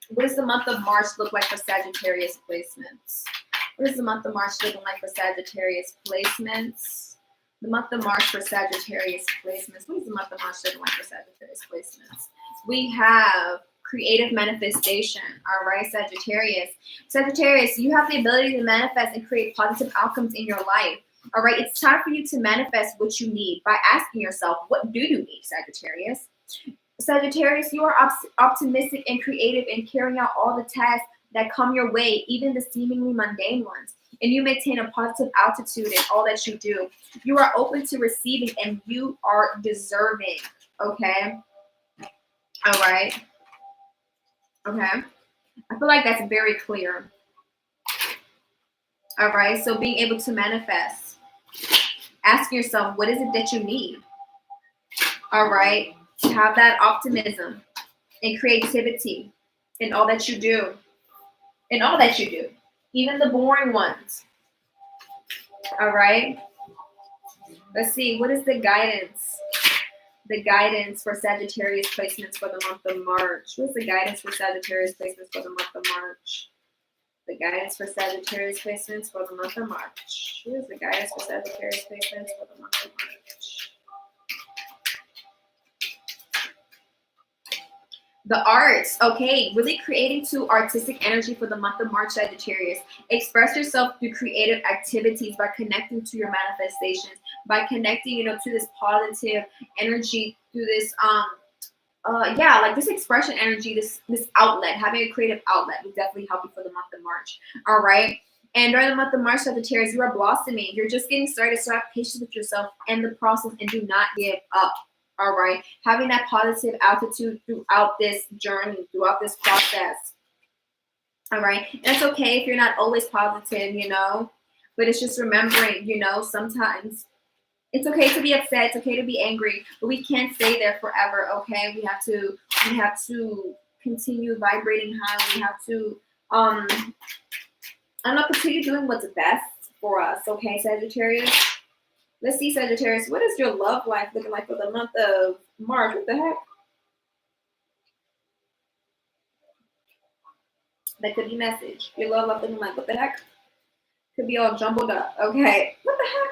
What does the month of March look like for Sagittarius placements? What is the month of March looking like for Sagittarius placements? The month of March for Sagittarius placements. What is the month of March looking like for Sagittarius placements? We have creative manifestation. All right, Sagittarius. Sagittarius, you have the ability to manifest and create positive outcomes in your life. All right, it's time for you to manifest what you need by asking yourself, what do you need, Sagittarius? Sagittarius, you are optimistic and creative in carrying out all the tasks that come your way, even the seemingly mundane ones. And you maintain a positive altitude in all that you do. You are open to receiving and you are deserving. Okay? All right. Okay. I feel like that's very clear. All right. So being able to manifest, asking yourself, what is it that you need? All right. Have that optimism and creativity in all that you do. In all that you do. Even the boring ones. All right. Let's see. What is the guidance? The guidance for Sagittarius placements for the month of March. What's the guidance for Sagittarius placements for the month of March? The guidance for Sagittarius placements for the month of March. What is the guidance for Sagittarius placements for the month of March? The arts, okay, really creating to artistic energy for the month of March, Sagittarius. Express yourself through creative activities by connecting to your manifestations, by connecting, to this positive energy through this, like this expression energy, this outlet, having a creative outlet will definitely help you for the month of March. All right. And during the month of March, Sagittarius, you are blossoming. You're just getting started, so have patience with yourself and the process and do not give up. All right. Having that positive altitude throughout this journey, throughout this process. All right. And it's okay if you're not always positive, but it's just remembering, sometimes it's okay to be upset. It's okay to be angry, but we can't stay there forever. Okay. We have to continue vibrating high. We have to, continue doing what's best for us. Okay, Sagittarius. Let's see, Sagittarius. What is your love life looking like for the month of March? What the heck? That could be message. Your love life looking like what the heck? Could be all jumbled up. Okay. What the heck?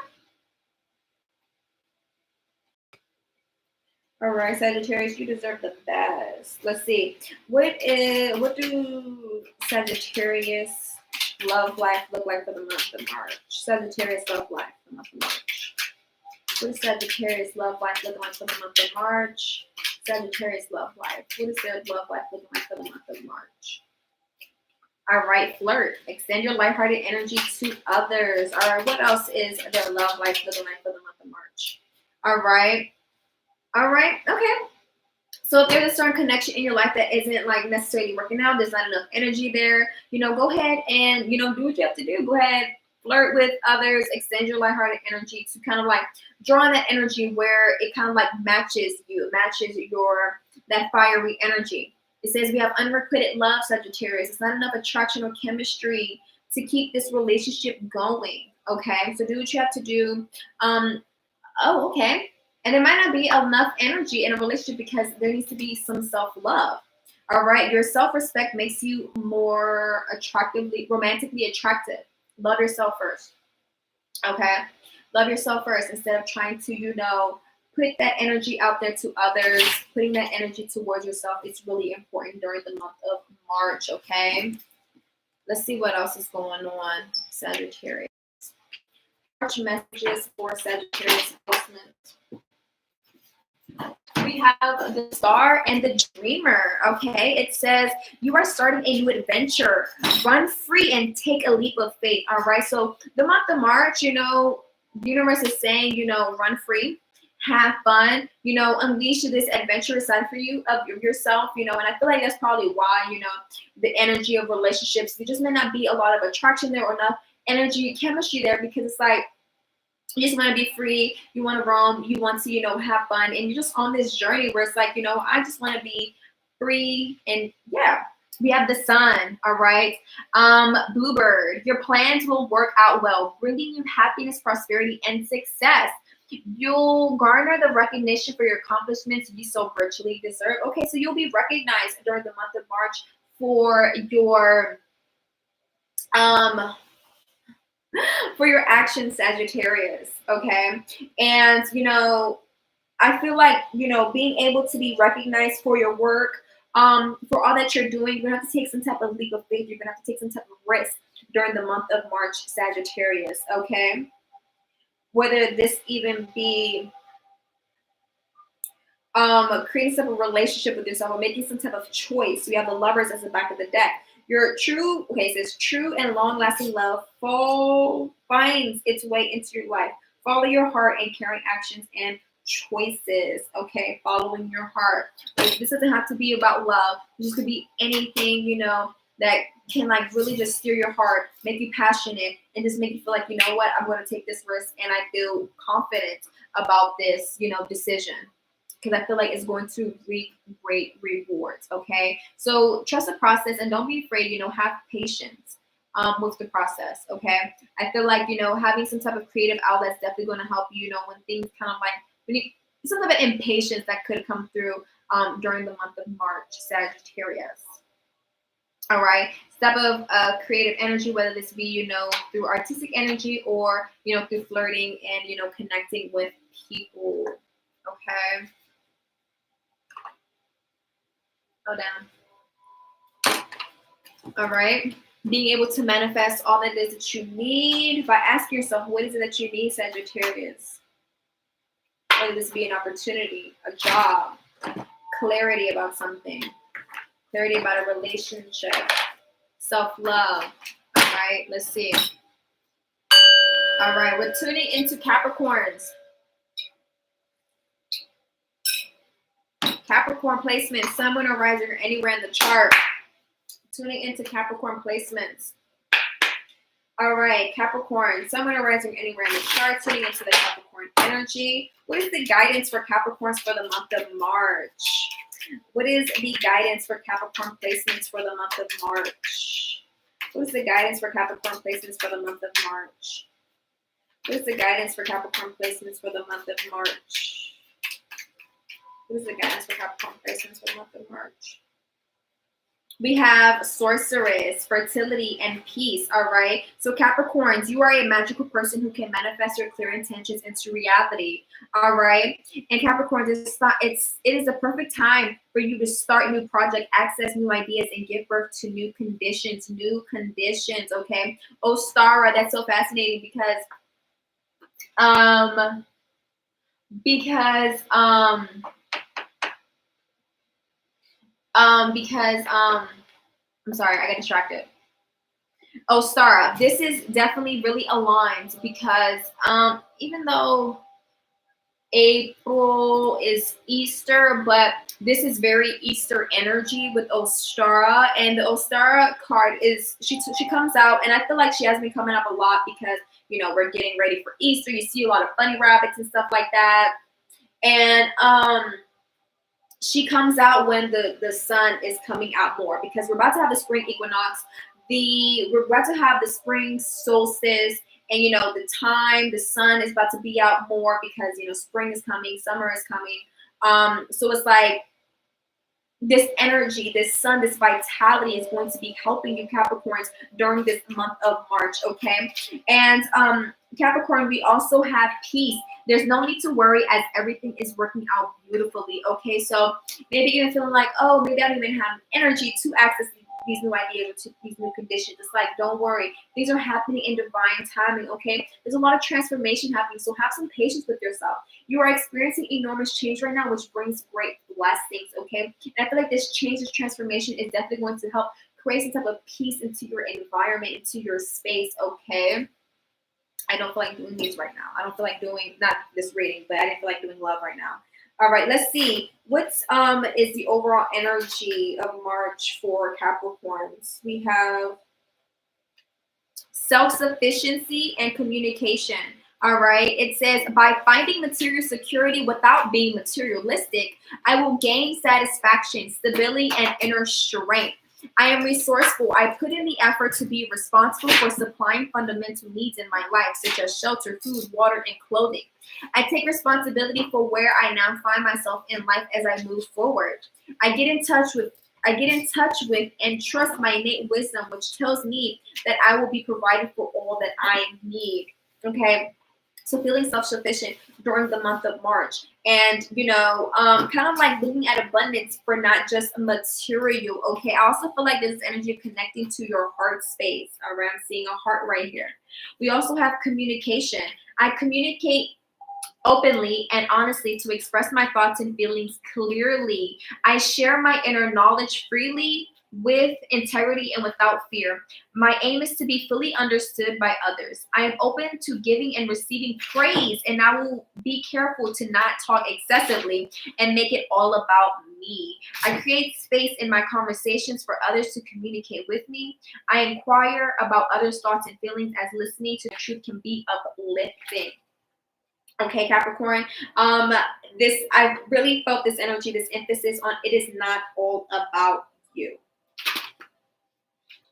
All right, Sagittarius, you deserve the best. Let's see. What do Sagittarius love life look like for the month of March? Sagittarius love life for the month of March. What is Sagittarius love life looking like for the month of March? Sagittarius love life. What is their love life looking like for the month of March? All right, flirt. Extend your lighthearted energy to others. All right, what else is their love life looking like for the month of March? All right. Okay. So if there's a certain connection in your life that isn't like necessarily working out, there's not enough energy there, go ahead and, do what you have to do. Go ahead, flirt with others, extend your lighthearted energy to kind of like draw on that energy where it kind of like matches you, that fiery energy. It says we have unrequited love, Sagittarius. It's not enough attraction or chemistry to keep this relationship going. Okay, so do what you have to do. Okay. And there might not be enough energy in a relationship because there needs to be some self-love. All right. Your self-respect makes you more romantically attractive. Love yourself first. Okay. Love yourself first instead of trying to, put that energy out there to others. Putting that energy towards yourself is really important during the month of March. Okay. Let's see what else is going on. Sagittarius. March messages for Sagittarius placement. We have the Star and the Dreamer. Okay, it says you are starting a new adventure. Run free and take a leap of faith. All right, so the month of March, the universe is saying, run free, have fun, unleash this adventurous side for you of yourself, and I feel like that's probably why, the energy of relationships, there just may not be a lot of attraction there or enough energy, chemistry there because it's like, you just want to be free. You want to roam. You want to, have fun. And you're just on this journey where it's like, I just want to be free. And yeah. We have the sun, all right? Bluebird, your plans will work out well, bringing you happiness, prosperity, and success. You'll garner the recognition for your accomplishments you so virtually deserve. Okay, so you'll be recognized during the month of March for um your actions, Sagittarius. Okay, and I feel like, being able to be recognized for your work, for all that you're doing, you're gonna have to take some type of leap of faith. You're gonna have to take some type of risk during the month of March, Sagittarius. Okay, whether this even be creating some relationship with yourself or making some type of choice. We have the Lovers as the back of the deck. Your true, okay, it says true and long-lasting love finds its way into your life. Follow your heart and caring actions and choices. Okay, following your heart. Like, this doesn't have to be about love. This could be anything, that can like really just steer your heart, make you passionate, and just make you feel like, you know what, I'm going to take this risk and I feel confident about this, decision, because I feel like it's going to reap great rewards. Okay, so trust the process and don't be afraid. Have patience with the process. Okay, I feel like having some type of creative outlet is definitely going to help you. When things kind of like when you some type of impatience that could come through during the month of March, Sagittarius. All right, step of creative energy, whether this be through artistic energy or through flirting and connecting with people. Okay. Go down. All right. Being able to manifest all that it is that you need by asking yourself, what is it that you need, Sagittarius? Whether this be an opportunity, a job, clarity about something, clarity about a relationship, self-love. All right. Let's see. All right. We're tuning into Capricorns. Capricorn placement, sun, moon, or rising, or anywhere in the chart. Tuning into Capricorn placements. All right, Capricorn, sun, moon, or rising, anywhere in the chart. Tuning into the Capricorn energy. What is the guidance for Capricorns for the month of March? What is the guidance for Capricorn placements for the month of March? What is the guidance for Capricorn placements for the month of March? What is the guidance for Capricorn placements for the month of March? What is the guidance for Capricorn placements for the month of March? We have Sorceress, fertility, and peace. All right. So Capricorns, you are a magical person who can manifest your clear intentions into reality. All right. And Capricorns, it is the perfect time for you to start a new project, access new ideas, and give birth to new conditions. New conditions. Okay. Ostara, that's so fascinating because I'm sorry, I got distracted. Ostara, this is definitely really aligned because even though April is Easter, but this is very Easter energy with Ostara, and the Ostara card is she comes out, and I feel like she has been coming up a lot because we're getting ready for Easter. You see a lot of bunny rabbits and stuff like that, and she comes out when the sun is coming out more because we're about to have the spring equinox. We're about to have the spring solstice, and the sun is about to be out more because spring is coming, summer is coming. So it's like this energy, this sun, this vitality is going to be helping you Capricorns during this month of March. Okay, and Capricorn, we also have peace. There's no need to worry as everything is working out beautifully. Okay, so maybe you're feeling like, oh, maybe I don't even have energy to access these new ideas or to these new conditions. It's like, don't worry. These are happening in divine timing, okay? There's a lot of transformation happening, so have some patience with yourself. You are experiencing enormous change right now, which brings great blessings, okay? And I feel like this change, this transformation is definitely going to help create some type of peace into your environment, into your space, okay? I don't feel like doing these right now. I don't feel like doing, not this reading, but I didn't feel like doing love right now. All right, let's see. What is the overall energy of March for Capricorns? We have self-sufficiency and communication. All right, it says, by finding material security without being materialistic, I will gain satisfaction, stability, and inner strength. I am resourceful. I put in the effort to be responsible for supplying fundamental needs in my life, such as shelter, food, water, and clothing. I take responsibility for where I now find myself in life as I move forward. I get in touch with and trust my innate wisdom, which tells me that I will be provided for all that I need. Okay. So feeling self-sufficient during the month of March, and kind of like looking at abundance for not just material. Okay, I also feel like there's energy of connecting to your heart space. All right, I'm seeing a heart right here. We also have communication. I communicate openly and honestly to express my thoughts and feelings clearly. I share my inner knowledge freely with integrity and without fear. My aim is to be fully understood by others. I am open to giving and receiving praise, and I will be careful to not talk excessively and make it all about me. I create space in my conversations for others to communicate with me. I inquire about others' thoughts and feelings, as listening to the truth can be uplifting. Okay, Capricorn. This I really felt this energy, this emphasis on it is not all about you.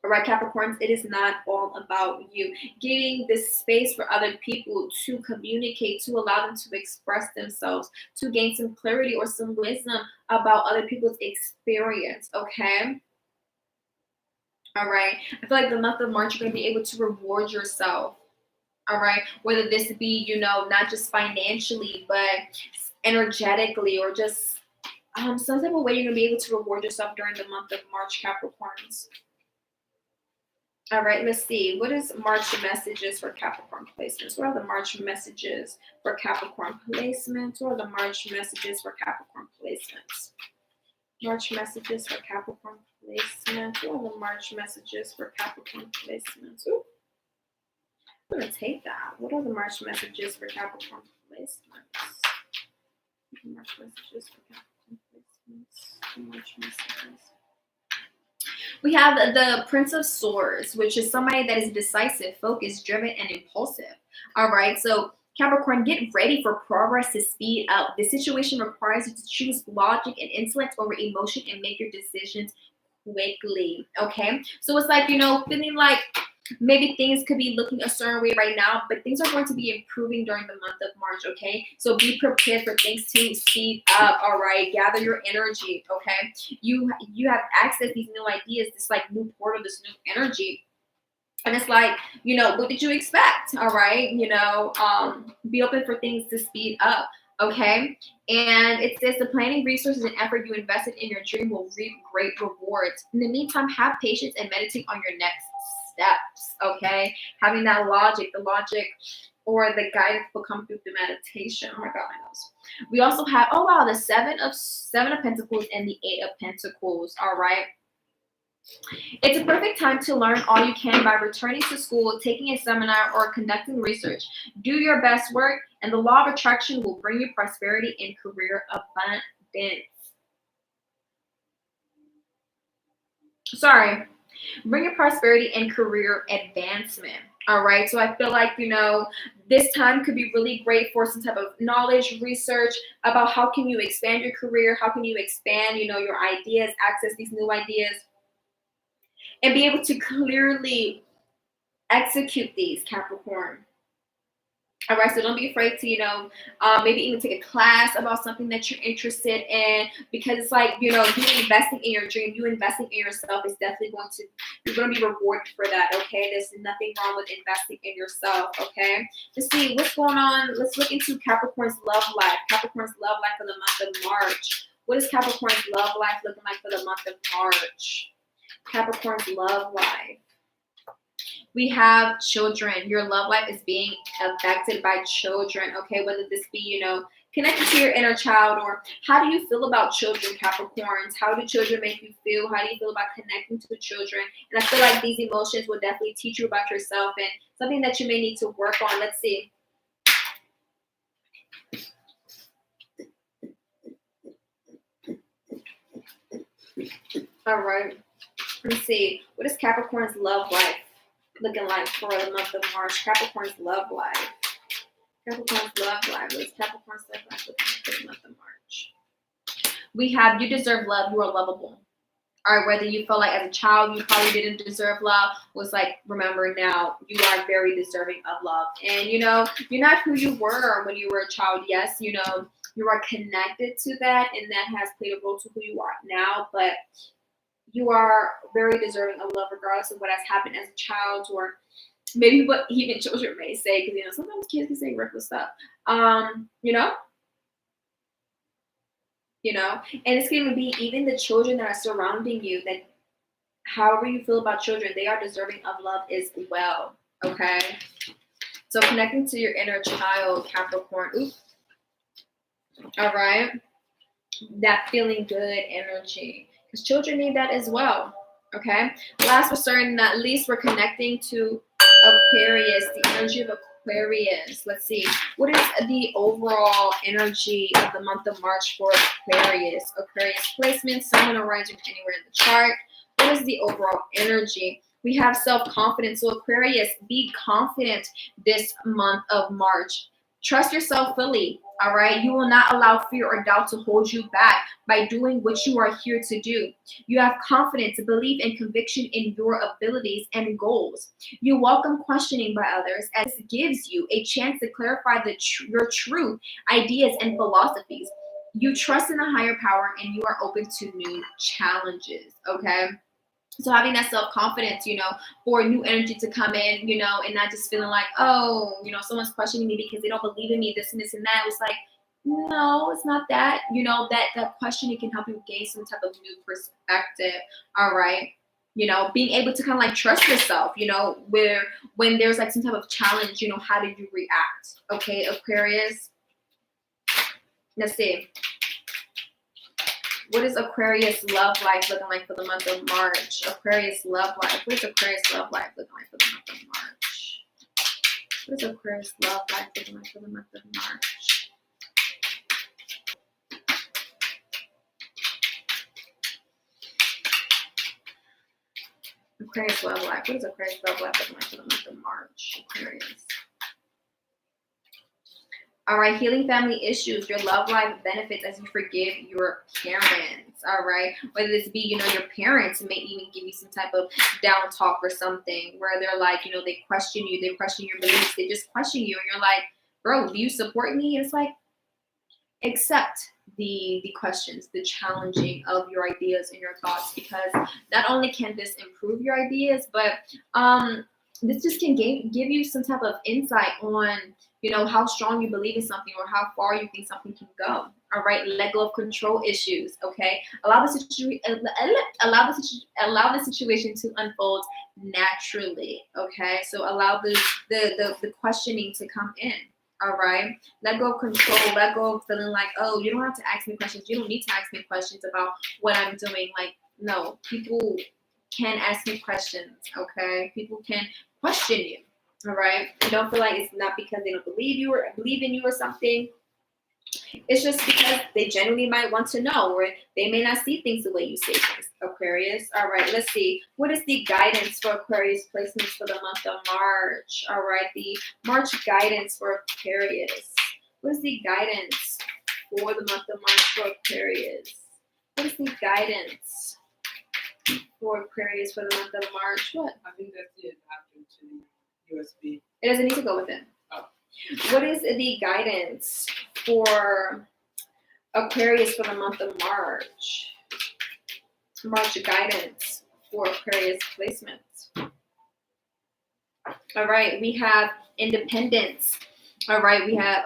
All right, Capricorns, it is not all about you. Giving this space for other people to communicate, to allow them to express themselves, to gain some clarity or some wisdom about other people's experience. Okay. All right. I feel like the month of March, you're going to be able to reward yourself. All right, whether this be, not just financially, but energetically, or just some type of way you're going to be able to reward yourself during the month of March, Capricorns. All right, let's see. What is March messages for Capricorn placements? What are the March messages for Capricorn placements? What are the March messages for Capricorn placements? March messages for Capricorn placements. What are the March messages for Capricorn placements? Ooh. I'm going to take that. What are the March messages for Capricorn placements? March messages for Capricorn placements. March messages. We have the Prince of Swords, which is somebody that is decisive, focused, driven, and impulsive. All right. So Capricorn, get ready for progress to speed up. This situation requires you to choose logic and intellect over emotion and make your decisions quickly. Okay. So it's like, feeling like maybe things could be looking a certain way right now, but things are going to be improving during the month of March, okay? So be prepared for things to speed up, all right? Gather your energy, okay? You have access to these new ideas, this like new portal, this new energy. And it's like, what did you expect, all right? Be open for things to speed up, okay? And it says the planning, resources, and effort you invested in your dream will reap great rewards. In the meantime, have patience and meditate on your next steps, okay? Having that logic, or the guidance will come through the meditation. Oh my God, my nose. We also have, the seven of Pentacles and the 8 of Pentacles, all right? It's a perfect time to learn all you can by returning to school, taking a seminar, or conducting research. Do your best work, and the law of attraction will bring you prosperity and career abundance. Bring your prosperity and career advancement. All right. So I feel like, this time could be really great for some type of knowledge, research about how can you expand your career? How can you expand, your ideas, access these new ideas, and be able to clearly execute these, Capricorn. All right, so don't be afraid to, maybe even take a class about something that you're interested in, because it's like, you investing in your dream, you investing in yourself is definitely you're going to be rewarded for that, okay? There's nothing wrong with investing in yourself, okay? Let's see what's going on. Let's look into Capricorn's love life. Capricorn's love life for the month of March. What is Capricorn's love life looking like for the month of March? Capricorn's love life. We have children. Your love life is being affected by children, okay? Whether this be, connected to your inner child, or how do you feel about children, Capricorns? How do children make you feel? How do you feel about connecting to children? And I feel like these emotions will definitely teach you about yourself and something that you may need to work on. Let's see. All right. Let's see. What is Capricorn's love life looking like for the month of March? Capricorn's love life. Capricorn's love life. What is Capricorn's love life looking like for the month of March? We have, you deserve love. You are lovable. All right, whether you felt like as a child you probably didn't deserve love, was like, remember now you are very deserving of love. And you know, you're not who you were when you were a child. Yes, you know, you are connected to that, and that has played a role to who you are now, but you are very deserving of love regardless of what has happened as a child, or maybe what even children may say, because you know sometimes kids can say reckless stuff. You know, and it's going to be even the children that are surrounding you, that however you feel about children, they are deserving of love as well. Okay, so connecting to your inner child, Capricorn. Oops. All right, that feeling good energy, because children need that as well. Okay, last but certain not least, we're connecting to Aquarius, the energy of Aquarius. Let's see, what is the overall energy of the month of March for Aquarius? Aquarius placement, someone arranging anywhere in the chart. What is the overall energy? We have self-confidence. So Aquarius, be confident this month of March. Trust yourself fully. All right. You will not allow fear or doubt to hold you back by doing what you are here to do. You have confidence, belief, and conviction in your abilities and goals. You welcome questioning by others, as it gives you a chance to clarify your truth, ideas, and philosophies. You trust in a higher power, and you are open to new challenges. Okay. So having that self-confidence, for new energy to come in, and not just feeling like, oh, someone's questioning me because they don't believe in me, this and this and that. It was like, no, it's not that. That questioning can help you gain some type of new perspective. All right. Being able to kind of like trust yourself, where when there's like some type of challenge, how do you react? Okay, Aquarius. Let's see. What is Aquarius love life looking like for the month of March? Aquarius love life. What is Aquarius love life looking like for the month of March? What is Aquarius love life looking like for the month of March? Aquarius love life. What is Aquarius love life looking like for the month of March? Aquarius. All right, healing family issues. Your love life benefits as you forgive your parents. All right, whether this be, your parents may even give you some type of down talk or something where they're like, they question you, they question your beliefs, they just question you, and you're like, bro, do you support me? And it's like, accept the questions, the challenging of your ideas and your thoughts, because not only can this improve your ideas, but this just can give you some type of insight on how strong you believe in something or how far you think something can go. All right, let go of control issues. Okay, allow the situation to unfold naturally. Okay, so allow the questioning to come in. All right, let go of control. Let go of feeling like, oh, you don't have to ask me questions. You don't need to ask me questions about what I'm doing. Like, no, people can ask me questions. Okay, people can question you. All right, you don't feel like it's not because they don't believe you or believe in you or something. It's just because they genuinely might want to know, or they may not see things the way you see things. Aquarius. All right, let's see. What is the guidance for Aquarius placements for the month of March? All right, the March guidance for Aquarius. What is the guidance for the month of March for Aquarius? What is the guidance for Aquarius for the month of March? What? I think that's the adapter to USB. It doesn't need to go with it. Oh. What is the guidance for Aquarius for the month of March? March guidance for Aquarius placements. All right, we have independence. All right, we have,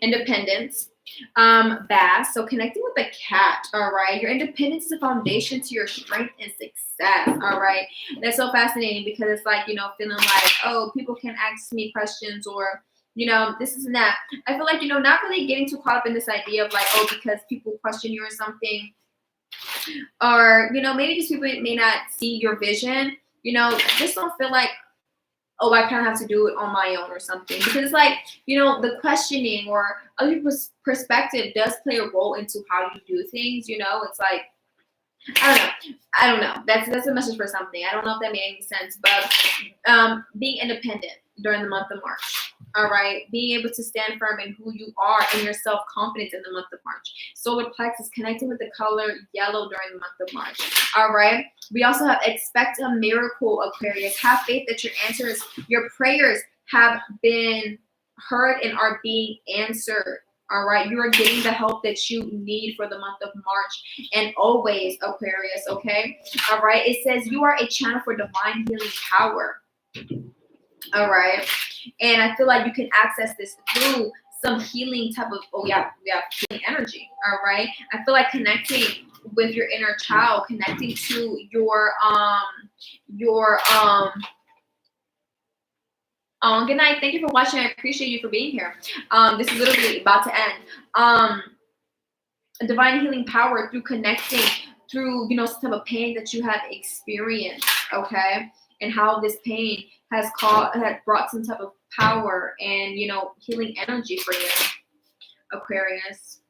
independence. Bass. So connecting with the cat. All right, your independence is a foundation to your strength and success. All right, that's so fascinating because it's like, feeling like, oh, people can ask me questions, or this is that. I feel like, not really getting too caught up in this idea of like, oh, because people question you or something, or maybe just people may not see your vision. Just don't feel like, oh, I kind of have to do it on my own or something. Because it's like, the questioning or other people's perspective does play a role into how you do things. It's like, I don't know. That's a message for something. I don't know if that made any sense, but being independent. during the month of March. All right, being able to stand firm in who you are and your self-confidence in the month of March. Solar plexus connecting with the color yellow during the month of March. All right, we also have expect a miracle, Aquarius. Have faith that your prayers have been heard and are being answered. All right, you are getting the help that you need for the month of March and always, Aquarius. Okay, all right. It says you are a channel for divine healing power. All right, and I feel like you can access this through some healing type of healing energy. All right, I feel like connecting with your inner child, connecting to your good night. Thank you for watching. I appreciate you for being here. This is literally about to end. Divine healing power through connecting through some type of pain that you have experienced. Okay, and how this pain had brought some type of power and healing energy for you, Aquarius.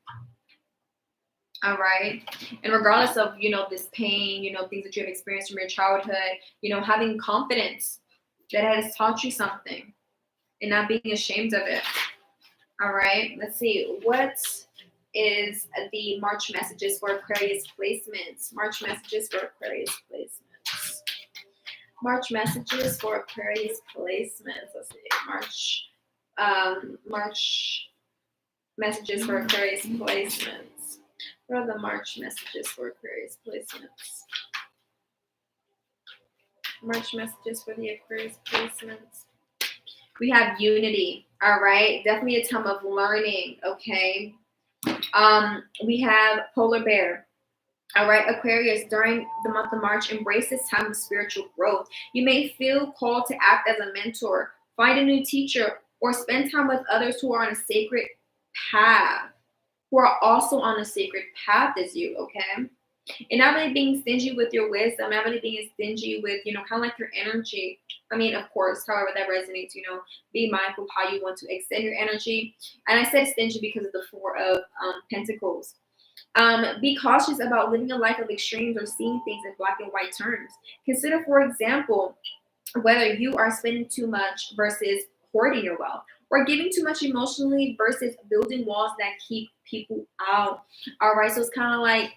All right, and regardless of this pain, things that you have experienced from your childhood, having confidence that has taught you something and not being ashamed of it. All right, let's see, what is the March messages for Aquarius placements? March messages for Aquarius placements. March messages for Aquarius placements. Let's see, March messages for Aquarius placements. What are the March messages for Aquarius placements? March messages for the Aquarius placements. We have unity. All right, definitely a time of learning. Okay. We have polar bear. All right, Aquarius, during the month of March, embrace this time of spiritual growth. You may feel called to act as a mentor, find a new teacher, or spend time with others who are on a sacred path, who are also on a sacred path as you, okay? And not really being stingy with your wisdom, not really being stingy with, kind of like your energy. I mean, of course, however that resonates, be mindful of how you want to extend your energy. And I said stingy because of the Four of Pentacles. Be cautious about living a life of extremes or seeing things in black and white terms. Consider, for example, whether you are spending too much versus hoarding your wealth, or giving too much emotionally versus building walls that keep people out. All right, so it's kind of like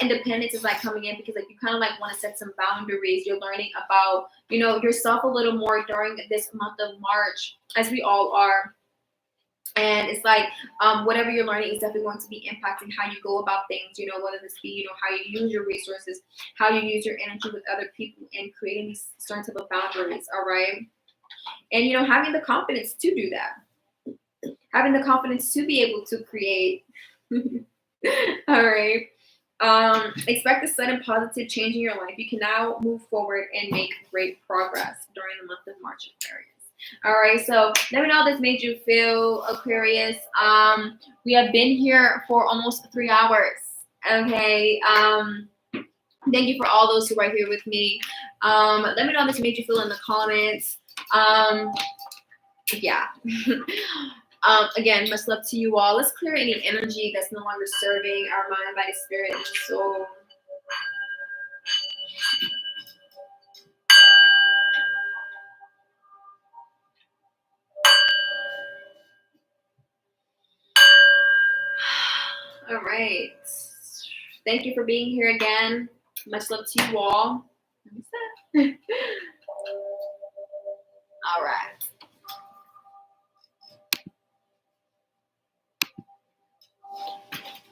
independence is like coming in because like you kind of like want to set some boundaries. You're learning about yourself a little more during this month of March, as we all are. And it's like whatever you're learning is definitely going to be impacting how you go about things, whether this be, how you use your resources, how you use your energy with other people, and creating these certain type of boundaries, all right? And, having the confidence to do that. Having the confidence to be able to create. All right. Expect a sudden positive change in your life. You can now move forward and make great progress during the month of March, Aquarius. All right, so let me know how this made you feel, Aquarius. We have been here for almost 3 hours. Okay. Thank you for all those who are here with me. Let me know how this made you feel in the comments. Yeah. Again, much love to you all. Let's clear any energy that's no longer serving our mind, body, spirit, and soul. All right. Thank you for being here again. Much love to you all. All right.